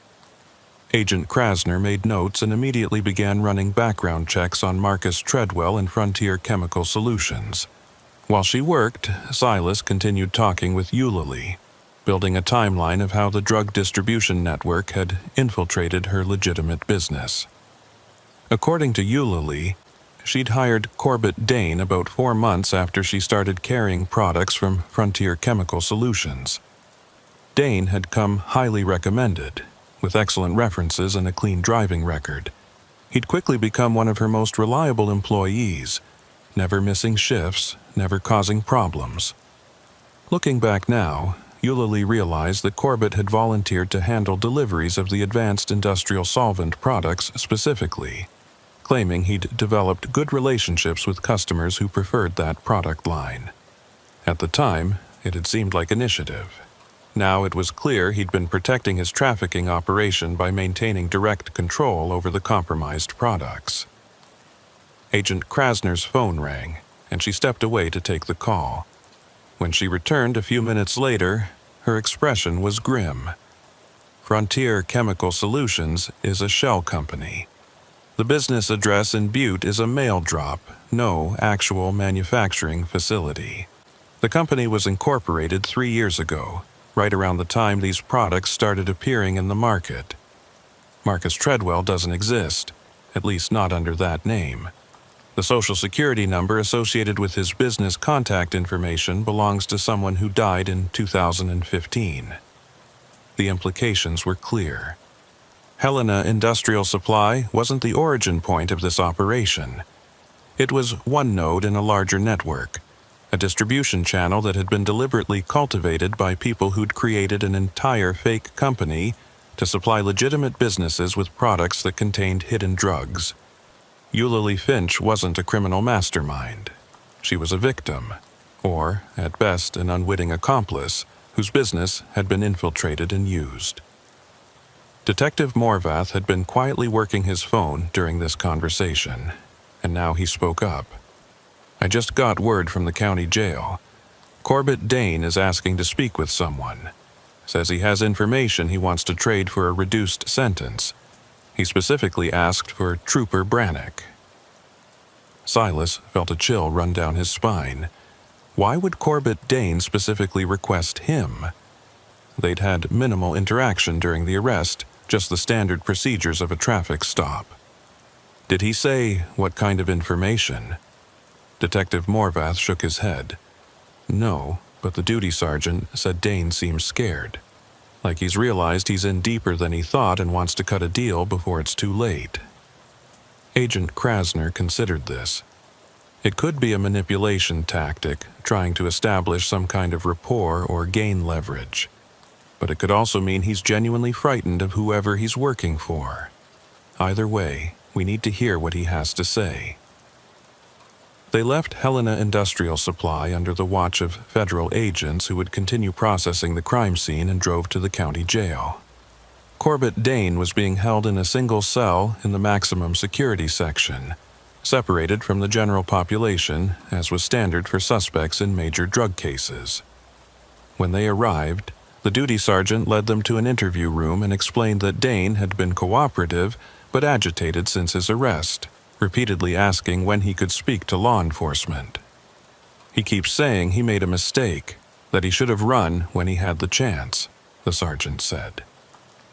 Agent Krasner made notes and immediately began running background checks on Marcus Treadwell and Frontier Chemical Solutions. While she worked, Silas continued talking with Eulalie, building a timeline of how the drug distribution network had infiltrated her legitimate business. According to Eulalie, she'd hired Corbett Dane about 4 months after she started carrying products from Frontier Chemical Solutions. Dane had come highly recommended, with excellent references and a clean driving record. He'd quickly become one of her most reliable employees, never missing shifts, never causing problems. Looking back now, Eulalie realized that Corbett had volunteered to handle deliveries of the advanced industrial solvent products specifically, claiming he'd developed good relationships with customers who preferred that product line. At the time, it had seemed like initiative. Now it was clear he'd been protecting his trafficking operation by maintaining direct control over the compromised products. Agent Krasner's phone rang, and she stepped away to take the call. When she returned a few minutes later, her expression was grim. Frontier Chemical Solutions is a shell company. The business address in Butte is a mail drop, no actual manufacturing facility. The company was incorporated 3 years ago, right around the time these products started appearing in the market. Marcus Treadwell doesn't exist, at least not under that name. The Social Security number associated with his business contact information belongs to someone who died in 2015. The implications were clear. Helena Industrial Supply wasn't the origin point of this operation. It was one node in a larger network, a distribution channel that had been deliberately cultivated by people who'd created an entire fake company to supply legitimate businesses with products that contained hidden drugs. Eulalie Finch wasn't a criminal mastermind. She was a victim, or, at best, an unwitting accomplice whose business had been infiltrated and used. Detective Morvath had been quietly working his phone during this conversation, and now he spoke up. "I just got word from the county jail. Corbett Dane is asking to speak with someone. Says he has information he wants to trade for a reduced sentence. He specifically asked for Trooper Brannick." Silas felt a chill run down his spine. Why would Corbett Dane specifically request him? They'd had minimal interaction during the arrest, just the standard procedures of a traffic stop. Did he say what kind of information? Detective Morvath shook his head. No, but the duty sergeant said Dane seems scared. Like he's realized he's in deeper than he thought and wants to cut a deal before it's too late. Agent Krasner considered this. It could be a manipulation tactic, trying to establish some kind of rapport or gain leverage. But it could also mean he's genuinely frightened of whoever he's working for. Either way, we need to hear what he has to say. They left Helena Industrial Supply under the watch of federal agents who would continue processing the crime scene and drove to the county jail. Corbett Dane was being held in a single cell in the maximum security section, separated from the general population, as was standard for suspects in major drug cases. When they arrived, the duty sergeant led them to an interview room and explained that Dane had been cooperative but agitated since his arrest, repeatedly asking when he could speak to law enforcement. "He keeps saying he made a mistake, that he should have run when he had the chance," the sergeant said.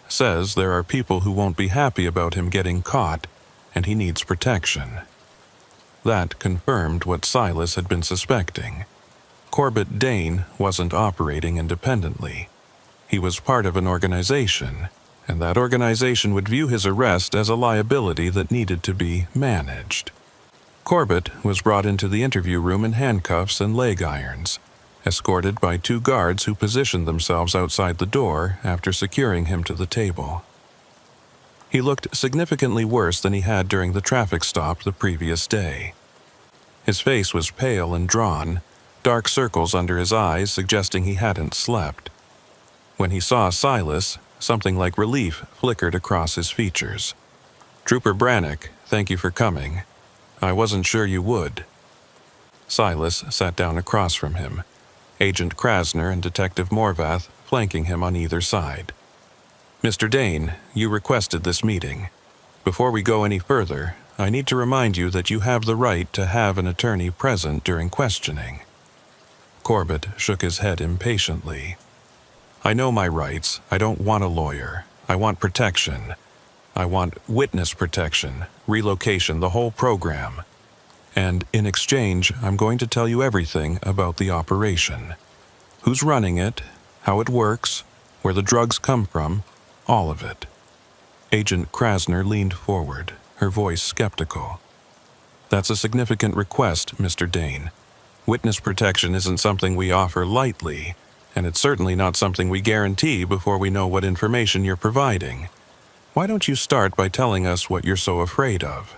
"Says there are people who won't be happy about him getting caught, and he needs protection." That confirmed what Silas had been suspecting. Corbett Dane wasn't operating independently. He was part of an organization, and that organization would view his arrest as a liability that needed to be managed. Corbett was brought into the interview room in handcuffs and leg irons, escorted by 2 guards who positioned themselves outside the door after securing him to the table. He looked significantly worse than he had during the traffic stop the previous day. His face was pale and drawn, dark circles under his eyes suggesting he hadn't slept. When he saw Silas, something like relief flickered across his features. "Trooper Brannick, thank you for coming. I wasn't sure you would." Silas sat down across from him, Agent Krasner and Detective Morvath flanking him on either side. "Mr. Dane, you requested this meeting. Before we go any further, I need to remind you that you have the right to have an attorney present during questioning." Corbett shook his head impatiently. "I know my rights. I don't want a lawyer. I want protection. I want witness protection, relocation, the whole program. And in exchange, I'm going to tell you everything about the operation. Who's running it, how it works, where the drugs come from, all of it." Agent Krasner leaned forward, her voice skeptical. "That's a significant request, Mr. Dane. Witness protection isn't something we offer lightly, and it's certainly not something we guarantee before we know what information you're providing. Why don't you start by telling us what you're so afraid of?"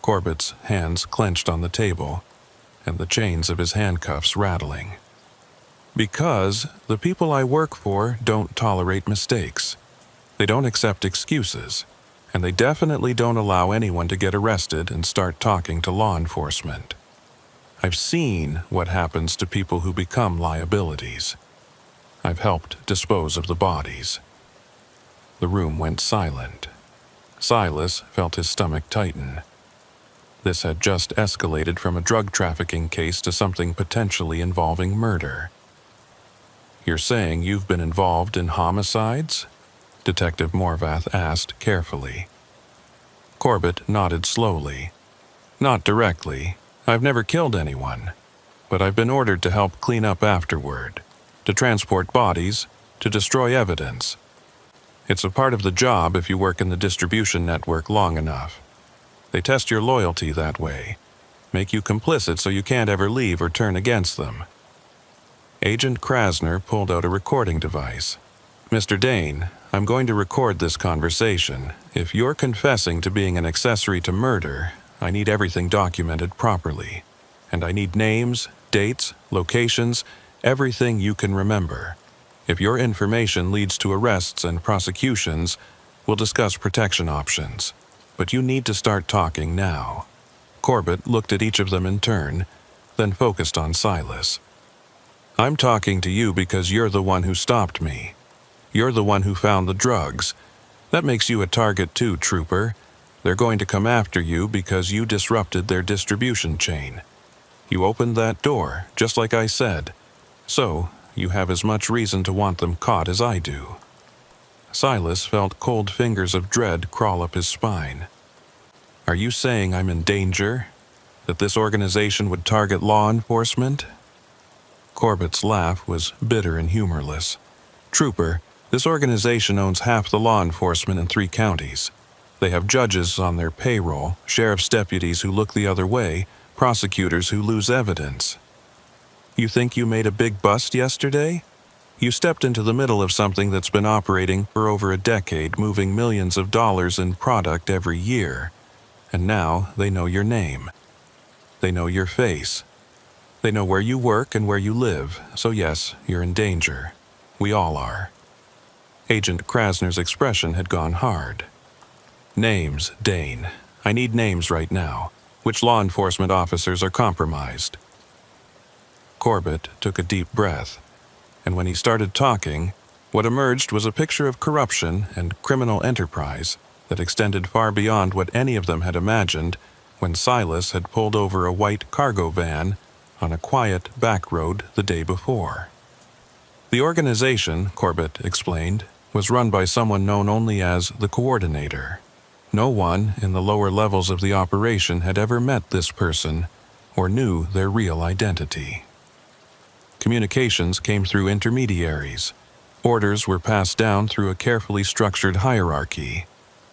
Corbett's hands clenched on the table, and the chains of his handcuffs rattling. "Because the people I work for don't tolerate mistakes. They don't accept excuses, and they definitely don't allow anyone to get arrested and start talking to law enforcement. I've seen what happens to people who become liabilities. I've helped dispose of the bodies." The room went silent. Silas felt his stomach tighten. This had just escalated from a drug trafficking case to something potentially involving murder. "You're saying you've been involved in homicides?" Detective Morvath asked carefully. Corbett nodded slowly. "Not directly. I've never killed anyone. But I've been ordered to help clean up afterward, to transport bodies, to destroy evidence. It's a part of the job if you work in the distribution network long enough. They test your loyalty that way, make you complicit so you can't ever leave or turn against them." Agent Krasner pulled out a recording device. "Mr. Dane, I'm going to record this conversation. If you're confessing to being an accessory to murder, I need everything documented properly. And I need names, dates, locations, everything you can remember. If your information leads to arrests and prosecutions, We'll discuss protection options, but you need to start talking now." Corbett looked at each of them in turn, then focused on Silas. "I'm talking to you because you're the one who stopped me. You're the one who found the drugs. That makes you a target too, Trooper. They're going to come after you because you disrupted their distribution chain. You opened that door, just like I said. So, you have as much reason to want them caught as I do." Silas felt cold fingers of dread crawl up his spine. "Are you saying I'm in danger? That this organization would target law enforcement?" Corbett's laugh was bitter and humorless. "Trooper, this organization owns half the law enforcement in 3 counties. They have judges on their payroll, sheriff's deputies who look the other way, prosecutors who lose evidence. You think you made a big bust yesterday? You stepped into the middle of something that's been operating for over a decade, moving millions of dollars in product every year. And now they know your name. They know your face. They know where you work and where you live, so yes, you're in danger. We all are." Agent Krasner's expression had gone hard. "Names, Dane. I need names right now. Which law enforcement officers are compromised?" Corbett took a deep breath, and when he started talking, what emerged was a picture of corruption and criminal enterprise that extended far beyond what any of them had imagined when Silas had pulled over a white cargo van on a quiet back road the day before. The organization, Corbett explained, was run by someone known only as the Coordinator. No one in the lower levels of the operation had ever met this person or knew their real identity. Communications came through intermediaries. Orders were passed down through a carefully structured hierarchy,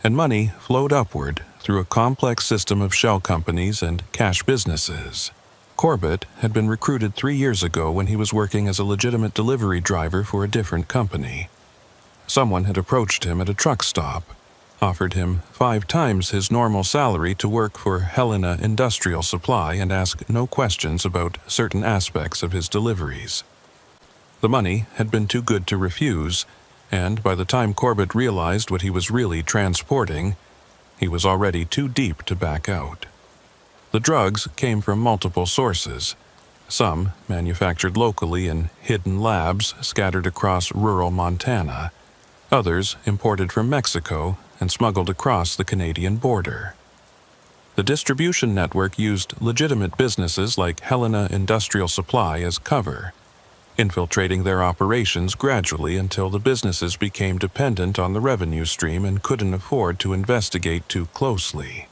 and money flowed upward through a complex system of shell companies and cash businesses. Corbett had been recruited 3 years ago when he was working as a legitimate delivery driver for a different company. Someone had approached him at a truck stop, offered him 5 times his normal salary to work for Helena Industrial Supply and ask no questions about certain aspects of his deliveries. The money had been too good to refuse, and by the time Corbett realized what he was really transporting, he was already too deep to back out. The drugs came from multiple sources, some manufactured locally in hidden labs scattered across rural Montana, others imported from Mexico and smuggled across the Canadian border. The distribution network used legitimate businesses like Helena Industrial Supply as cover, infiltrating their operations gradually until the businesses became dependent on the revenue stream and couldn't afford to investigate too closely.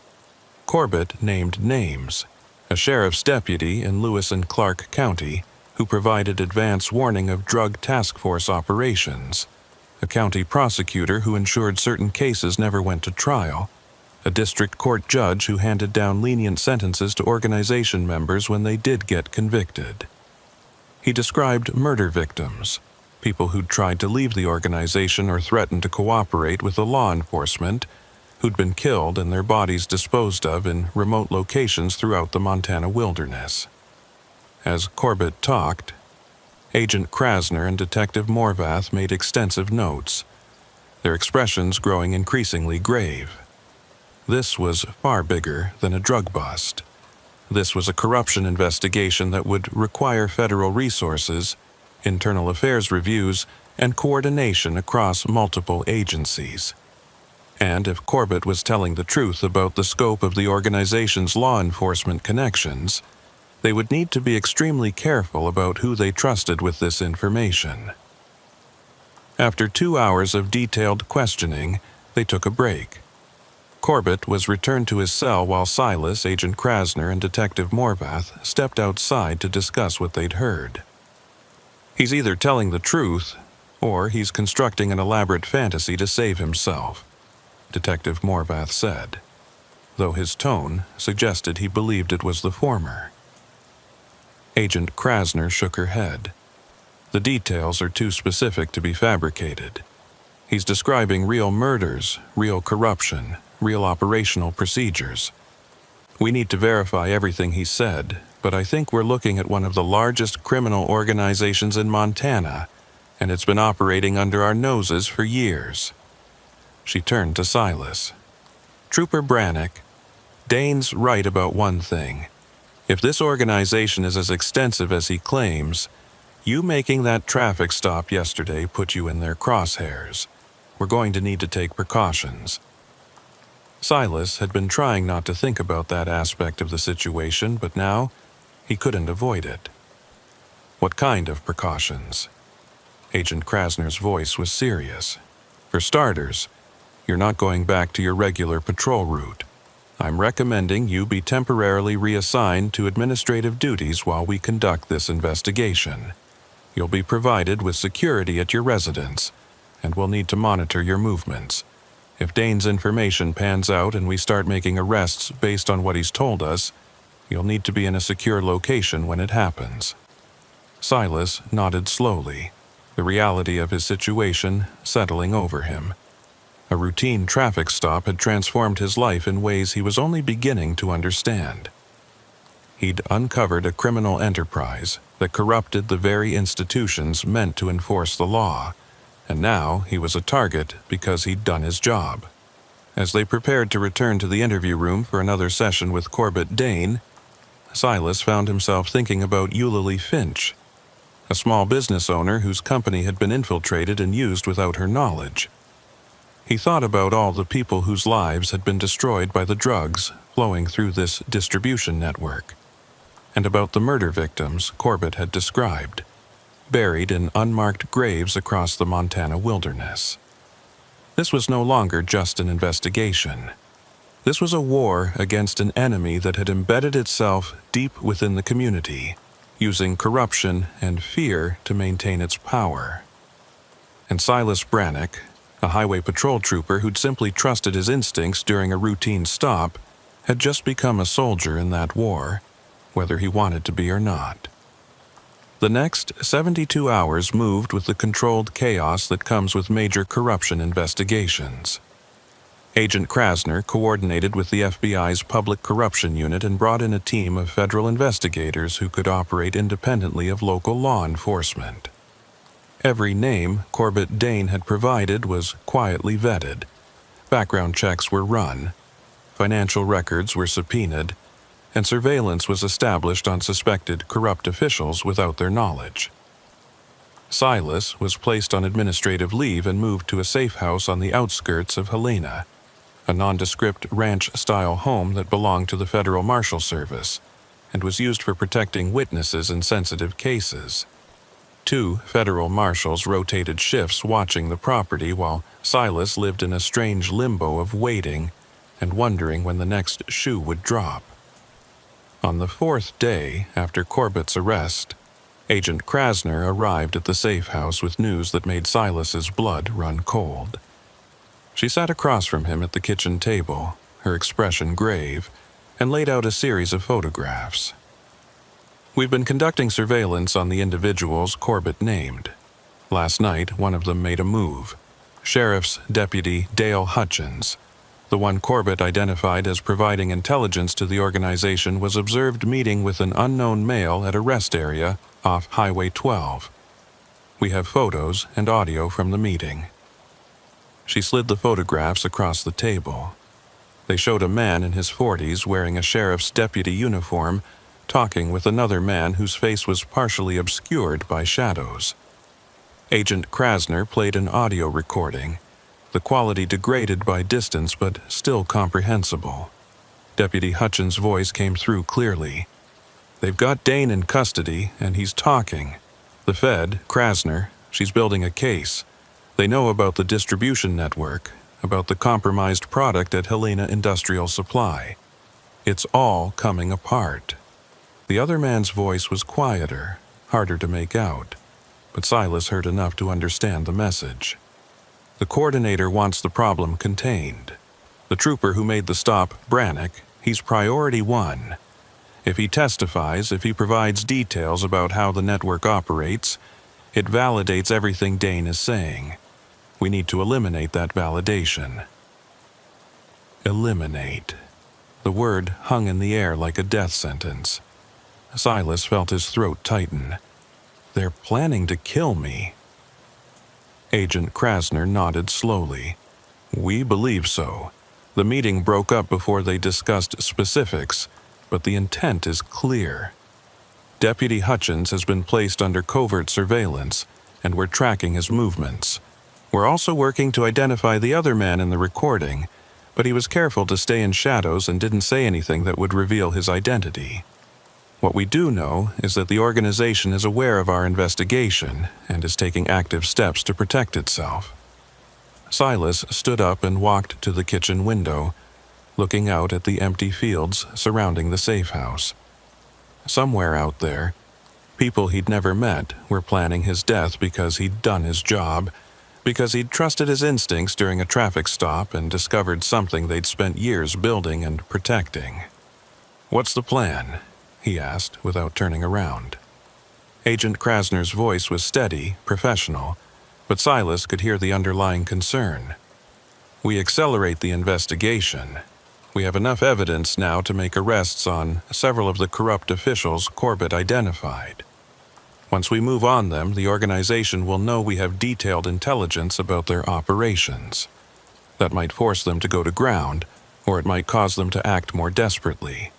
Corbett named names: a sheriff's deputy in Lewis and Clark County who provided advance warning of drug task force operations, a county prosecutor who ensured certain cases never went to trial, a district court judge who handed down lenient sentences to organization members when they did get convicted. He described murder victims, people who'd tried to leave the organization or threatened to cooperate with the law enforcement, who'd been killed and their bodies disposed of in remote locations throughout the Montana wilderness. As Corbett talked, Agent Krasner and Detective Morvath made extensive notes, their expressions growing increasingly grave. This was far bigger than a drug bust. This was a corruption investigation that would require federal resources, internal affairs reviews, and coordination across multiple agencies. And if Corbett was telling the truth about the scope of the organization's law enforcement connections, they would need to be extremely careful about who they trusted with this information. After 2 hours of detailed questioning, they took a break. Corbett was returned to his cell while Silas, Agent Krasner, and Detective Morvath stepped outside to discuss what they'd heard. "He's either telling the truth, or he's constructing an elaborate fantasy to save himself," Detective Morvath said, though his tone suggested he believed it was the former. Agent Krasner shook her head. "The details are too specific to be fabricated. He's describing real murders, real corruption, real operational procedures. We need to verify everything he said, but I think we're looking at one of the largest criminal organizations in Montana, and it's been operating under our noses for years." She turned to Silas. "Trooper Brannick, Dane's right about one thing. If this organization is as extensive as he claims, you making that traffic stop yesterday put you in their crosshairs. We're going to need to take precautions." Silas had been trying not to think about that aspect of the situation, but now he couldn't avoid it. "What kind of precautions?" Agent Krasner's voice was serious. "For starters, you're not going back to your regular patrol route. I'm recommending you be temporarily reassigned to administrative duties while we conduct this investigation. You'll be provided with security at your residence, and we'll need to monitor your movements. If Dane's information pans out and we start making arrests based on what he's told us, you'll need to be in a secure location when it happens." Silas nodded slowly, the reality of his situation settling over him. A routine traffic stop had transformed his life in ways he was only beginning to understand. He'd uncovered a criminal enterprise that corrupted the very institutions meant to enforce the law, and now he was a target because he'd done his job. As they prepared to return to the interview room for another session with Corbett Dane, Silas found himself thinking about Eulalie Finch, a small business owner whose company had been infiltrated and used without her knowledge. He thought about all the people whose lives had been destroyed by the drugs flowing through this distribution network, and about the murder victims Corbett had described, buried in unmarked graves across the Montana wilderness. This was no longer just an investigation. This was a war against an enemy that had embedded itself deep within the community, using corruption and fear to maintain its power. And Silas Brannick, a highway patrol trooper who'd simply trusted his instincts during a routine stop, had just become a soldier in that war, whether he wanted to be or not. The next 72 hours moved with the controlled chaos that comes with major corruption investigations. Agent Krasner coordinated with the FBI's Public Corruption Unit and brought in a team of federal investigators who could operate independently of local law enforcement. Every name Corbett Dane had provided was quietly vetted. Background checks were run, financial records were subpoenaed, and surveillance was established on suspected corrupt officials without their knowledge. Silas was placed on administrative leave and moved to a safe house on the outskirts of Helena, a nondescript ranch-style home that belonged to the Federal Marshal Service and was used for protecting witnesses in sensitive cases. 2 federal marshals rotated shifts watching the property while Silas lived in a strange limbo of waiting and wondering when the next shoe would drop. On the 4th day after Corbett's arrest, Agent Krasner arrived at the safe house with news that made Silas's blood run cold. She sat across from him at the kitchen table, her expression grave, and laid out a series of photographs. "We've been conducting surveillance on the individuals Corbett named. Last night, one of them made a move. Sheriff's Deputy Dale Hutchins, the one Corbett identified as providing intelligence to the organization, was observed meeting with an unknown male at a rest area off Highway 12. We have photos and audio from the meeting." She slid the photographs across the table. They showed a man in his 40s wearing a sheriff's deputy uniform, talking with another man whose face was partially obscured by shadows. Agent Krasner played an audio recording, the quality degraded by distance but still comprehensible. Deputy Hutchins' voice came through clearly. "They've got Dane in custody, and he's talking. The Fed, Krasner, she's building a case. They know about the distribution network, about the compromised product at Helena Industrial Supply. It's all coming apart." The other man's voice was quieter, harder to make out, but Silas heard enough to understand the message. "The coordinator wants the problem contained. The trooper who made the stop, Brannick, he's priority 1. If he testifies, if he provides details about how the network operates, it validates everything Dane is saying. We need to eliminate that validation." Eliminate. The word hung in the air like a death sentence. Silas felt his throat tighten. "They're planning to kill me." Agent Krasner nodded slowly. We believe so. The meeting broke up before they discussed specifics, but the intent is clear. Deputy Hutchins has been placed under covert surveillance, and we're tracking his movements. We're also working to identify the other man in the recording, but he was careful to stay in shadows and didn't say anything that would reveal his identity. What we do know is that the organization is aware of our investigation and is taking active steps to protect itself. Silas stood up and walked to the kitchen window, looking out at the empty fields surrounding the safe house. Somewhere out there, people he'd never met were planning his death because he'd done his job, because he'd trusted his instincts during a traffic stop and discovered something they'd spent years building and protecting. "What's the plan?" he asked without turning around. Agent Krasner's voice was steady, professional, but Silas could hear the underlying concern. "We accelerate the investigation. We have enough evidence now to make arrests on several of the corrupt officials Corbett identified. Once we move on them, the organization will know we have detailed intelligence about their operations. That might force them to go to ground, or it might cause them to act more desperately.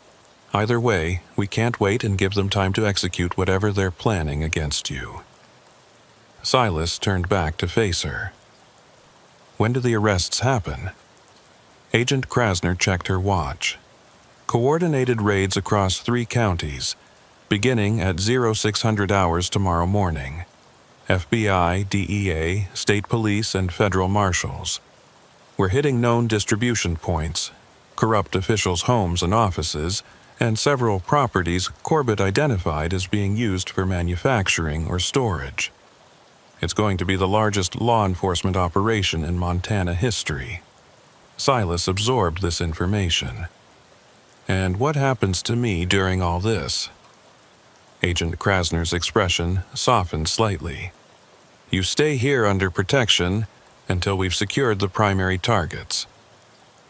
Either way, we can't wait and give them time to execute whatever they're planning against you." Silas turned back to face her. "When do the arrests happen?" Agent Krasner checked her watch. "Coordinated raids across 3 counties, beginning at 0600 hours tomorrow morning. FBI, DEA, state police, and federal marshals. We're hitting known distribution points, corrupt officials' homes and offices, and several properties Corbett identified as being used for manufacturing or storage. It's going to be the largest law enforcement operation in Montana history." Silas absorbed this information. "And what happens to me during all this?" Agent Krasner's expression softened slightly. "You stay here under protection until we've secured the primary targets.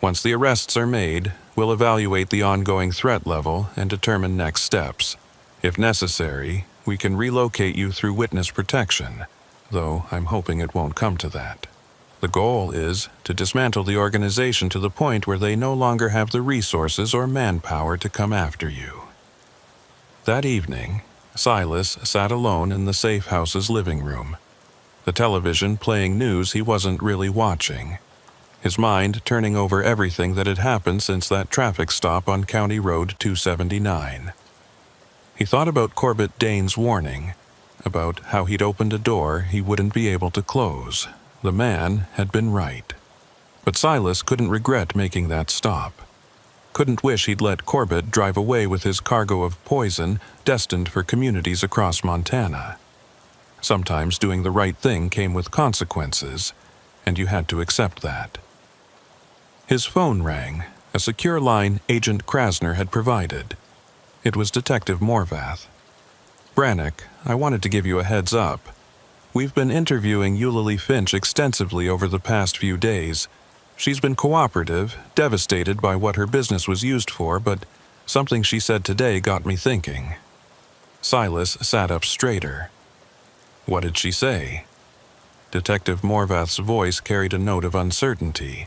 Once the arrests are made, we'll evaluate the ongoing threat level and determine next steps. If necessary, we can relocate you through witness protection, though I'm hoping it won't come to that. The goal is to dismantle the organization to the point where they no longer have the resources or manpower to come after you." That evening, Silas sat alone in the safe house's living room, the television playing news he wasn't really watching, his mind turning over everything that had happened since that traffic stop on County Road 279. He thought about Corbett Dane's warning, about how he'd opened a door he wouldn't be able to close. The man had been right. But Silas couldn't regret making that stop. Couldn't wish he'd let Corbett drive away with his cargo of poison destined for communities across Montana. Sometimes doing the right thing came with consequences, and you had to accept that. His phone rang, a secure line Agent Krasner had provided. It was Detective Morvath. "Brannick, I wanted to give you a heads up. We've been interviewing Eulalie Finch extensively over the past few days. She's been cooperative, devastated by what her business was used for, but something she said today got me thinking." Silas sat up straighter. "What did she say?" Detective Morvath's voice carried a note of uncertainty.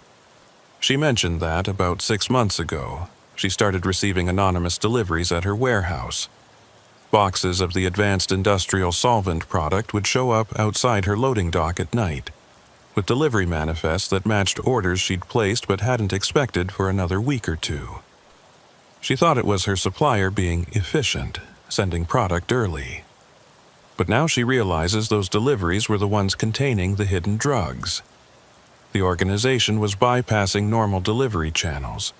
"She mentioned that, about 6 months ago, she started receiving anonymous deliveries at her warehouse. Boxes of the advanced industrial solvent product would show up outside her loading dock at night, with delivery manifests that matched orders she'd placed but hadn't expected for another week or 2. She thought it was her supplier being efficient, sending product early. But now she realizes those deliveries were the ones containing the hidden drugs. The organization was bypassing normal delivery channels,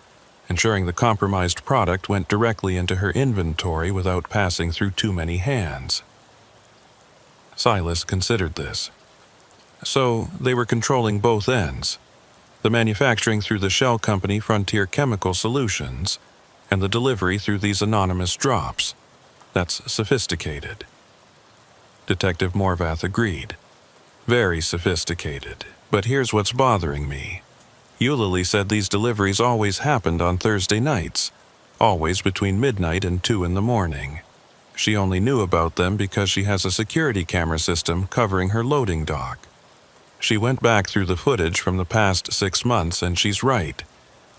ensuring the compromised product went directly into her inventory without passing through too many hands." Silas considered this. So they were controlling both ends, the manufacturing through the shell company Frontier Chemical Solutions, and the delivery through these anonymous drops. That's sophisticated. Detective Morvath agreed. "Very sophisticated, but here's what's bothering me. Eulalie said these deliveries always happened on Thursday nights, always between midnight and 2 in the morning. She only knew about them because she has a security camera system covering her loading dock. She went back through the footage from the past 6 months, and she's right.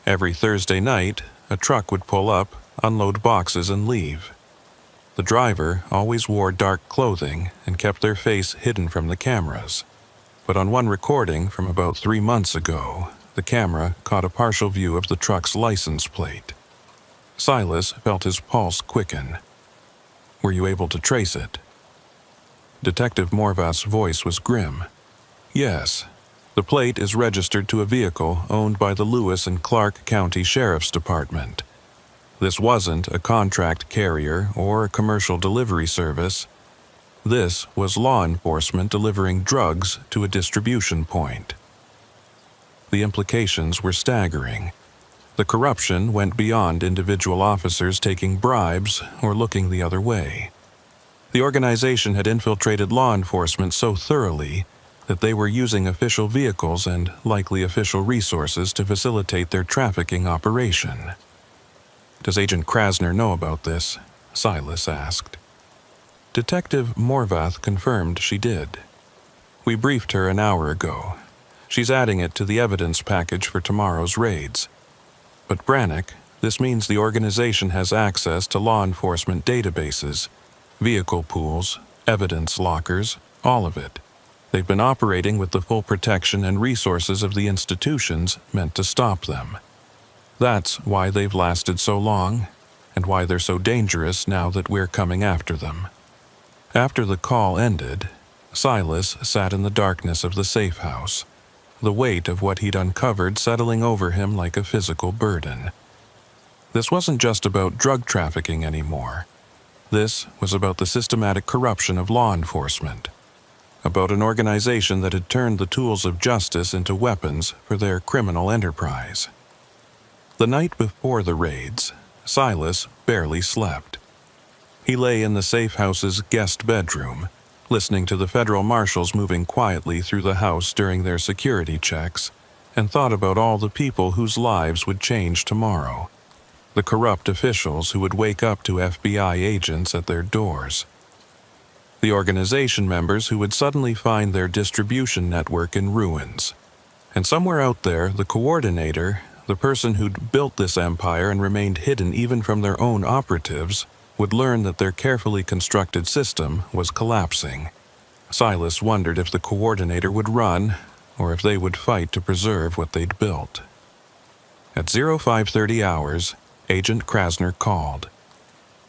Every Thursday night, a truck would pull up, unload boxes, and leave. The driver always wore dark clothing and kept their face hidden from the cameras. But on one recording from about 3 months ago, the camera caught a partial view of the truck's license plate. Silas felt his pulse quicken. "Were you able to trace it?" Detective Morvath's voice was grim. "Yes. The plate is registered to a vehicle owned by the Lewis and Clark County Sheriff's Department. This wasn't a contract carrier or a commercial delivery service. This was law enforcement delivering drugs to a distribution point." The implications were staggering. The corruption went beyond individual officers taking bribes or looking the other way. The organization had infiltrated law enforcement so thoroughly that they were using official vehicles and likely official resources to facilitate their trafficking operation. "Does Agent Krasner know about this?" Silas asked. Detective Morvath confirmed she did. "We briefed her an hour ago. She's adding it to the evidence package for tomorrow's raids. But Brannick, this means the organization has access to law enforcement databases, vehicle pools, evidence lockers, all of it. They've been operating with the full protection and resources of the institutions meant to stop them. That's why they've lasted so long, and why they're so dangerous now that we're coming after them." After the call ended, Silas sat in the darkness of the safe house, the weight of what he'd uncovered settling over him like a physical burden. This wasn't just about drug trafficking anymore. This was about the systematic corruption of law enforcement, about an organization that had turned the tools of justice into weapons for their criminal enterprise. The night before the raids, Silas barely slept. He lay in the safe house's guest bedroom, listening to the federal marshals moving quietly through the house during their security checks, and thought about all the people whose lives would change tomorrow, the corrupt officials who would wake up to FBI agents at their doors, the organization members who would suddenly find their distribution network in ruins, and somewhere out there, the coordinator, the person who'd built this empire and remained hidden even from their own operatives, would learn that their carefully constructed system was collapsing. Silas wondered if the coordinator would run, or if they would fight to preserve what they'd built. At 0530 hours, Agent Krasner called.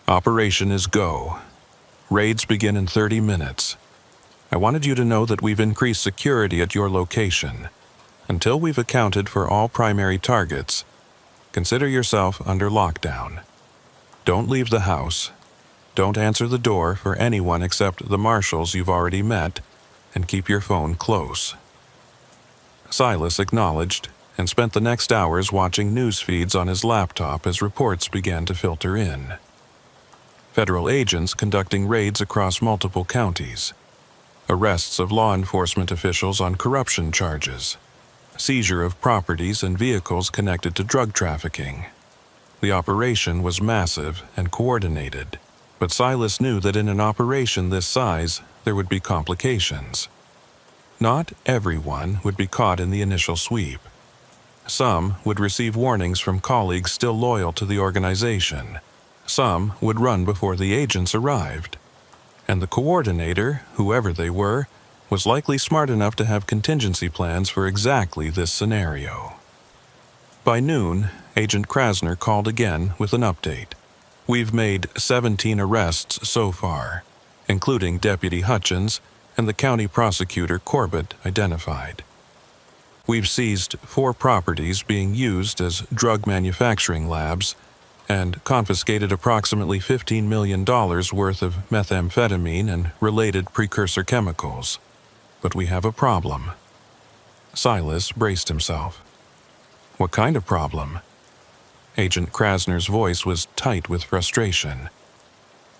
"Operation is go. Raids begin in 30 minutes. I wanted you to know that we've increased security at your location. Until we've accounted for all primary targets, consider yourself under lockdown. Don't leave the house. Don't answer the door for anyone except the marshals you've already met, and keep your phone close." Silas acknowledged and spent the next hours watching news feeds on his laptop as reports began to filter in. Federal agents conducting raids across multiple counties. Arrests of law enforcement officials on corruption charges. Seizure of properties and vehicles connected to drug trafficking. The operation was massive and coordinated, but Silas knew that in an operation this size, there would be complications. Not everyone would be caught in the initial sweep. Some would receive warnings from colleagues still loyal to the organization. Some would run before the agents arrived. And the coordinator, whoever they were, was likely smart enough to have contingency plans for exactly this scenario. By noon, Agent Krasner called again with an update. "We've made 17 arrests so far, including Deputy Hutchins and the county prosecutor Corbett identified. We've seized 4 properties being used as drug manufacturing labs and confiscated approximately $15 million worth of methamphetamine and related precursor chemicals. But we have a problem." Silas braced himself. "What kind of problem?" Agent Krasner's voice was tight with frustration.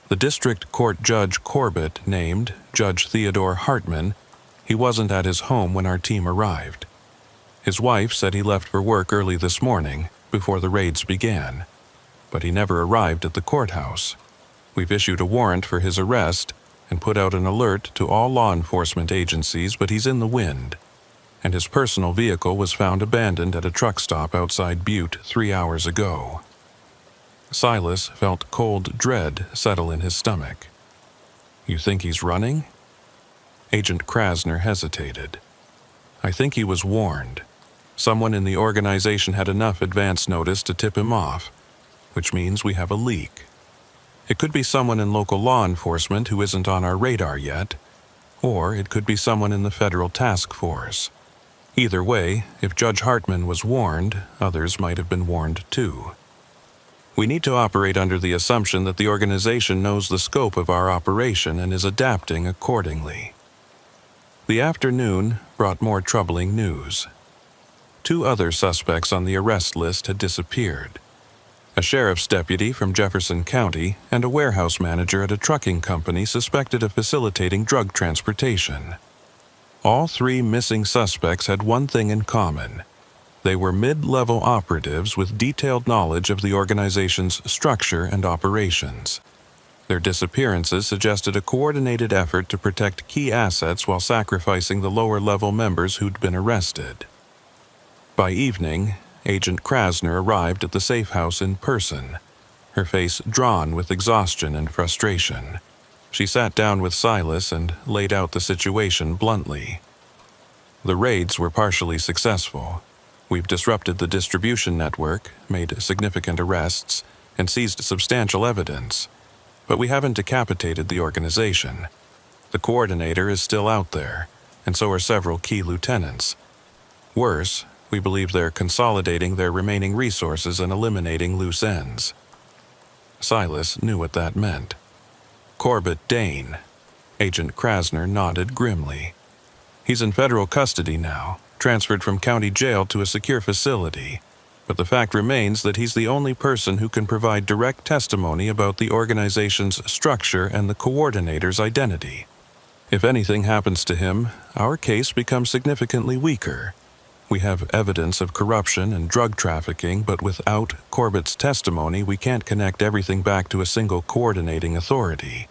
The district court judge Corbett named Judge Theodore Hartman. He wasn't at his home when our team arrived. His wife said he left for work early this morning, before the raids began. But he never arrived at the courthouse. We've issued a warrant for his arrest and put out an alert to all law enforcement agencies, but he's in the wind. and his personal vehicle was found abandoned at a truck stop outside Butte 3 hours ago. Silas felt cold dread settle in his stomach. "You think he's running?" Agent Krasner hesitated. "I think he was warned. Someone in the organization had enough advance notice to tip him off, which means we have a leak. It could be someone in local law enforcement who isn't on our radar yet, or it could be someone in the federal task force. Either way, if Judge Hartman was warned, others might have been warned too. We need to operate under the assumption that the organization knows the scope of our operation and is adapting accordingly." The afternoon brought more troubling news. 2 other suspects on the arrest list had disappeared: a sheriff's deputy from Jefferson County and a warehouse manager at a trucking company suspected of facilitating drug transportation. All 3 missing suspects had one thing in common. They were mid-level operatives with detailed knowledge of the organization's structure and operations. Their disappearances suggested a coordinated effort to protect key assets while sacrificing the lower-level members who'd been arrested. By evening, Agent Krasner arrived at the safe house in person, her face drawn with exhaustion and frustration. She sat down with Silas and laid out the situation bluntly. "The raids were partially successful. We've disrupted the distribution network, made significant arrests, and seized substantial evidence. But we haven't decapitated the organization. The coordinator is still out there, and so are several key lieutenants. Worse, we believe they're consolidating their remaining resources and eliminating loose ends." Silas knew what that meant. "Corbett Dane." Agent Krasner nodded grimly. "He's in federal custody now, transferred from county jail to a secure facility. But the fact remains that he's the only person who can provide direct testimony about the organization's structure and the coordinator's identity. If anything happens to him, our case becomes significantly weaker. We have evidence of corruption and drug trafficking, but without Corbett's testimony, we can't connect everything back to a single coordinating authority.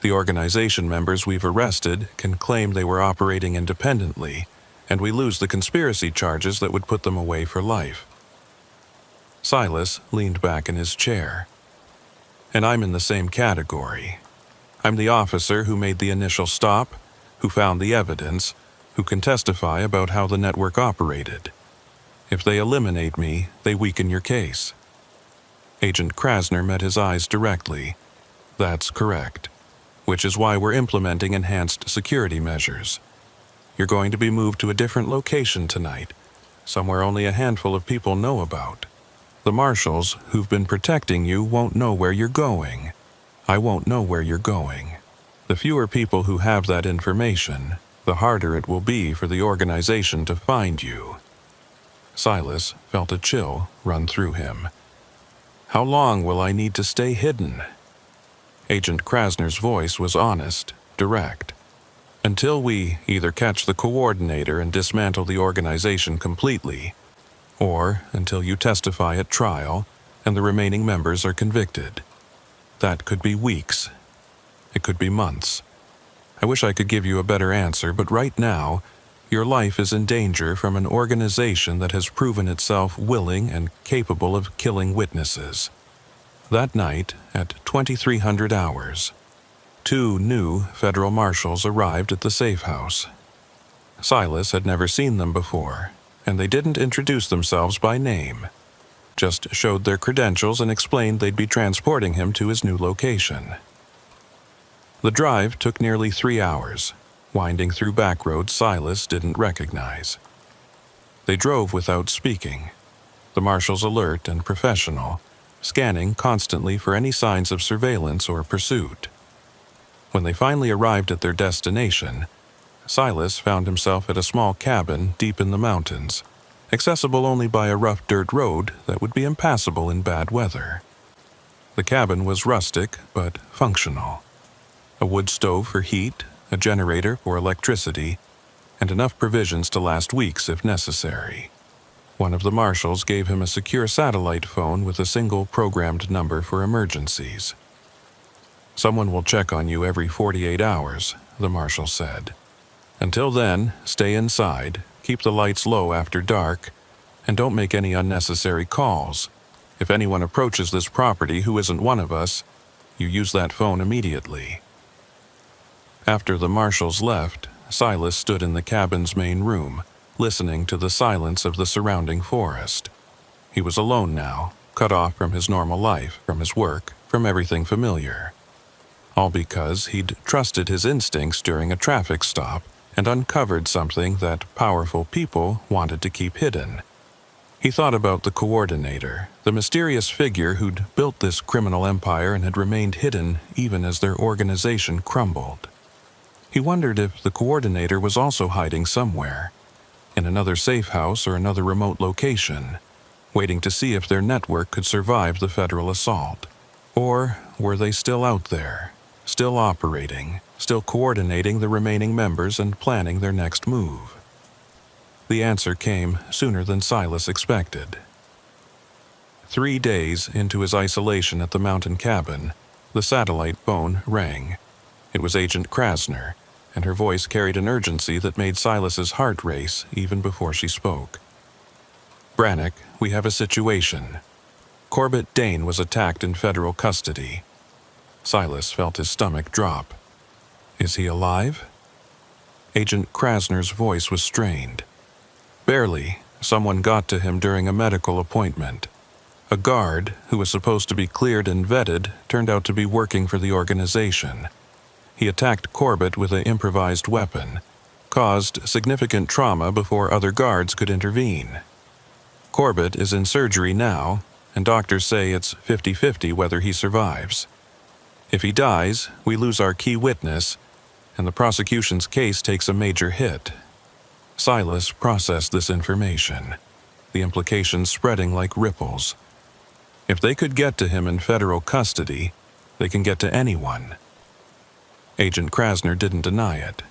The organization members we've arrested can claim they were operating independently, and we lose the conspiracy charges that would put them away for life." Silas leaned back in his chair. "And I'm in the same category. I'm the officer who made the initial stop, who found the evidence, who can testify about how the network operated. If they eliminate me, they weaken your case." Agent Krasner met his eyes directly. "That's correct. Which is why we're implementing enhanced security measures. You're going to be moved to a different location tonight, somewhere only a handful of people know about. The marshals who've been protecting you won't know where you're going. I won't know where you're going. The fewer people who have that information, the harder it will be for the organization to find you." Silas felt a chill run through him. "How long will I need to stay hidden?" Agent Krasner's voice was honest, direct. "Until we either catch the coordinator and dismantle the organization completely, or until you testify at trial and the remaining members are convicted. That could be weeks. It could be months. I wish I could give you a better answer, but right now, your life is in danger from an organization that has proven itself willing and capable of killing witnesses." That night, at 2300 hours, 2 new federal marshals arrived at the safe house. Silas had never seen them before, and they didn't introduce themselves by name, just showed their credentials and explained they'd be transporting him to his new location. The drive took nearly 3 hours, winding through backroads Silas didn't recognize. They drove without speaking, the marshals alert and professional, scanning constantly for any signs of surveillance or pursuit. When they finally arrived at their destination, Silas found himself at a small cabin deep in the mountains, accessible only by a rough dirt road that would be impassable in bad weather. The cabin was rustic but functional. A wood stove for heat, a generator for electricity, and enough provisions to last weeks if necessary. One of the marshals gave him a secure satellite phone with a single programmed number for emergencies. "Someone will check on you every 48 hours, the marshal said. Until then, stay inside, keep the lights low after dark, and don't make any unnecessary calls. If anyone approaches this property who isn't one of us, you use that phone immediately." After the marshals left, Silas stood in the cabin's main room, listening to the silence of the surrounding forest. He was alone now, cut off from his normal life, from his work, from everything familiar. All because he'd trusted his instincts during a traffic stop and uncovered something that powerful people wanted to keep hidden. He thought about the coordinator, the mysterious figure who'd built this criminal empire and had remained hidden even as their organization crumbled. He wondered if the coordinator was also hiding somewhere, in another safe house or another remote location, waiting to see if their network could survive the federal assault. Or were they still out there, still operating, still coordinating the remaining members and planning their next move? The answer came sooner than Silas expected. 3 days into his isolation at the mountain cabin, the satellite phone rang. It was Agent Krasner, and her voice carried an urgency that made Silas's heart race even before she spoke. "Brannick, we have a situation. Corbett Dane was attacked in federal custody." Silas felt his stomach drop. "Is he alive?" Agent Krasner's voice was strained. "Barely. Someone got to him during a medical appointment. A guard, who was supposed to be cleared and vetted, turned out to be working for the organization. He attacked Corbett with an improvised weapon, caused significant trauma before other guards could intervene. Corbett is in surgery now, and doctors say it's 50-50 whether he survives. If he dies, we lose our key witness, and the prosecution's case takes a major hit." Silas processed this information, the implications spreading like ripples. If they could get to him in federal custody, they can get to anyone. Agent Krasner didn't deny it.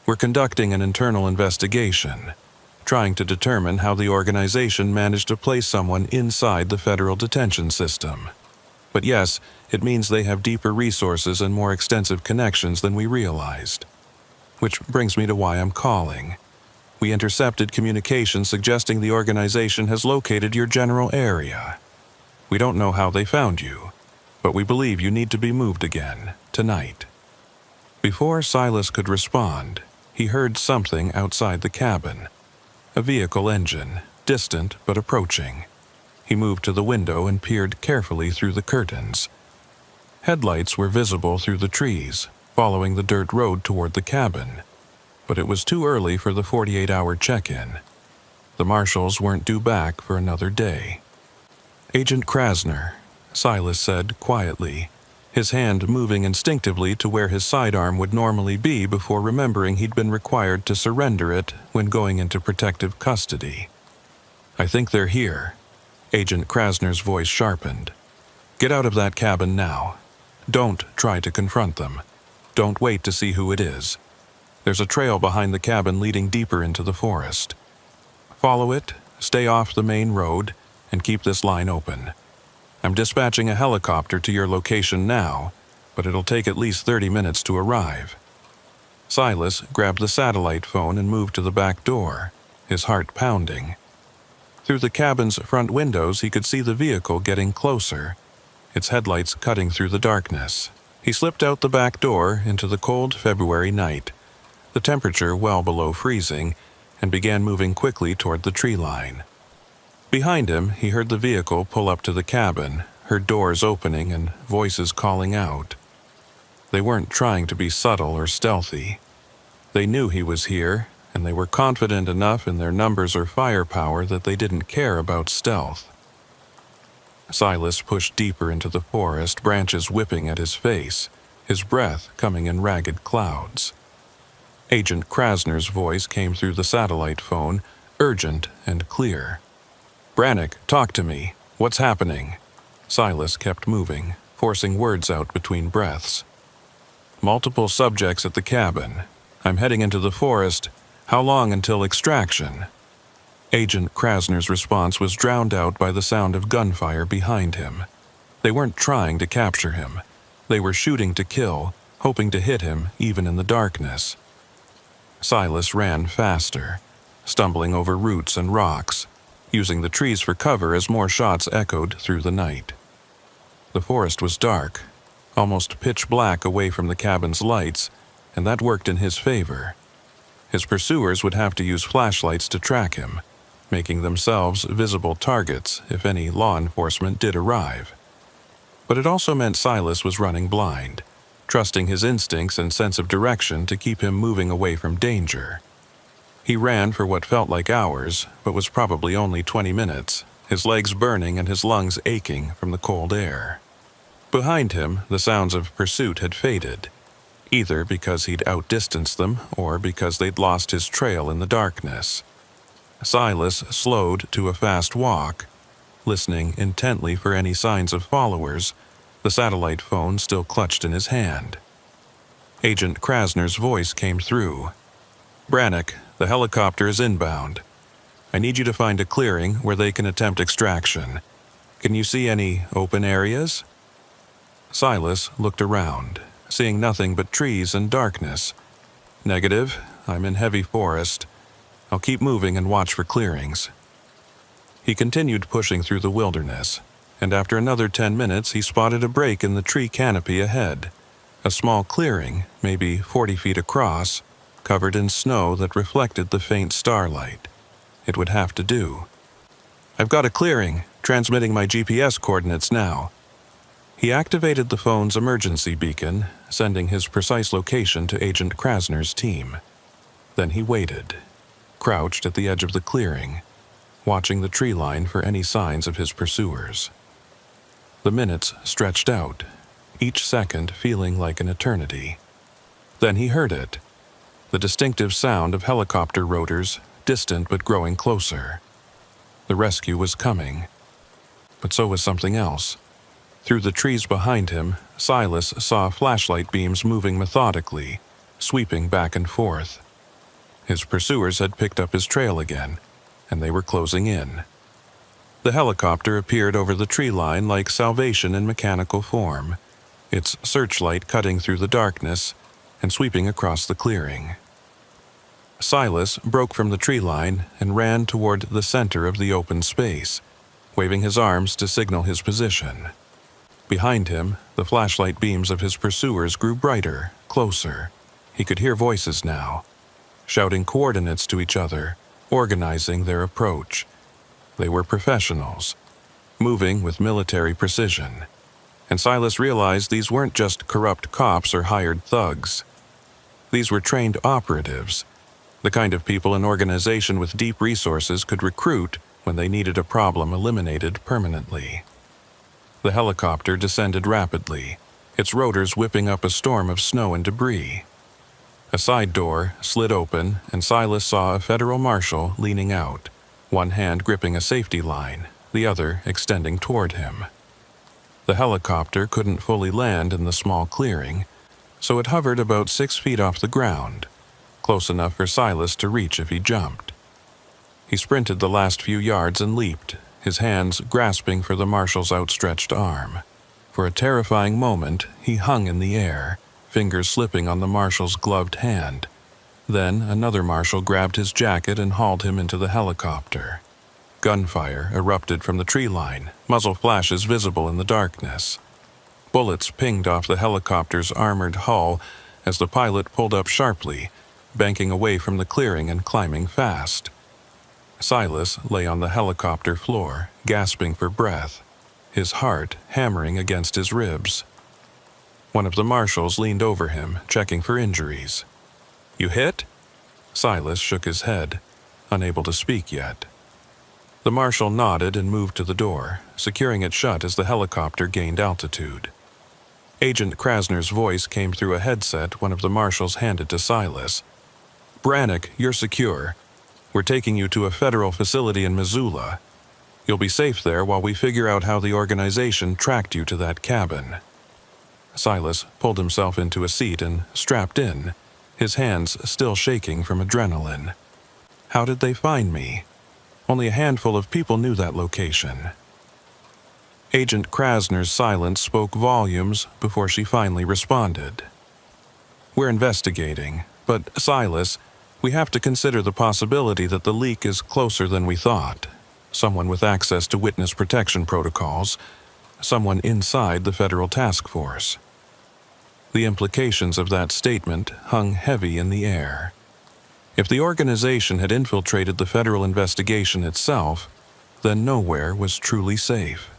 "We're conducting an internal investigation, trying to determine how the organization managed to place someone inside the federal detention system. But yes, it means they have deeper resources and more extensive connections than we realized. Which brings me to why I'm calling. We intercepted communication suggesting the organization has located your general area. We don't know how they found you, but we believe you need to be moved again, tonight." Before Silas could respond, he heard something outside the cabin. A vehicle engine, distant but approaching. He moved to the window and peered carefully through the curtains. Headlights were visible through the trees, following the dirt road toward the cabin. But it was too early for the 48-hour check-in. The marshals weren't due back for another day. "Agent Krasner," Silas said quietly, his hand moving instinctively to where his sidearm would normally be before remembering he'd been required to surrender it when going into protective custody. "I think they're here." Agent Krasner's voice sharpened. "Get out of that cabin now. Don't try to confront them. Don't wait to see who it is. There's a trail behind the cabin leading deeper into the forest. Follow it, stay off the main road, and keep this line open. I'm dispatching a helicopter to your location now, but it'll take at least 30 minutes to arrive." Silas grabbed the satellite phone and moved to the back door, his heart pounding. Through the cabin's front windows, he could see the vehicle getting closer, its headlights cutting through the darkness. He slipped out the back door into the cold February night, the temperature well below freezing, and began moving quickly toward the tree line. Behind him, he heard the vehicle pull up to the cabin, heard doors opening and voices calling out. They weren't trying to be subtle or stealthy. They knew he was here, and they were confident enough in their numbers or firepower that they didn't care about stealth. Silas pushed deeper into the forest, branches whipping at his face, his breath coming in ragged clouds. Agent Krasner's voice came through the satellite phone, urgent and clear. "Brannick, talk to me. What's happening?" Silas kept moving, forcing words out between breaths. "Multiple subjects at the cabin. I'm heading into the forest. How long until extraction?" Agent Krasner's response was drowned out by the sound of gunfire behind him. They weren't trying to capture him. They were shooting to kill, hoping to hit him even in the darkness. Silas ran faster, stumbling over roots and rocks, using the trees for cover as more shots echoed through the night. The forest was dark, almost pitch black away from the cabin's lights, and that worked in his favor. His pursuers would have to use flashlights to track him, making themselves visible targets if any law enforcement did arrive. But it also meant Silas was running blind, trusting his instincts and sense of direction to keep him moving away from danger. He ran for what felt like hours, but was probably only 20 minutes, his legs burning and his lungs aching from the cold air. Behind him, the sounds of pursuit had faded, either because he'd outdistanced them or because they'd lost his trail in the darkness. Silas slowed to a fast walk, listening intently for any signs of followers, the satellite phone still clutched in his hand. Agent Krasner's voice came through. "Brannick, the helicopter is inbound. I need you to find a clearing where they can attempt extraction. Can you see any open areas?" Silas looked around, seeing nothing but trees and darkness. "Negative. I'm in heavy forest. I'll keep moving and watch for clearings." He continued pushing through the wilderness, and after another 10 minutes he spotted a break in the tree canopy ahead. A small clearing, maybe 40 feet across, covered in snow that reflected the faint starlight. It would have to do. "I've got a clearing, transmitting my GPS coordinates now." He activated the phone's emergency beacon, sending his precise location to Agent Krasner's team. Then he waited, crouched at the edge of the clearing, watching the tree line for any signs of his pursuers. The minutes stretched out, each second feeling like an eternity. Then he heard it, the distinctive sound of helicopter rotors, distant but growing closer. The rescue was coming, but so was something else. Through the trees behind him, Silas saw flashlight beams moving methodically, sweeping back and forth. His pursuers had picked up his trail again, and they were closing in. The helicopter appeared over the tree line like salvation in mechanical form, its searchlight cutting through the darkness and sweeping across the clearing. Silas broke from the tree line and ran toward the center of the open space, waving his arms to signal his position. Behind him, the flashlight beams of his pursuers grew brighter, closer. He could hear voices now, shouting coordinates to each other, organizing their approach. They were professionals, moving with military precision. And Silas realized these weren't just corrupt cops or hired thugs. These were trained operatives, the kind of people an organization with deep resources could recruit when they needed a problem eliminated permanently. The helicopter descended rapidly, its rotors whipping up a storm of snow and debris. A side door slid open, and Silas saw a federal marshal leaning out, one hand gripping a safety line, the other extending toward him. The helicopter couldn't fully land in the small clearing, so it hovered about 6 feet off the ground, close enough for Silas to reach if he jumped. He sprinted the last few yards and leaped, his hands grasping for the marshal's outstretched arm. For a terrifying moment, he hung in the air, fingers slipping on the marshal's gloved hand. Then another marshal grabbed his jacket and hauled him into the helicopter. Gunfire erupted from the tree line, muzzle flashes visible in the darkness. Bullets pinged off the helicopter's armored hull as the pilot pulled up sharply, banking away from the clearing and climbing fast. Silas lay on the helicopter floor, gasping for breath, his heart hammering against his ribs. One of the marshals leaned over him, checking for injuries. "You hit?" Silas shook his head, unable to speak yet. The marshal nodded and moved to the door, securing it shut as the helicopter gained altitude. Agent Krasner's voice came through a headset one of the marshals handed to Silas. "Brannick, you're secure. We're taking you to a federal facility in Missoula. You'll be safe there while we figure out how the organization tracked you to that cabin." Silas pulled himself into a seat and strapped in, his hands still shaking from adrenaline. How did they find me? Only a handful of people knew that location. Agent Krasner's silence spoke volumes before she finally responded. "We're investigating, but Silas, We have to consider the possibility that the leak is closer than we thought. Someone with access to witness protection protocols, someone inside the federal task force. The implications of that statement hung heavy in the air. If the organization had infiltrated the federal investigation itself, then nowhere was truly safe.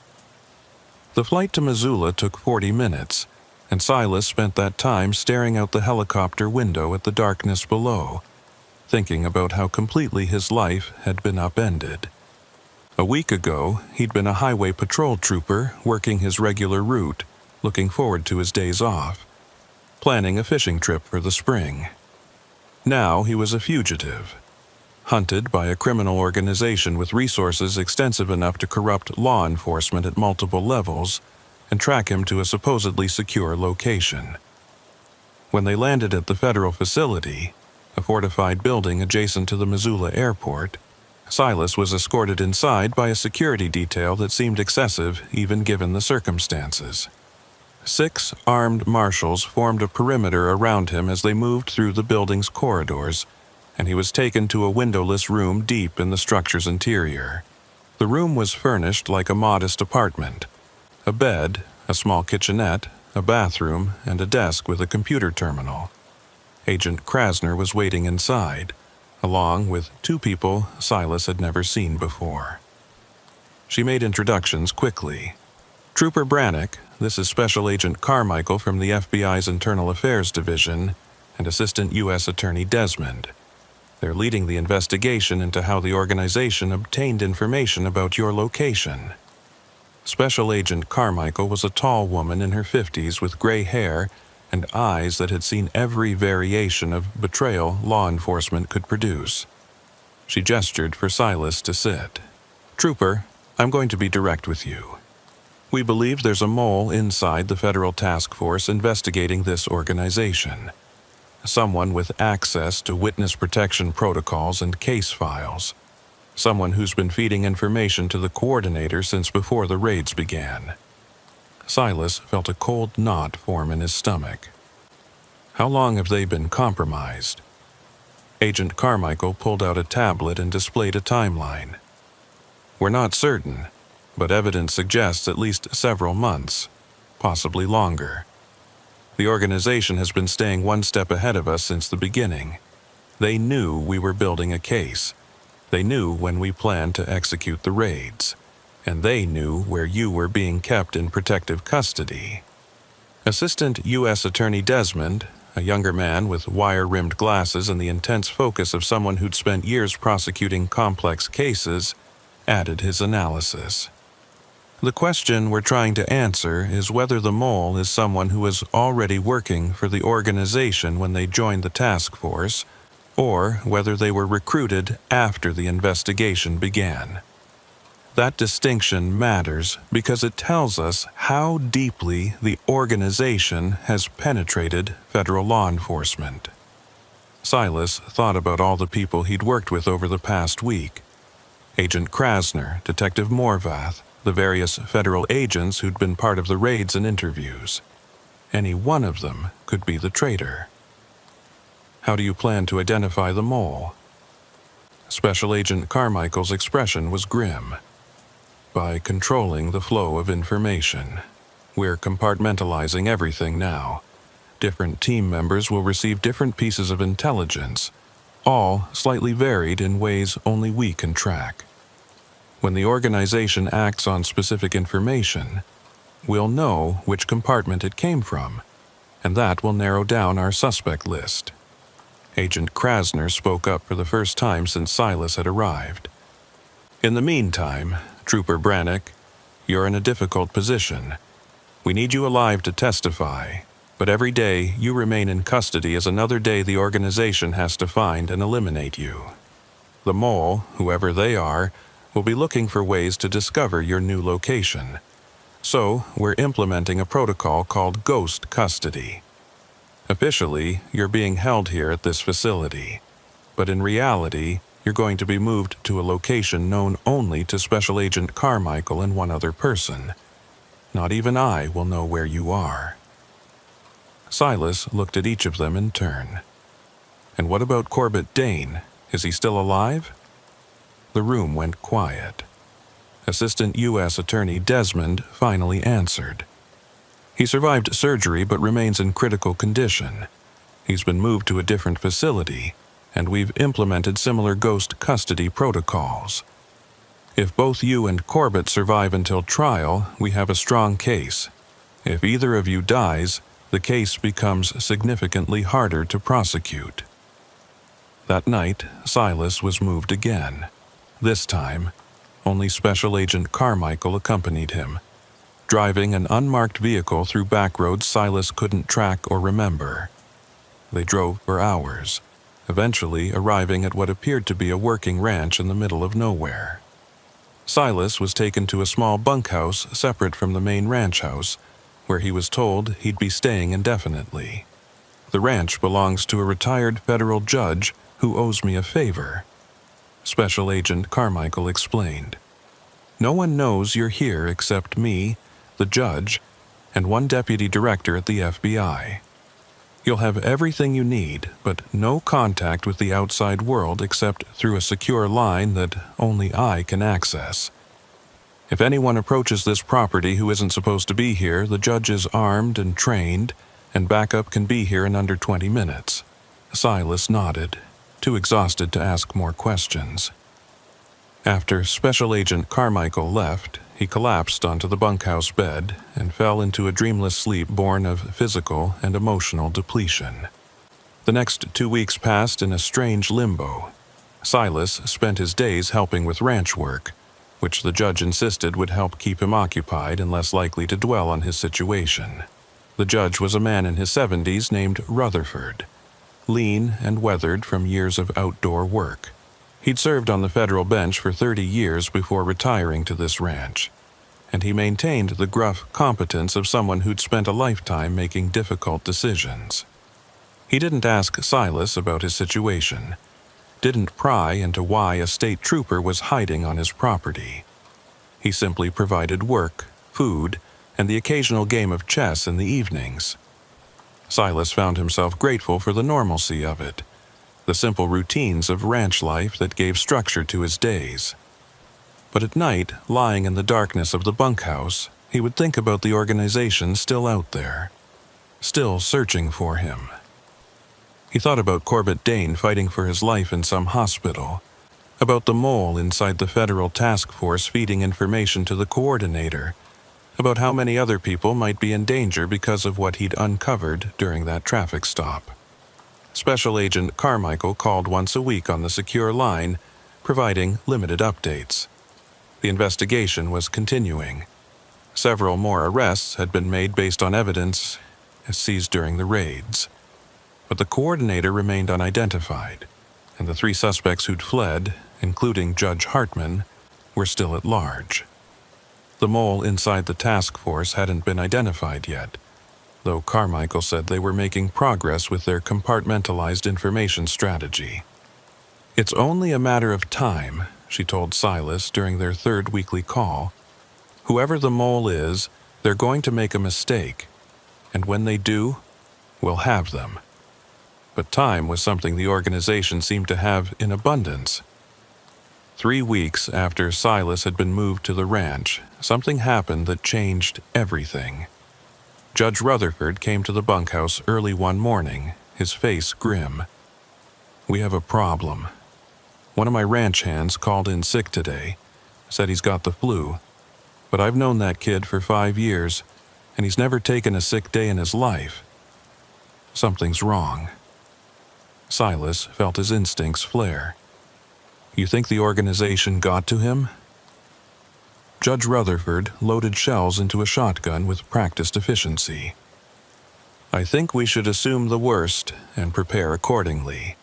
The flight to Missoula took 40 minutes, and Silas spent that time staring out the helicopter window at the darkness below, thinking about how completely his life had been upended. A week ago, he'd been a highway patrol trooper working his regular route, looking forward to his days off, planning a fishing trip for the spring. Now he was a fugitive, hunted by a criminal organization with resources extensive enough to corrupt law enforcement at multiple levels and track him to a supposedly secure location. When they landed at the federal facility, a fortified building adjacent to the Missoula airport, Silas was escorted inside by a security detail that seemed excessive even given the circumstances. 6 armed marshals formed a perimeter around him as they moved through the building's corridors, and he was taken to a windowless room deep in the structure's interior. The room was furnished like a modest apartment. A bed, a small kitchenette, a bathroom, and a desk with a computer terminal. Agent Krasner was waiting inside, along with 2 people Silas had never seen before. She made introductions quickly. Trooper Brannick, this is Special Agent Carmichael from the FBI's Internal Affairs Division, and Assistant U.S. Attorney Desmond. They're leading the investigation into how the organization obtained information about your location. Special Agent Carmichael was a tall woman in her 50s with gray hair and eyes that had seen every variation of betrayal law enforcement could produce. She gestured for Silas to sit. "Trooper, I'm going to be direct with you. We believe there's a mole inside the federal task force investigating this organization. Someone with access to witness protection protocols and case files. Someone who's been feeding information to the coordinator since before the raids began." Silas felt a cold knot form in his stomach. How long have they been compromised? Agent Carmichael pulled out a tablet and displayed a timeline. "We're not certain, but evidence suggests at least several months, possibly longer. The organization has been staying one step ahead of us since the beginning. They knew we were building a case. They knew when we planned to execute the raids. And they knew where you were being kept in protective custody." Assistant U.S. Attorney Desmond, a younger man with wire-rimmed glasses and the intense focus of someone who'd spent years prosecuting complex cases, added his analysis. "The question we're trying to answer is whether the mole is someone who was already working for the organization when they joined the task force, or whether they were recruited after the investigation began. That distinction matters because it tells us how deeply the organization has penetrated federal law enforcement." Silas thought about all the people he'd worked with over the past week. Agent Krasner, Detective Morvath, the various federal agents who'd been part of the raids and interviews. Any one of them could be the traitor. "How do you plan to identify the mole?" Special Agent Carmichael's expression was grim. "By controlling the flow of information. We're compartmentalizing everything now. Different team members will receive different pieces of intelligence, all slightly varied in ways only we can track. When the organization acts on specific information, we'll know which compartment it came from, and that will narrow down our suspect list." Agent Krasner spoke up for the first time since Silas had arrived. "In the meantime, Trooper Brannick, you're in a difficult position. We need you alive to testify, but every day you remain in custody is another day the organization has to find and eliminate you. The mole, whoever they are, will be looking for ways to discover your new location. So, we're implementing a protocol called ghost custody. Officially, you're being held here at this facility, but in reality, you're going to be moved to a location known only to Special Agent Carmichael and one other person. Not even I will know where you are." Silas looked at each of them in turn. And what about Corbett Dane? Is he still alive? The room went quiet. Assistant U.S. Attorney Desmond finally answered. He survived surgery but remains in critical condition. He's been moved to a different facility, and we've implemented similar ghost custody protocols. If both you and Corbett survive until trial, we have a strong case. If either of you dies, the case becomes significantly harder to prosecute. That night, Silas was moved again. This time, only Special Agent Carmichael accompanied him, driving an unmarked vehicle through backroads Silas couldn't track or remember. They drove for hours, eventually arriving at what appeared to be a working ranch in the middle of nowhere. Silas was taken to a small bunkhouse separate from the main ranch house, where he was told he'd be staying indefinitely. The ranch belongs to a retired federal judge who owes me a favor, Special Agent Carmichael explained. No one knows you're here except me, the judge, and one deputy director at the FBI. You'll have everything you need, but no contact with the outside world except through a secure line that only I can access. If anyone approaches this property who isn't supposed to be here, the judge is armed and trained, and backup can be here in under 20 minutes. Silas nodded, too exhausted to ask more questions. After Special Agent Carmichael left, he collapsed onto the bunkhouse bed and fell into a dreamless sleep born of physical and emotional depletion. The next 2 weeks passed in a strange limbo. Silas spent his days helping with ranch work, which the judge insisted would help keep him occupied and less likely to dwell on his situation. The judge was a man in his 70s named Rutherford, lean and weathered from years of outdoor work. He'd served on the federal bench for 30 years before retiring to this ranch, and he maintained the gruff competence of someone who'd spent a lifetime making difficult decisions. He didn't ask Silas about his situation, didn't pry into why a state trooper was hiding on his property. He simply provided work, food, and the occasional game of chess in the evenings. Silas found himself grateful for the normalcy of it, the simple routines of ranch life that gave structure to his days. But at night, lying in the darkness of the bunkhouse, he would think about the organization still out there, still searching for him. He thought about Corbett Dane fighting for his life in some hospital, about the mole inside the federal task force feeding information to the coordinator, about how many other people might be in danger because of what he'd uncovered during that traffic stop. Special Agent Carmichael called once a week on the secure line, providing limited updates. The investigation was continuing. Several more arrests had been made based on evidence seized during the raids. But the coordinator remained unidentified, and the 3 suspects who'd fled, including Judge Hartman, were still at large. The mole inside the task force hadn't been identified yet, though Carmichael said they were making progress with their compartmentalized information strategy. It's only a matter of time, she told Silas during their 3rd weekly call. Whoever the mole is, they're going to make a mistake, and when they do, we'll have them. But time was something the organization seemed to have in abundance. 3 weeks after Silas had been moved to the ranch, something happened that changed everything. Judge Rutherford came to the bunkhouse early one morning, his face grim. "We have a problem. One of my ranch hands called in sick today, said he's got the flu, but I've known that kid for 5 years, and he's never taken a sick day in his life. Something's wrong." Silas felt his instincts flare. "You think the organization got to him?" Judge Rutherford loaded shells into a shotgun with practiced efficiency. "I think we should assume the worst and prepare accordingly.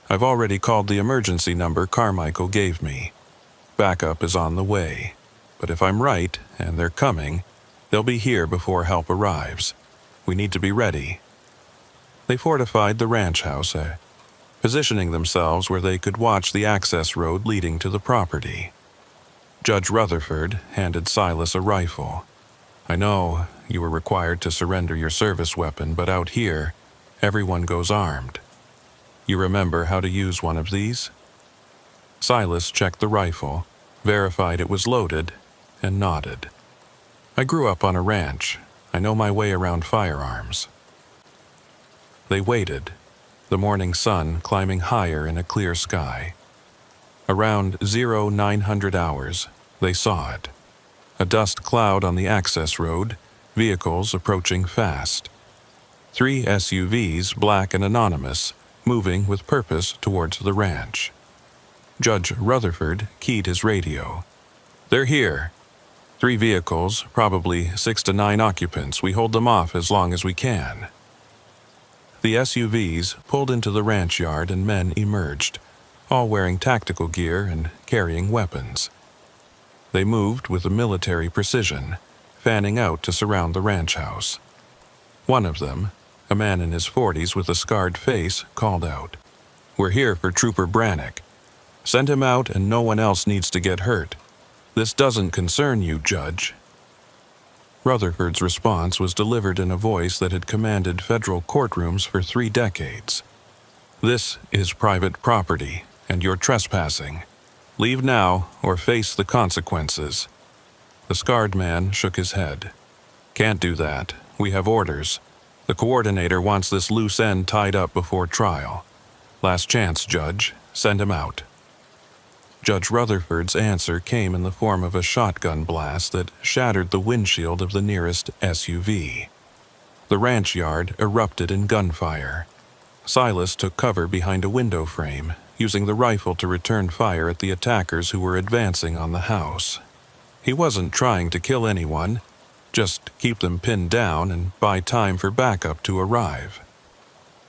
I've already called the emergency number Carmichael gave me. Backup is on the way, but if I'm right and they're coming, they'll be here before help arrives. We need to be ready." They fortified the ranch house, positioning themselves where they could watch the access road leading to the property. Judge Rutherford handed Silas a rifle. "I know you were required to surrender your service weapon, but out here, everyone goes armed." You remember how to use one of these? Silas checked the rifle, verified it was loaded, and nodded. I grew up on a ranch. I know my way around firearms. They waited, the morning sun climbing higher in a clear sky. Around 0900 hours, they saw it. A dust cloud on the access road, vehicles approaching fast. 3 SUVs, black and anonymous, moving with purpose towards the ranch. Judge Rutherford keyed his radio. "They're here. 3 vehicles, probably 6 to 9 occupants. We hold them off as long as we can." The SUVs pulled into the ranch yard and men emerged, all wearing tactical gear and carrying weapons. They moved with a military precision, fanning out to surround the ranch house. One of them, a man in his 40s with a scarred face, called out, "We're here for Trooper Brannick. Send him out and no one else needs to get hurt. This doesn't concern you, Judge." Rutherford's response was delivered in a voice that had commanded federal courtrooms for 3 decades. "This is private property, and you're trespassing. Leave now or face the consequences." The scarred man shook his head. "Can't do that. We have orders. The coordinator wants this loose end tied up before trial. Last chance, Judge. Send him out." Judge Rutherford's answer came in the form of a shotgun blast that shattered the windshield of the nearest SUV. The ranch yard erupted in gunfire. Silas took cover behind a window frame, using the rifle to return fire at the attackers who were advancing on the house. He wasn't trying to kill anyone, just keep them pinned down and buy time for backup to arrive.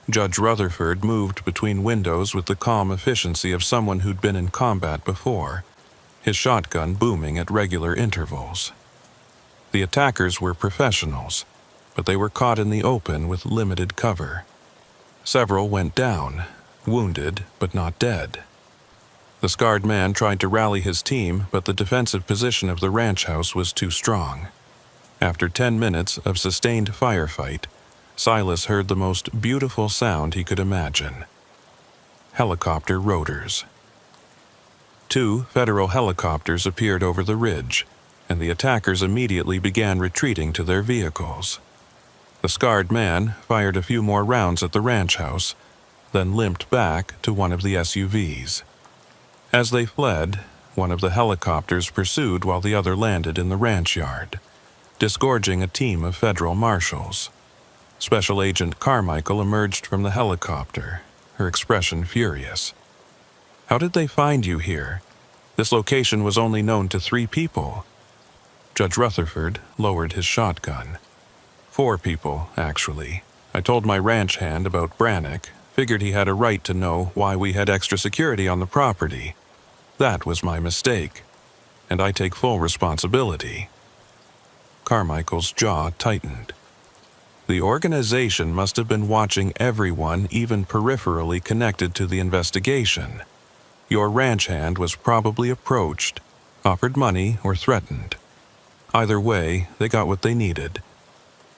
Judge Rutherford moved between windows with the calm efficiency of someone who'd been in combat before, his shotgun booming at regular intervals. The attackers were professionals, but they were caught in the open with limited cover. Several went down, wounded but not dead. The scarred man tried to rally his team, but the defensive position of the ranch house was too strong. After 10 minutes of sustained firefight, Silas heard the most beautiful sound he could imagine. Helicopter rotors. 2 federal helicopters appeared over the ridge, and the attackers immediately began retreating to their vehicles. The scarred man fired a few more rounds at the ranch house, then limped back to one of the SUVs. As they fled, one of the helicopters pursued while the other landed in the ranch yard, disgorging a team of federal marshals. Special Agent Carmichael emerged from the helicopter, her expression furious. "How did they find you here? This location was only known to 3 people." Judge Rutherford lowered his shotgun. 4 people, actually. I told my ranch hand about Brannick, figured he had a right to know why we had extra security on the property. That was my mistake, and I take full responsibility. Carmichael's jaw tightened. The organization must have been watching everyone even peripherally connected to the investigation. Your ranch hand was probably approached, offered money, or threatened. Either way, they got what they needed.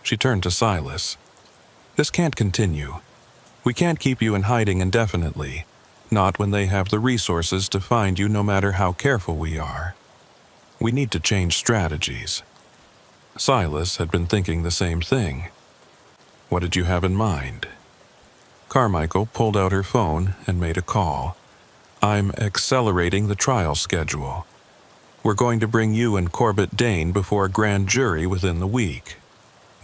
She turned to Silas. "This can't continue. We can't keep you in hiding indefinitely, not when they have the resources to find you no matter how careful we are. We need to change strategies." Silas had been thinking the same thing. "What did you have in mind?" Carmichael pulled out her phone and made a call. "I'm accelerating the trial schedule. We're going to bring you and Corbett Dane before a grand jury within the week.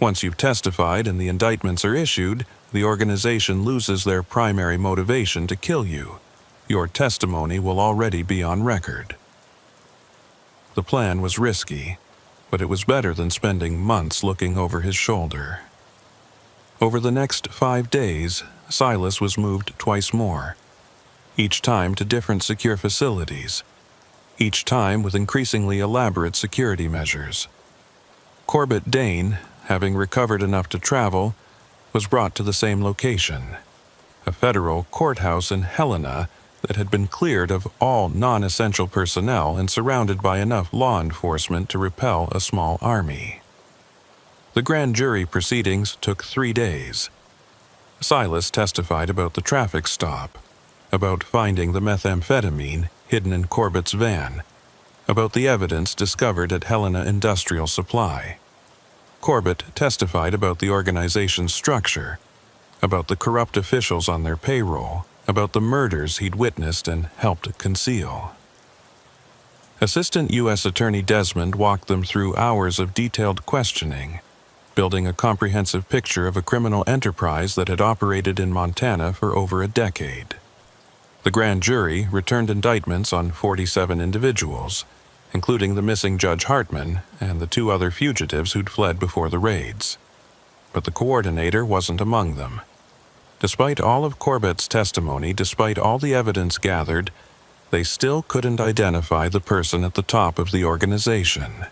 Once you've testified and the indictments are issued, the organization loses their primary motivation to kill you. Your testimony will already be on record." The plan was risky, but it was better than spending months looking over his shoulder. Over the next 5 days, Silas was moved twice more, each time to different secure facilities, each time with increasingly elaborate security measures. Corbett Dane, having recovered enough to travel, was brought to the same location, a federal courthouse in Helena that had been cleared of all non-essential personnel and surrounded by enough law enforcement to repel a small army. The grand jury proceedings took 3 days. Silas testified about the traffic stop, about finding the methamphetamine hidden in Corbett's van, about the evidence discovered at Helena Industrial Supply. Corbett testified about the organization's structure, about the corrupt officials on their payroll, about the murders he'd witnessed and helped conceal. Assistant U.S. Attorney Desmond walked them through hours of detailed questioning, building a comprehensive picture of a criminal enterprise that had operated in Montana for over a decade. The grand jury returned indictments on 47 individuals, including the missing Judge Hartman and the 2 other fugitives who'd fled before the raids. But the coordinator wasn't among them. Despite all of Corbett's testimony, despite all the evidence gathered, they still couldn't identify the person at the top of the organization.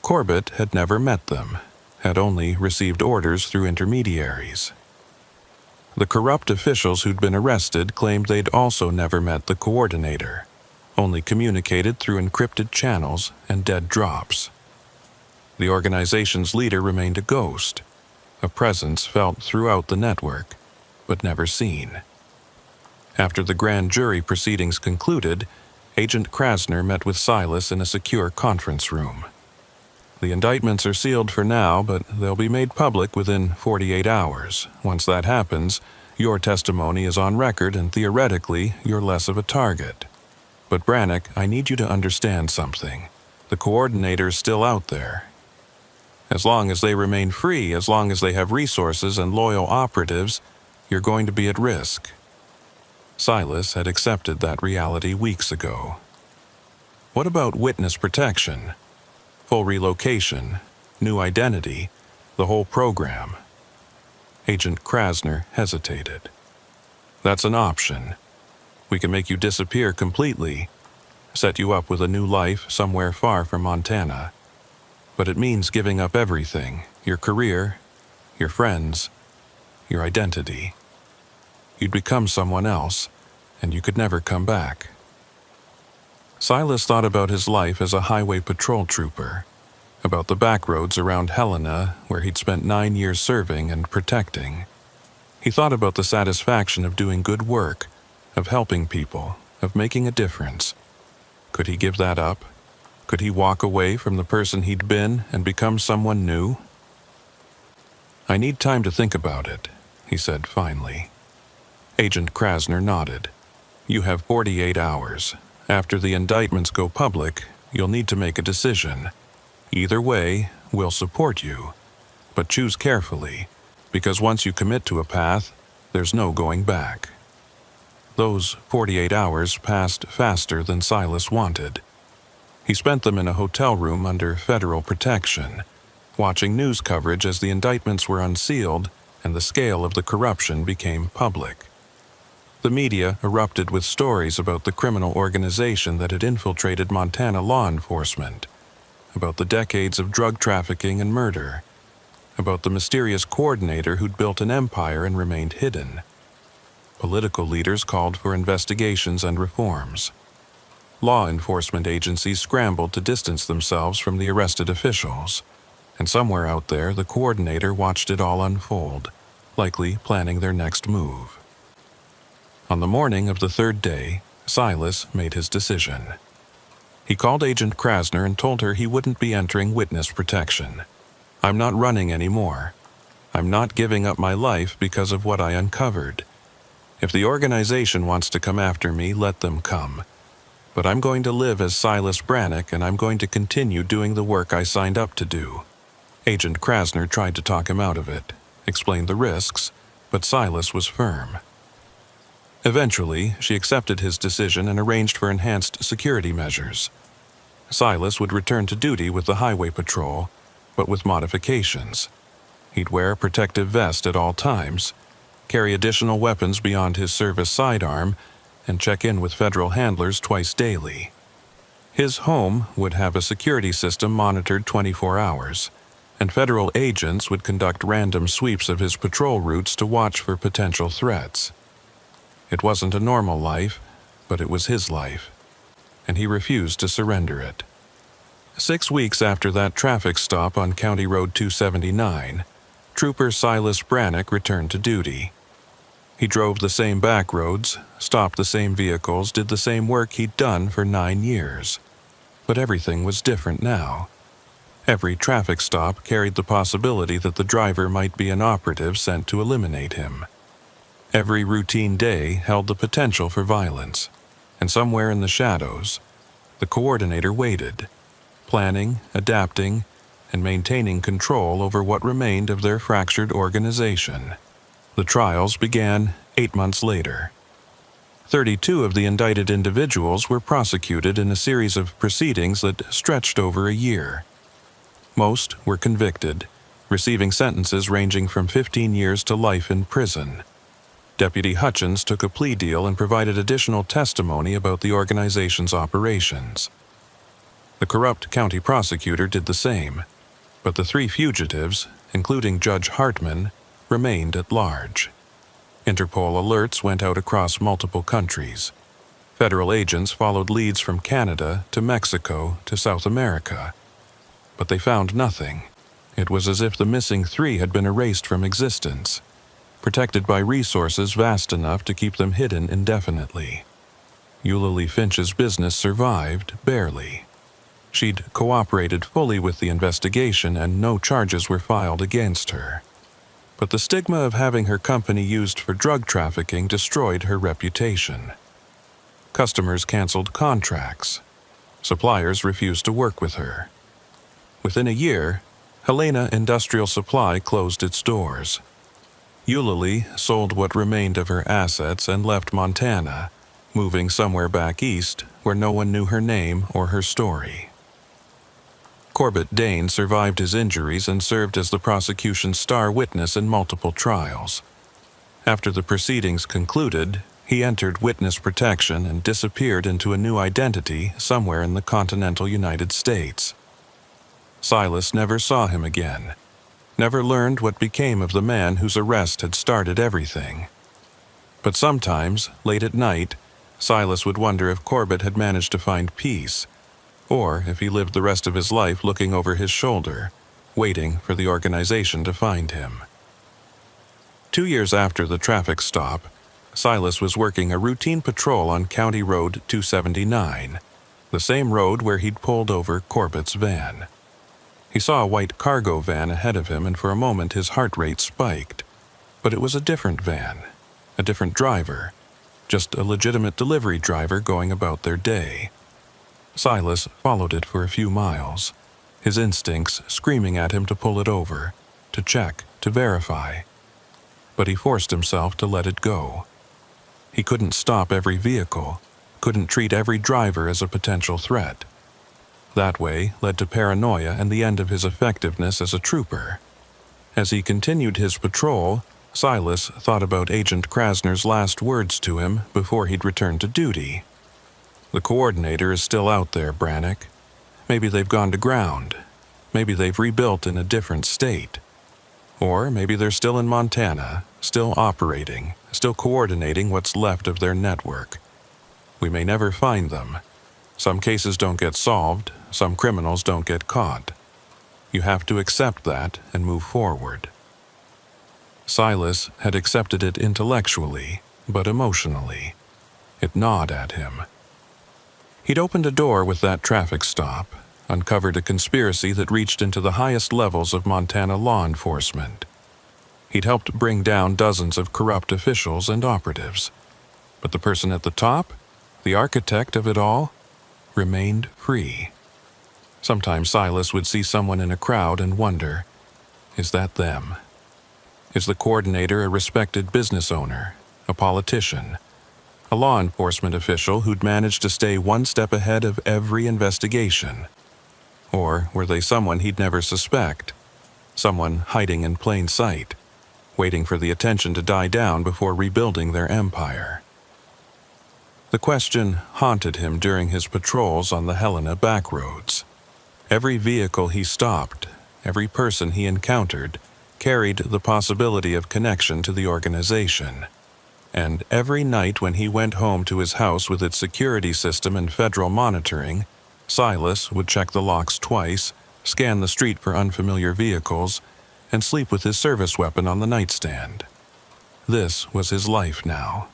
Corbett had never met them, had only received orders through intermediaries. The corrupt officials who'd been arrested claimed they'd also never met the coordinator, only communicated through encrypted channels and dead drops. The organization's leader remained a ghost, a presence felt throughout the network, but never seen. After the grand jury proceedings concluded, Agent Krasner met with Silas in a secure conference room. The indictments are sealed for now, but they'll be made public within 48 hours. Once that happens, your testimony is on record and theoretically, you're less of a target. But Brannick, I need you to understand something. The coordinator's still out there. As long as they remain free, as long as they have resources and loyal operatives, you're going to be at risk. Silas had accepted that reality weeks ago. What about witness protection? Full relocation, new identity, the whole program. Agent Krasner hesitated. That's an option. We can make you disappear completely, set you up with a new life somewhere far from Montana. But it means giving up everything, your career, your friends, your identity. You'd become someone else, and you could never come back. Silas thought about his life as a highway patrol trooper, about the backroads around Helena where he'd spent 9 years serving and protecting. He thought about the satisfaction of doing good work, of helping people, of making a difference. Could he give that up? Could he walk away from the person he'd been and become someone new? I need time to think about it, he said finally. Agent Krasner nodded. You have 48 hours. After the indictments go public, you'll need to make a decision. Either way, we'll support you. But choose carefully, because once you commit to a path, there's no going back. Those 48 hours passed faster than Silas wanted. He spent them in a hotel room under federal protection, watching news coverage as the indictments were unsealed and the scale of the corruption became public. The media erupted with stories about the criminal organization that had infiltrated Montana law enforcement, about the decades of drug trafficking and murder, about the mysterious coordinator who'd built an empire and remained hidden. Political leaders called for investigations and reforms. Law enforcement agencies scrambled to distance themselves from the arrested officials, and somewhere out there the coordinator watched it all unfold, likely planning their next move. On the morning of the 3rd day, Silas made his decision. He called Agent Krasner and told her he wouldn't be entering witness protection. I'm not running anymore. I'm not giving up my life because of what I uncovered. If the organization wants to come after me, let them come. But I'm going to live as Silas Brannick, and I'm going to continue doing the work I signed up to do. Agent Krasner tried to talk him out of it, explained the risks, but Silas was firm. Eventually, she accepted his decision and arranged for enhanced security measures. Silas would return to duty with the highway patrol, but with modifications. He'd wear a protective vest at all times, carry additional weapons beyond his service sidearm, and check in with federal handlers twice daily. His home would have a security system monitored 24 hours, and federal agents would conduct random sweeps of his patrol routes to watch for potential threats. It wasn't a normal life, but it was his life, and he refused to surrender it. 6 weeks after that traffic stop on County Road 279, Trooper Silas Brannick returned to duty. He drove the same back roads, stopped the same vehicles, did the same work he'd done for 9 years. But everything was different now. Every traffic stop carried the possibility that the driver might be an operative sent to eliminate him. Every routine day held the potential for violence, and somewhere in the shadows, the coordinator waited, planning, adapting, and maintaining control over what remained of their fractured organization. The trials began 8 months later. 32 of the indicted individuals were prosecuted in a series of proceedings that stretched over a year. Most were convicted, receiving sentences ranging from 15 years to life in prison. Deputy Hutchins took a plea deal and provided additional testimony about the organization's operations. The corrupt county prosecutor did the same, but the 3 fugitives, including Judge Hartman, remained at large. Interpol alerts went out across multiple countries. Federal agents followed leads from Canada to Mexico to South America. But they found nothing. It was as if the missing 3 had been erased from existence, protected by resources vast enough to keep them hidden indefinitely. Eulalie Finch's business survived barely. She'd cooperated fully with the investigation and no charges were filed against her. But the stigma of having her company used for drug trafficking destroyed her reputation. Customers canceled contracts. Suppliers refused to work with her. Within a year, Helena Industrial Supply closed its doors. Eulalie sold what remained of her assets and left Montana, moving somewhere back east where no one knew her name or her story. Corbett Dane survived his injuries and served as the prosecution's star witness in multiple trials. After the proceedings concluded, he entered witness protection and disappeared into a new identity somewhere in the continental United States. Silas never saw him again, never learned what became of the man whose arrest had started everything. But sometimes, late at night, Silas would wonder if Corbett had managed to find peace, or if he lived the rest of his life looking over his shoulder, waiting for the organization to find him. 2 years after the traffic stop, Silas was working a routine patrol on County Road 279, the same road where he'd pulled over Corbett's van. He saw a white cargo van ahead of him, and for a moment his heart rate spiked. But it was a different van, a different driver, just a legitimate delivery driver going about their day. Silas followed it for a few miles, his instincts screaming at him to pull it over, to check, to verify. But he forced himself to let it go. He couldn't stop every vehicle, couldn't treat every driver as a potential threat. That way led to paranoia and the end of his effectiveness as a trooper. As he continued his patrol, Silas thought about Agent Krasner's last words to him before he'd returned to duty. "The coordinator is still out there, Brannick. Maybe they've gone to ground. Maybe they've rebuilt in a different state. Or maybe they're still in Montana, still operating, still coordinating what's left of their network. We may never find them. Some cases don't get solved, some criminals don't get caught. You have to accept that and move forward." Silas had accepted it intellectually, but emotionally. It gnawed at him. He'd opened a door with that traffic stop, uncovered a conspiracy that reached into the highest levels of Montana law enforcement. He'd helped bring down dozens of corrupt officials and operatives. But the person at the top, the architect of it all, remained free. Sometimes Silas would see someone in a crowd and wonder, is that them? Is the coordinator a respected business owner, a politician, a law enforcement official who'd managed to stay one step ahead of every investigation? Or were they someone he'd never suspect, someone hiding in plain sight, waiting for the attention to die down before rebuilding their empire? The question haunted him during his patrols on the Helena backroads. Every vehicle he stopped, every person he encountered, carried the possibility of connection to the organization. And every night when he went home to his house with its security system and federal monitoring, Silas would check the locks twice, scan the street for unfamiliar vehicles, and sleep with his service weapon on the nightstand. This was his life now.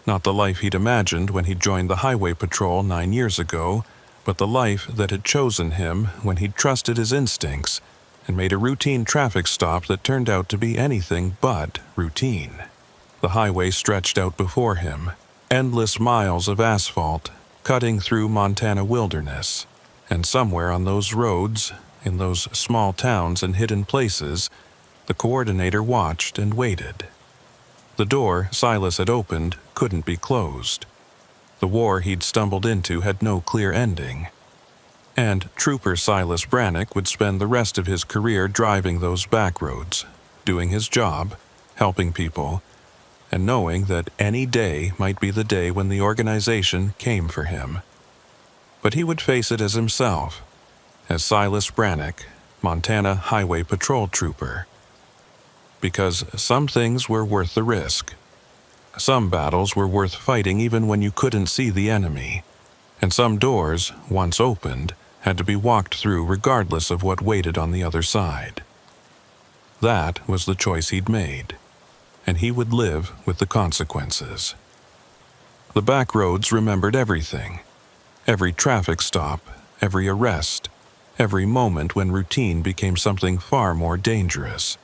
Not the life he'd imagined when he joined the highway patrol 9 years ago, but the life that had chosen him when he'd trusted his instincts and made a routine traffic stop that turned out to be anything but routine. The highway stretched out before him, endless miles of asphalt cutting through Montana wilderness, and somewhere on those roads, in those small towns and hidden places, the coordinator watched and waited. The door Silas had opened couldn't be closed. The war he'd stumbled into had no clear ending. And Trooper Silas Brannick would spend the rest of his career driving those backroads, doing his job, helping people, and knowing that any day might be the day when the organization came for him. But he would face it as himself, as Silas Brannick, Montana Highway Patrol Trooper. Because some things were worth the risk. Some battles were worth fighting even when you couldn't see the enemy, and some doors, once opened, had to be walked through regardless of what waited on the other side. That was the choice he'd made, and he would live with the consequences. The backroads remembered everything. Every traffic stop, every arrest, every moment when routine became something far more dangerous.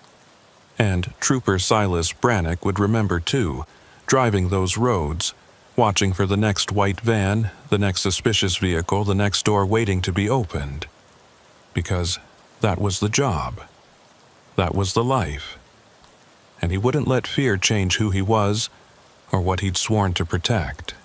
And Trooper Silas Brannick would remember too, driving those roads, watching for the next white van, the next suspicious vehicle, the next door waiting to be opened. Because that was the job. That was the life. And he wouldn't let fear change who he was or what he'd sworn to protect.